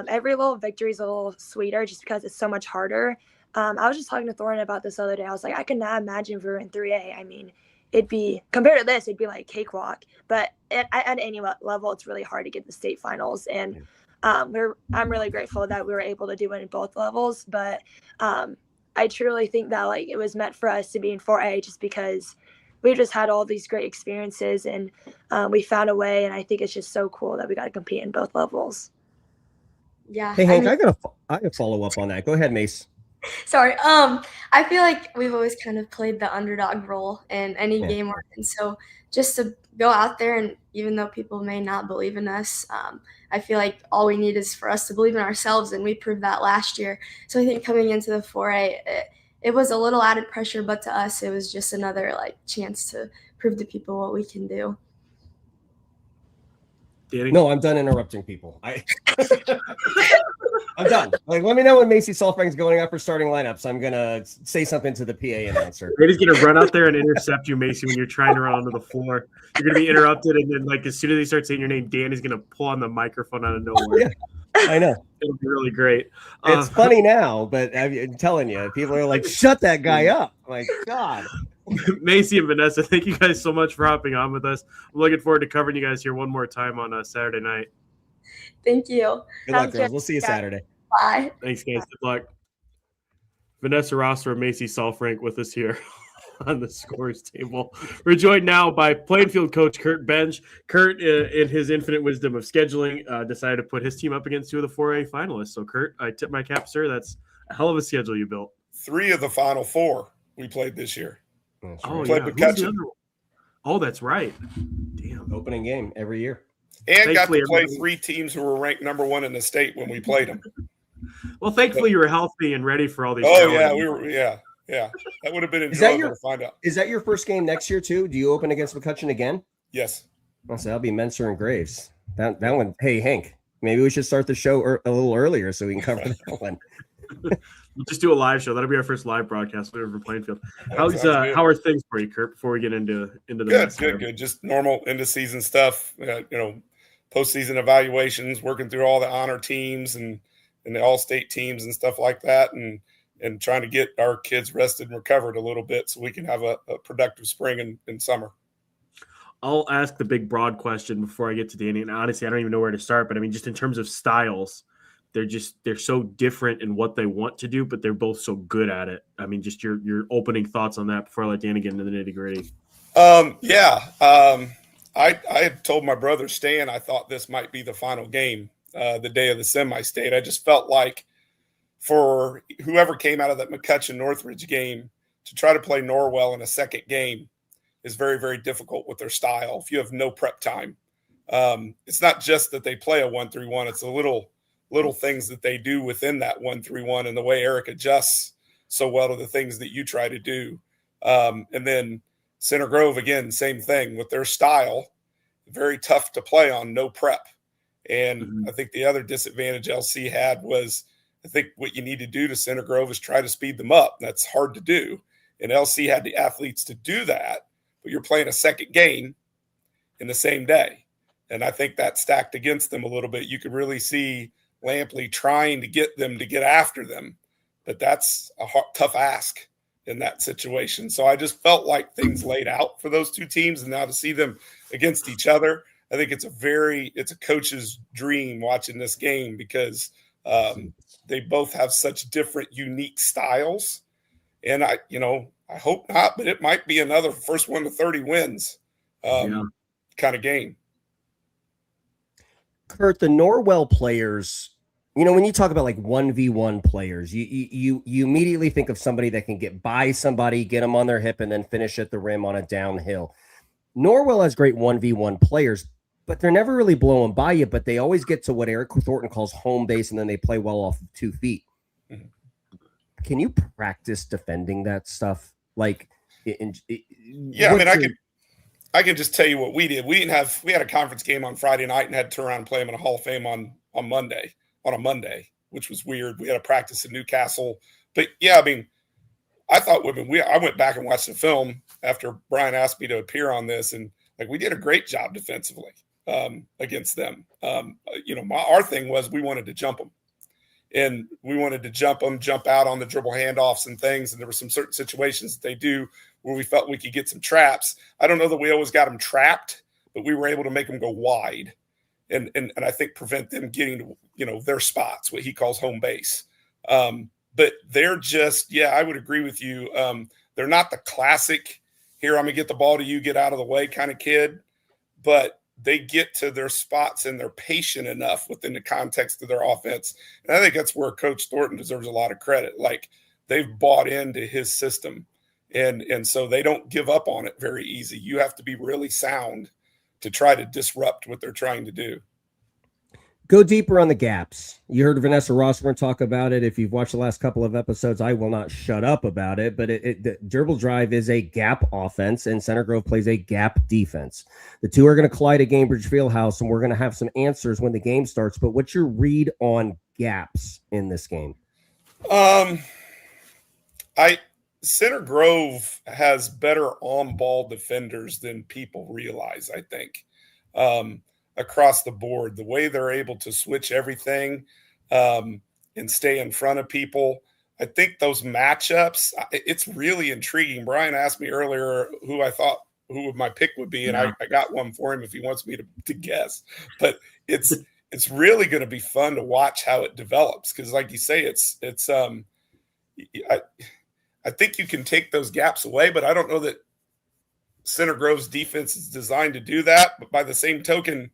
Every little victory is a little sweeter just because it's so much harder. I was just talking to Thorne about this the other day. I was like, I could not imagine if we were in 3A. I mean, it'd be, compared to this, it'd be like cakewalk. But at any level, it's really hard to get the state finals. And I'm really grateful that we were able to do it in both levels. But I truly think that like it was meant for us to be in 4A just because we just had all these great experiences and we found a way. And I think it's just so cool that we got to compete in both levels. Yeah. Hey, Hank, I gotta follow up on that. Go ahead, Mace. Sorry. I feel like we've always kind of played the underdog role in any game we're in. So just to go out there, and even though people may not believe in us, I feel like all we need is for us to believe in ourselves, and we proved that last year. So I think coming into the 4A, it was a little added pressure, but to us, it was just another like chance to prove to people what we can do. Danny? No, I'm done interrupting people. I'm done. Like, let me know when Macie Saalfrank's going up for starting lineups. I'm gonna say something to the PA announcer. Brady's gonna run out there and intercept you, Macie, when you're trying to run onto the floor. You're gonna be interrupted, and then like as soon as he starts saying your name, Danny's gonna pull on the microphone out of nowhere. Yeah, I know. It'll be really great. It's funny now, but I'm telling you, people are like, "Shut that guy up!" I'm like, God. Macie and Vanessa, thank you guys so much for hopping on with us. I'm looking forward to covering you guys here one more time on Saturday night. Thank you. Good luck, girls. We'll see you Saturday. Bye. Thanks, guys. Good luck. Vanessa Rosswurm, Macie Saalfrank with us here on the scores table. We're joined now by Plainfield coach Curt Benge. Curt, in his infinite wisdom of scheduling, decided to put his team up against two of the 4A finalists. So, Curt, I tip my cap, sir. That's a hell of a schedule you built. 3 of the final 4 we played this year. Oh, played yeah. Who's the other one? Oh, that's right. Damn. Opening game every year. And got to play 3 teams who were ranked number 1 in the state when we played them. Well, thankfully you were healthy and ready for all these. Oh, yeah. We were. Yeah. That would have been enjoyable to find out. Is that your first game next year, too? Do you open against McCutcheon again? Yes. So that'll be Menser and Graves. That one. Hey, Hank, maybe we should start the show a little earlier so we can cover that one. We'll just do a live show. That'll be our first live broadcast over Plainfield. How are things for you, Curt? Before we get into the good. Just normal end of season stuff. Postseason evaluations, working through all the honor teams and the all-state teams and stuff like that, and trying to get our kids rested and recovered a little bit so we can have a productive spring and summer. I'll ask the big broad question before I get to Danny. And honestly, I don't even know where to start, but I mean, just in terms of styles, they're so different in what they want to do, but they're both so good at it. I mean, just your opening thoughts on that before I let Danny get into the nitty-gritty. I had told my brother Stan I thought this might be the final game, the day of the semi-state. I just felt like for whoever came out of that McCutcheon-Northridge game to try to play Norwell in a second game is very, very difficult with their style if you have no prep time. It's not just that they play a 1-3-1. It's the little things that they do within that 1-3-1 and the way Eric adjusts so well to the things that you try to do. And then Center Grove, again, same thing with their style, very tough to play on, no prep. And I think the other disadvantage LC had was I think what you need to do to Center Grove is try to speed them up. That's hard to do. And LC had the athletes to do that, but you're playing a second game in the same day. And I think that stacked against them a little bit. You could really see Lampley trying to get them to get after them, but that's a tough ask in that situation. So I just felt like things laid out for those two teams, and now to see them against each other, I think it's a coach's dream watching this game because they both have such different, unique styles. And I hope not, but it might be another first 1 to 30 wins kind of game. Curt, the Norwell players, when you talk about like 1v1 players, you immediately think of somebody that can get by somebody, get them on their hip, and then finish at the rim on a downhill. Norwell has great 1v1 players, but they're never really blowing by you, but they always get to what Eric Thornton calls home base, and then they play well off of 2 feet. Mm-hmm. Can you practice defending that stuff? Like, I can just tell you what we did. We had a conference game on Friday night and had to turn around and play them in a Hall of Fame on a Monday, which was weird. We had a practice in Newcastle, but I thought I went back and watched the film after Brian asked me to appear on this, and we did a great job defensively against them. Our thing was we wanted to jump them. And we wanted to jump out on the dribble handoffs and things. And there were some certain situations that they do where we felt we could get some traps. I don't know that we always got them trapped, but we were able to make them go wide. and I think prevent them getting, their spots, what he calls home base. But they're just, I would agree with you. They're not the classic, here, I'm going to get the ball to you, get out of the way kind of kid, but they get to their spots and they're patient enough within the context of their offense. And I think that's where Coach Thornton deserves a lot of credit. Like, they've bought into his system, and so they don't give up on it very easy. You have to be really sound to try to disrupt what they're trying to do. Go deeper on the gaps. You heard Vanessa Rosswurm talk about it. If you've watched the last couple of episodes, I will not shut up about it, but the dribble drive is a gap offense, and Center Grove plays a gap defense. The two are going to collide at Gainbridge Fieldhouse, and we're going to have some answers when the game starts. But what's your read on gaps in this game? Center Grove has better on-ball defenders than people realize, I think. Across the board, the way they're able to switch everything and stay in front of people. I think those matchups, it's really intriguing. Brian asked me earlier who my pick would be, and I got one for him if he wants me to guess. But it's really going to be fun to watch how it develops, because like you say, I think you can take those gaps away, but I don't know that Center Grove's defense is designed to do that. But by the same token,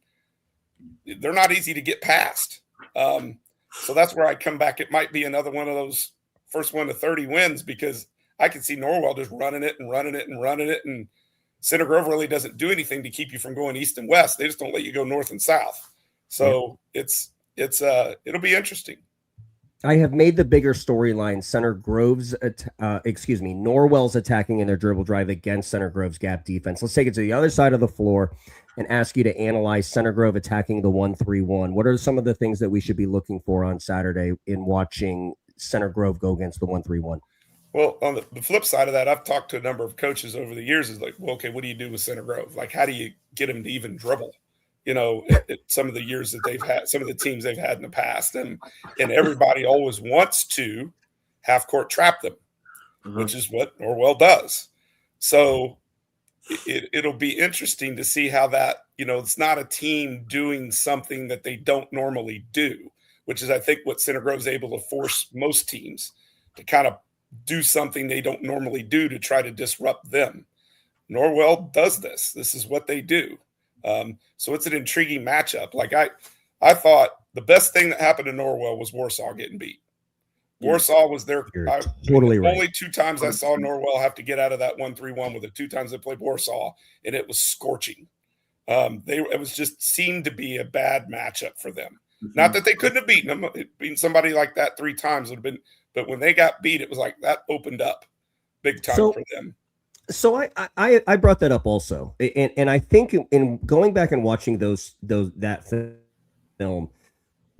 they're not easy to get past. So that's where I come back. It might be another one of those first 1 to 30 wins, because I can see Norwell just running it. And Center Grove really doesn't do anything to keep you from going east and west. They just don't let you go north and south. So it'll be interesting. I have made the bigger storyline Center Grove's, Norwell's attacking in their dribble drive against Center Grove's gap defense. Let's take it to the other side of the floor and ask you to analyze Center Grove attacking the 1-3-1. What are some of the things that we should be looking for on Saturday in watching Center Grove go against the 1-3-1? Well, on the flip side of that, I've talked to a number of coaches over the years. Is like, well, okay, what do you do with Center Grove? Like, how do you get them to even dribble? Some of the years that they've had, some of the teams they've had in the past, and everybody always wants to half court trap them, which is what Norwell does. So it'll be interesting to see how that, it's not a team doing something that they don't normally do, which is, I think, what Center Grove's able to force most teams to kind of do something they don't normally do to try to disrupt them. Norwell does this. This is what they do. So it's an intriguing matchup. Like I thought the best thing that happened to Norwell was Warsaw getting beat. Warsaw was their totally right. Only 2 times I saw Norwell have to get out of that 1-3-1 with it. 2 times they played Warsaw, and it was scorching. It was just seemed to be a bad matchup for them. Not that they couldn't have beaten them. Beating somebody like that 3 times would have been, but when they got beat, it was like that opened up big time for them. So I brought that up also, and I think in going back and watching that film,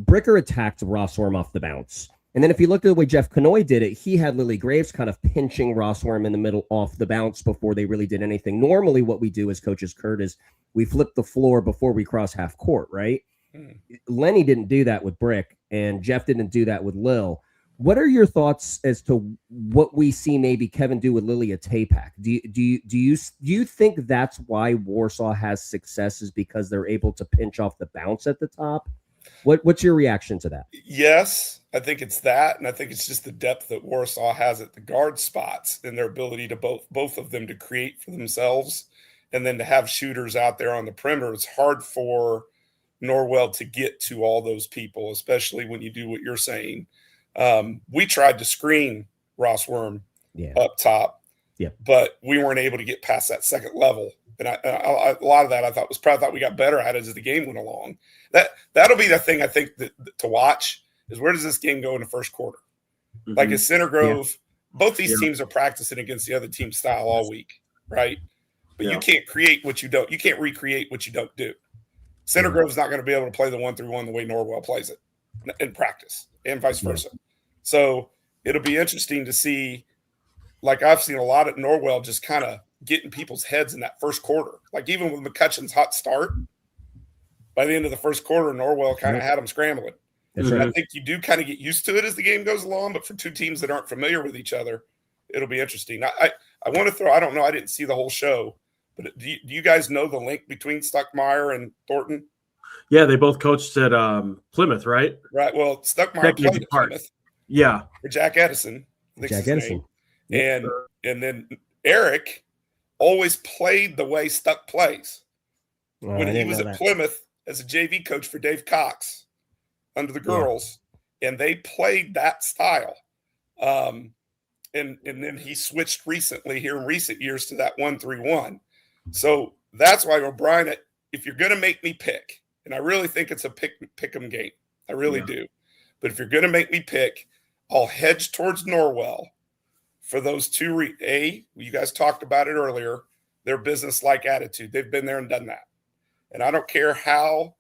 Bricker attacked Rosswurm off the bounce, and then if you look at the way Jeff Canoy did it, he had Lily Graves kind of pinching Rosswurm in the middle off the bounce before they really did anything. Normally, what we do as coaches, Curt, is we flip the floor before we cross half court, right? Lenny didn't do that with Brick, and Jeff didn't do that with Lil. What are your thoughts as to what we see maybe Kevin do with Lillia Tapak? Do you think that's why Warsaw has success, is because they're able to pinch off the bounce at the top? What's your reaction to that? Yes, I think it's that, and I think it's just the depth that Warsaw has at the guard spots and their ability to both of them to create for themselves, and then to have shooters out there on the perimeter. It's hard for Norwell to get to all those people, especially when you do what you're saying. We tried to screen Rosswurm up top, but we weren't able to get past that second level. And a lot of that I thought we got better at it as the game went along. That'll be the thing I think that to watch is, where does this game go in the first quarter? Like at Center Grove, both these teams are practicing against the other team's style all week, right? But you can't create what you don't. You can't recreate what you don't do. Center Grove's not going to be able to play the 1-3-1 the way Norwell plays it in practice, and vice versa. So it'll be interesting to see. Like, I've seen a lot at Norwell just kind of getting people's heads in that first quarter. Like, even with McCutcheon's hot start, by the end of the first quarter, Norwell kind of had them scrambling. And I think you do kind of get used to it as the game goes along, but for 2 teams that aren't familiar with each other, it'll be interesting. I want to throw, I don't know, I didn't see the whole show, but do you guys know the link between Stuckmeyer and Thornton? Yeah, they both coached at Plymouth, right? Right. Well, Stuckmeyer Technically played at part. Plymouth Yeah. for Jack Edison. I think Jack his Edison. name. And then Eric always played the way Stuck plays. Well, When I he didn't was know at that. Plymouth as a JV coach for Dave Cox under the girls, and they played that style. And then he switched recently here in recent years to that 1-3-1. So that's why O'Brien, if you're going to make me pick, and I really think it's a pick 'em game, I really do. But if you're going to make me pick, I'll hedge towards Norwell for those two. You guys talked about it earlier, their business-like attitude. They've been there and done that. And I don't care how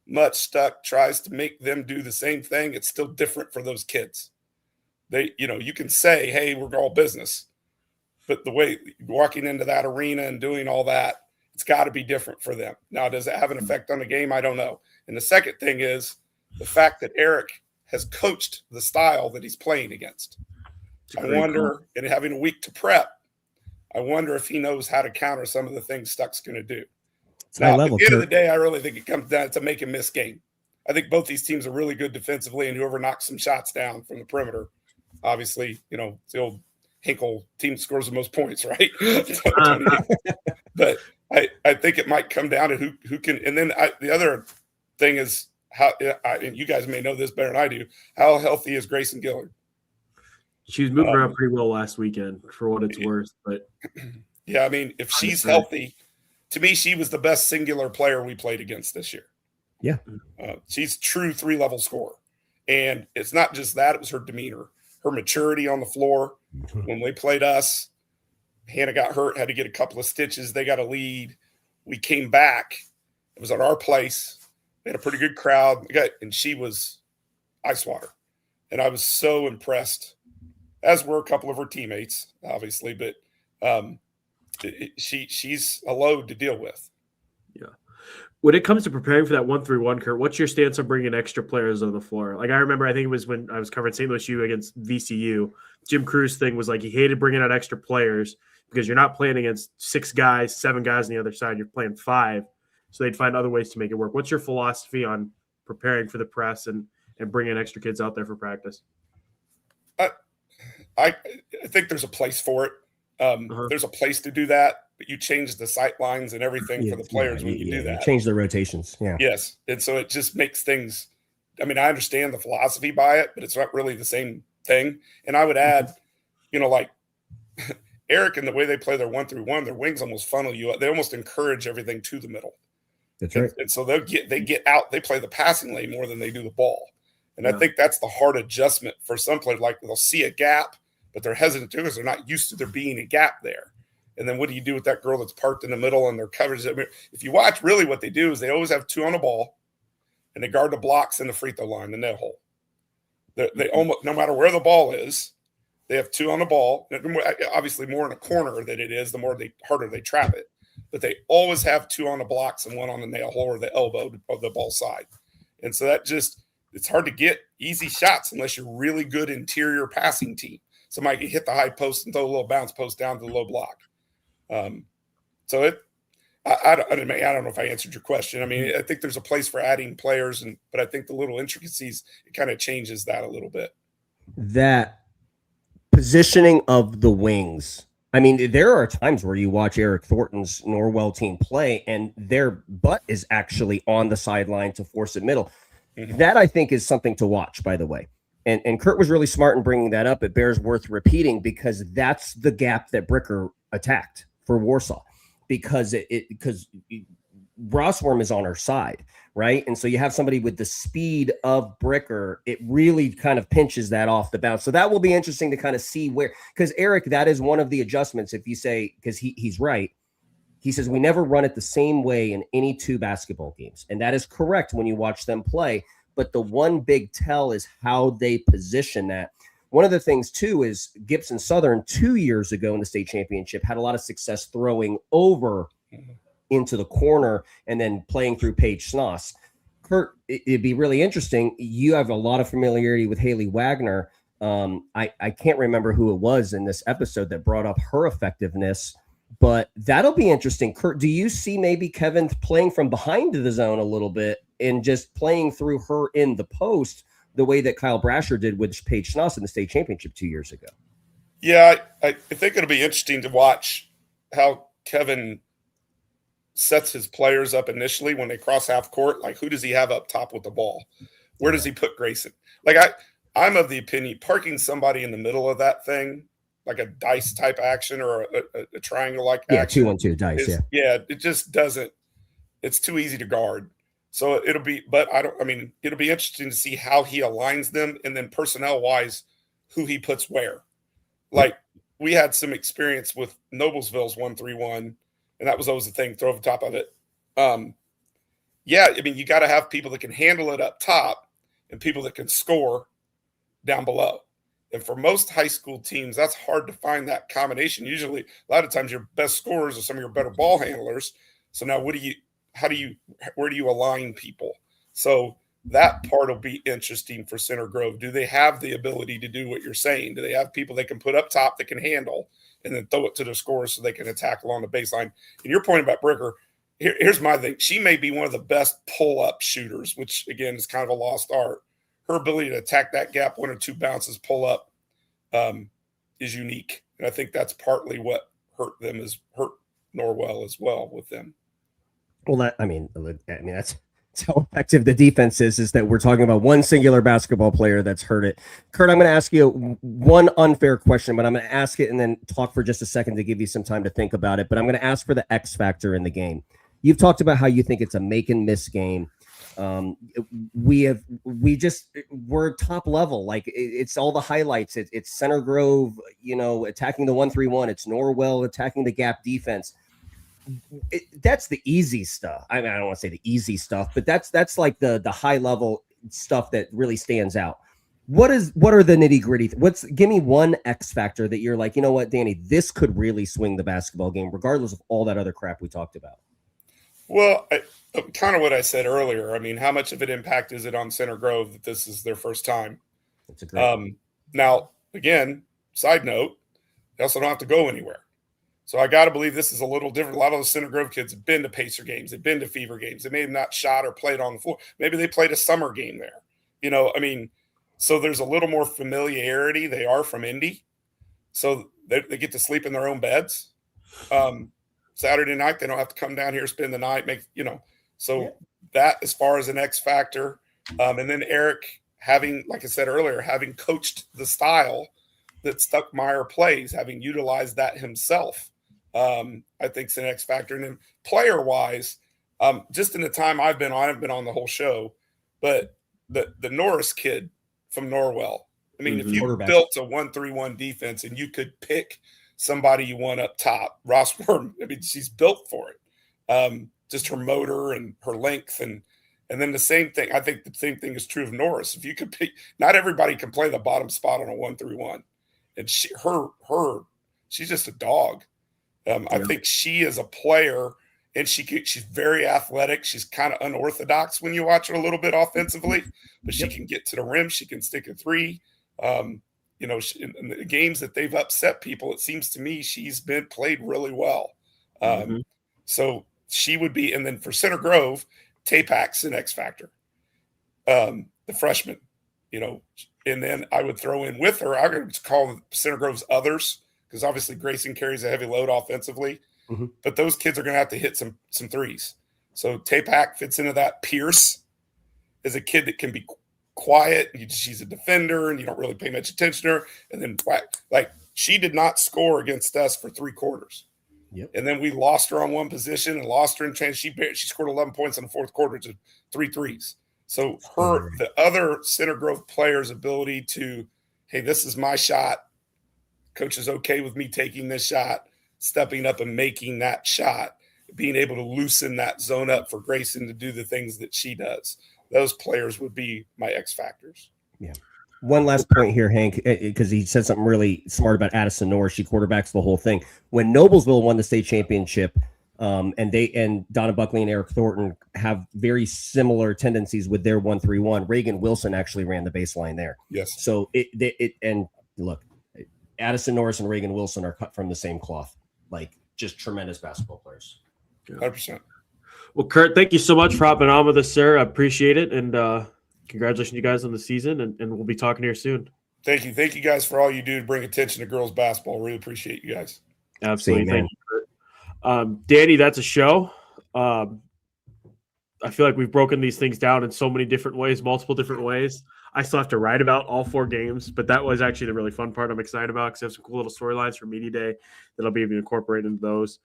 much Stuck tries to make them do the same thing, it's still different for those kids. You can say, hey, we're all business. But the way walking into that arena and doing all that, it's got to be different for them. Now, does it have an effect on the game? I don't know. And the second thing is the fact that Eric has coached the style that he's playing against. I wonder, and having a week to prep, I wonder if he knows how to counter some of the things Stuck's going to do. Now, at the end of the day, I really think it comes down to make a miss game. I think both these teams are really good defensively, and whoever knocks some shots down from the perimeter, obviously, the old Hinkle team scores the most points, right? But I think it might come down to who can. And then the other thing is how, and you guys may know this better than I do, how healthy is Grayson Gillard? She was moving around pretty well last weekend, for what it's worth. But yeah, I mean, if she's healthy, to me, she was the best singular player we played against this year. Yeah. She's true 3-level scorer. And it's not just that, it was her demeanor, her maturity on the floor. When we played us, Hannah got hurt, had to get a couple of stitches. They got a lead. We came back. It was at our place. We had a pretty good crowd. And she was ice water. And I was so impressed, as were a couple of her teammates, obviously. But she's a load to deal with. Yeah. When it comes to preparing for that 1-3-1, Curt, what's your stance on bringing extra players on the floor? Like, I remember, I think it was when I was covering St. Louis U against VCU, Jim Crew's thing was like he hated bringing out extra players because you're not playing against 6 guys, 7 guys on the other side. You're playing 5. So they'd find other ways to make it work. What's your philosophy on preparing for the press and bringing extra kids out there for practice? I think there's a place for it. There's a place to do that, but you change the sight lines and everything for the players when you do that. Change the rotations. Yeah. Yes. And so it just makes things, I mean, I understand the philosophy by it, but it's not really the same thing. And I would add, like Eric and the way they play their 1-3-1, their wings almost funnel you up. They almost encourage everything to the middle. That's right. And so they get out, they play the passing lane more than they do the ball. And I think that's the hard adjustment for some players. Like they'll see a gap, but they're hesitant to because they're not used to there being a gap there. And then what do you do with that girl that's parked in the middle and their coverage? I mean, if you watch, really what they do is they always have 2 on the ball and they guard the blocks in the free throw line, the net hole. They almost, no matter where the ball is, they have 2 on the ball. Obviously more in a corner than it is, the harder they trap it. But they always have 2 on the blocks and 1 on the nail hole or the elbow of the ball side. And so that just, it's hard to get easy shots unless you're really good interior passing team. Somebody can hit the high post and throw a little bounce post down to the low block. So I don't know if I answered your question. I mean, I think there's a place for adding players, but I think the little intricacies, it kind of changes that a little bit. That positioning of the wings. I mean, there are times where you watch Eric Thornton's Norwell team play and their butt is actually on the sideline to force it middle. Mm-hmm. That I think is something to watch, by the way. And Curt was really smart in bringing that up. It bears worth repeating because that's the gap that Bricker attacked for Warsaw because Rosswurm is on her side, right? And so you have somebody with the speed of Bricker. It really kind of pinches that off the bounce. So that will be interesting to kind of see where, because Eric, that is one of the adjustments. If you say, because he's right. He says, we never run it the same way in any 2 basketball games. And that is correct when you watch them play. But the one big tell is how they position that. One of the things, too, is Gibson Southern 2 years ago in the state championship had a lot of success throwing over into the corner and then playing through Paige Snoss. Curt, it'd be really interesting. You have a lot of familiarity with Haley Wagner. I can't remember who it was in this episode that brought up her effectiveness, but that'll be interesting. Curt, do you see maybe Kevin playing from behind the zone a little bit and just playing through her in the post the way that Kyle Brasher did with Paige Schnoss in the state championship 2 years ago. Yeah, I think it'll be interesting to watch how Kevin sets his players up initially when they cross half court. Like, who does he have up top with the ball? Where does he put Grayson? Like, I'm of the opinion parking somebody in the middle of that thing, like a dice type action or a triangle like action. 2-1-2 dice. It just doesn't. It's too easy to guard. So it'll be, but it'll be interesting to see how he aligns them, and then personnel wise, who he puts where. Like, we had some experience with Noblesville's 1-3-1, and that was always the thing, throw over the top of it. You got to have people that can handle it up top and people that can score down below. And for most high school teams, that's hard to find that combination. Usually, a lot of times, your best scorers are some of your better ball handlers. So now where do you align people? So that part will be interesting for Center Grove. Do they have the ability to do what you're saying? Do they have people they can put up top that can handle and then throw it to the scorers so they can attack along the baseline? And your point about Bricker, here's my thing. She may be one of the best pull-up shooters, which, again, is kind of a lost art. Her ability to attack that gap, 1 or 2 bounces, pull up, is unique. And I think that's partly what hurt Norwell as well with them. Well, that's how effective the defense is that we're talking about one singular basketball player that's hurt it. Curt, I'm going to ask you one unfair question, but I'm going to ask it and then talk for just a second to give you some time to think about it. But I'm going to ask for the X factor in the game. You've talked about how you think it's a make and miss game. We're top level. Like, it's all the highlights. It's Center Grove, attacking the 1-3-1. It's Norwell attacking the gap defense. That's the easy stuff. I don't want to say the easy stuff, but that's like the high level stuff that really stands out. What are the nitty gritty? Give me one X factor that you're like, you know what, Danny, this could really swing the basketball game, regardless of all that other crap we talked about. Well, kind of what I said earlier. I mean, how much of an impact is it on Center Grove that this is their first time? That's a great now, again, side note, they also don't have to go anywhere. So I got to believe this is a little different. A lot of those Center Grove kids have been to Pacer games. They've been to Fever games. They may have not shot or played on the floor. Maybe they played a summer game there. So there's a little more familiarity. They are from Indy. So they get to sleep in their own beds. Saturday night, they don't have to come down here, spend the night, that as far as an X factor. And then Eric, like I said earlier, having coached the style that Stuckmeyer plays, having utilized that himself, I think it's an X factor. And then player-wise, just in the time I've been on the whole show, but the Norris kid from Norwell, if you built a 1-3-1 defense and you could pick somebody you want up top, Rosswurm, she's built for it. Just her motor and her length. And then the same thing, I think the same thing is true of Norris. If you could pick, not everybody can play the bottom spot on a 1-3-1. And she's just a dog. I think she is a player, and she's very athletic. She's kind of unorthodox when you watch her a little bit offensively, but she can get to the rim. She can stick a three. In the games that they've upset people, it seems to me she's been played really well. So she would be, and then for Center Grove, Tapak's an X factor. The freshman, and then I would throw in with her, I'm going to call Center Grove's others, because obviously Grayson carries a heavy load offensively, but those kids are going to have to hit some threes. So Tapak fits into that. Pierce is a kid that can be quiet. She's a defender, and you don't really pay much attention to her. And then, she did not score against us for 3 quarters. And then we lost her on one position and lost her in change. She scored 11 points in the 4th quarter to 3 threes. So the other Center Grove player's ability to, hey, this is my shot. Coach is okay with me taking this shot, stepping up and making that shot, being able to loosen that zone up for Grayson to do the things that she does. Those players would be my X factors. Yeah. One last point here, Hank, because he said something really smart about Addison Norris. She quarterbacks the whole thing. When Noblesville won the state championship, and Donna Buckley and Eric Thornton have very similar tendencies with their 1-3-1. Reagan Wilson actually ran the baseline there. Yes. So and look, Addison Norris and Reagan Wilson are cut from the same cloth. Like, just tremendous basketball players. 100%. Well, Curt, thank you so much for hopping on with us, sir. I appreciate it. And congratulations, you guys, on the season. And we'll be talking here soon. Thank you. Thank you guys for all you do to bring attention to girls basketball. Really appreciate you guys. Absolutely. Thank you, Curt. Danny, that's a show. I feel like we've broken these things down in so many different ways, multiple different ways. I still have to write about all 4 games, but that was actually the really fun part I'm excited about because I have some cool little storylines for Media Day that'll be incorporated into those.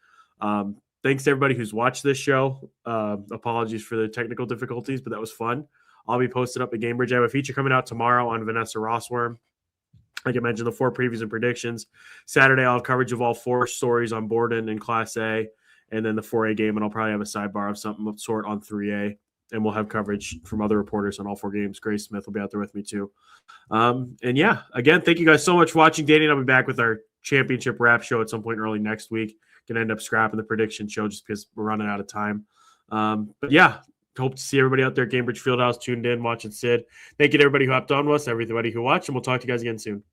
Thanks to everybody who's watched this show. Apologies for the technical difficulties, but that was fun. I'll be posted up at Gamebridge. I have a feature coming out tomorrow on Vanessa Rosswurm. Like I mentioned, the 4 previews and predictions. Saturday, I'll have coverage of all 4 stories on Borden in Class A, and then the 4A game, and I'll probably have a sidebar of something of sort on 3A, and we'll have coverage from other reporters on all 4 games. Grace Smith will be out there with me too. And yeah, again, thank you guys so much for watching. Danny and I'll be back with our championship wrap show at some point early next week. Going to end up scrapping the prediction show just because we're running out of time. But yeah, hope to see everybody out there at Gamebridge Fieldhouse tuned in, watching Sid. Thank you to everybody who hopped on with us, everybody who watched, and we'll talk to you guys again soon.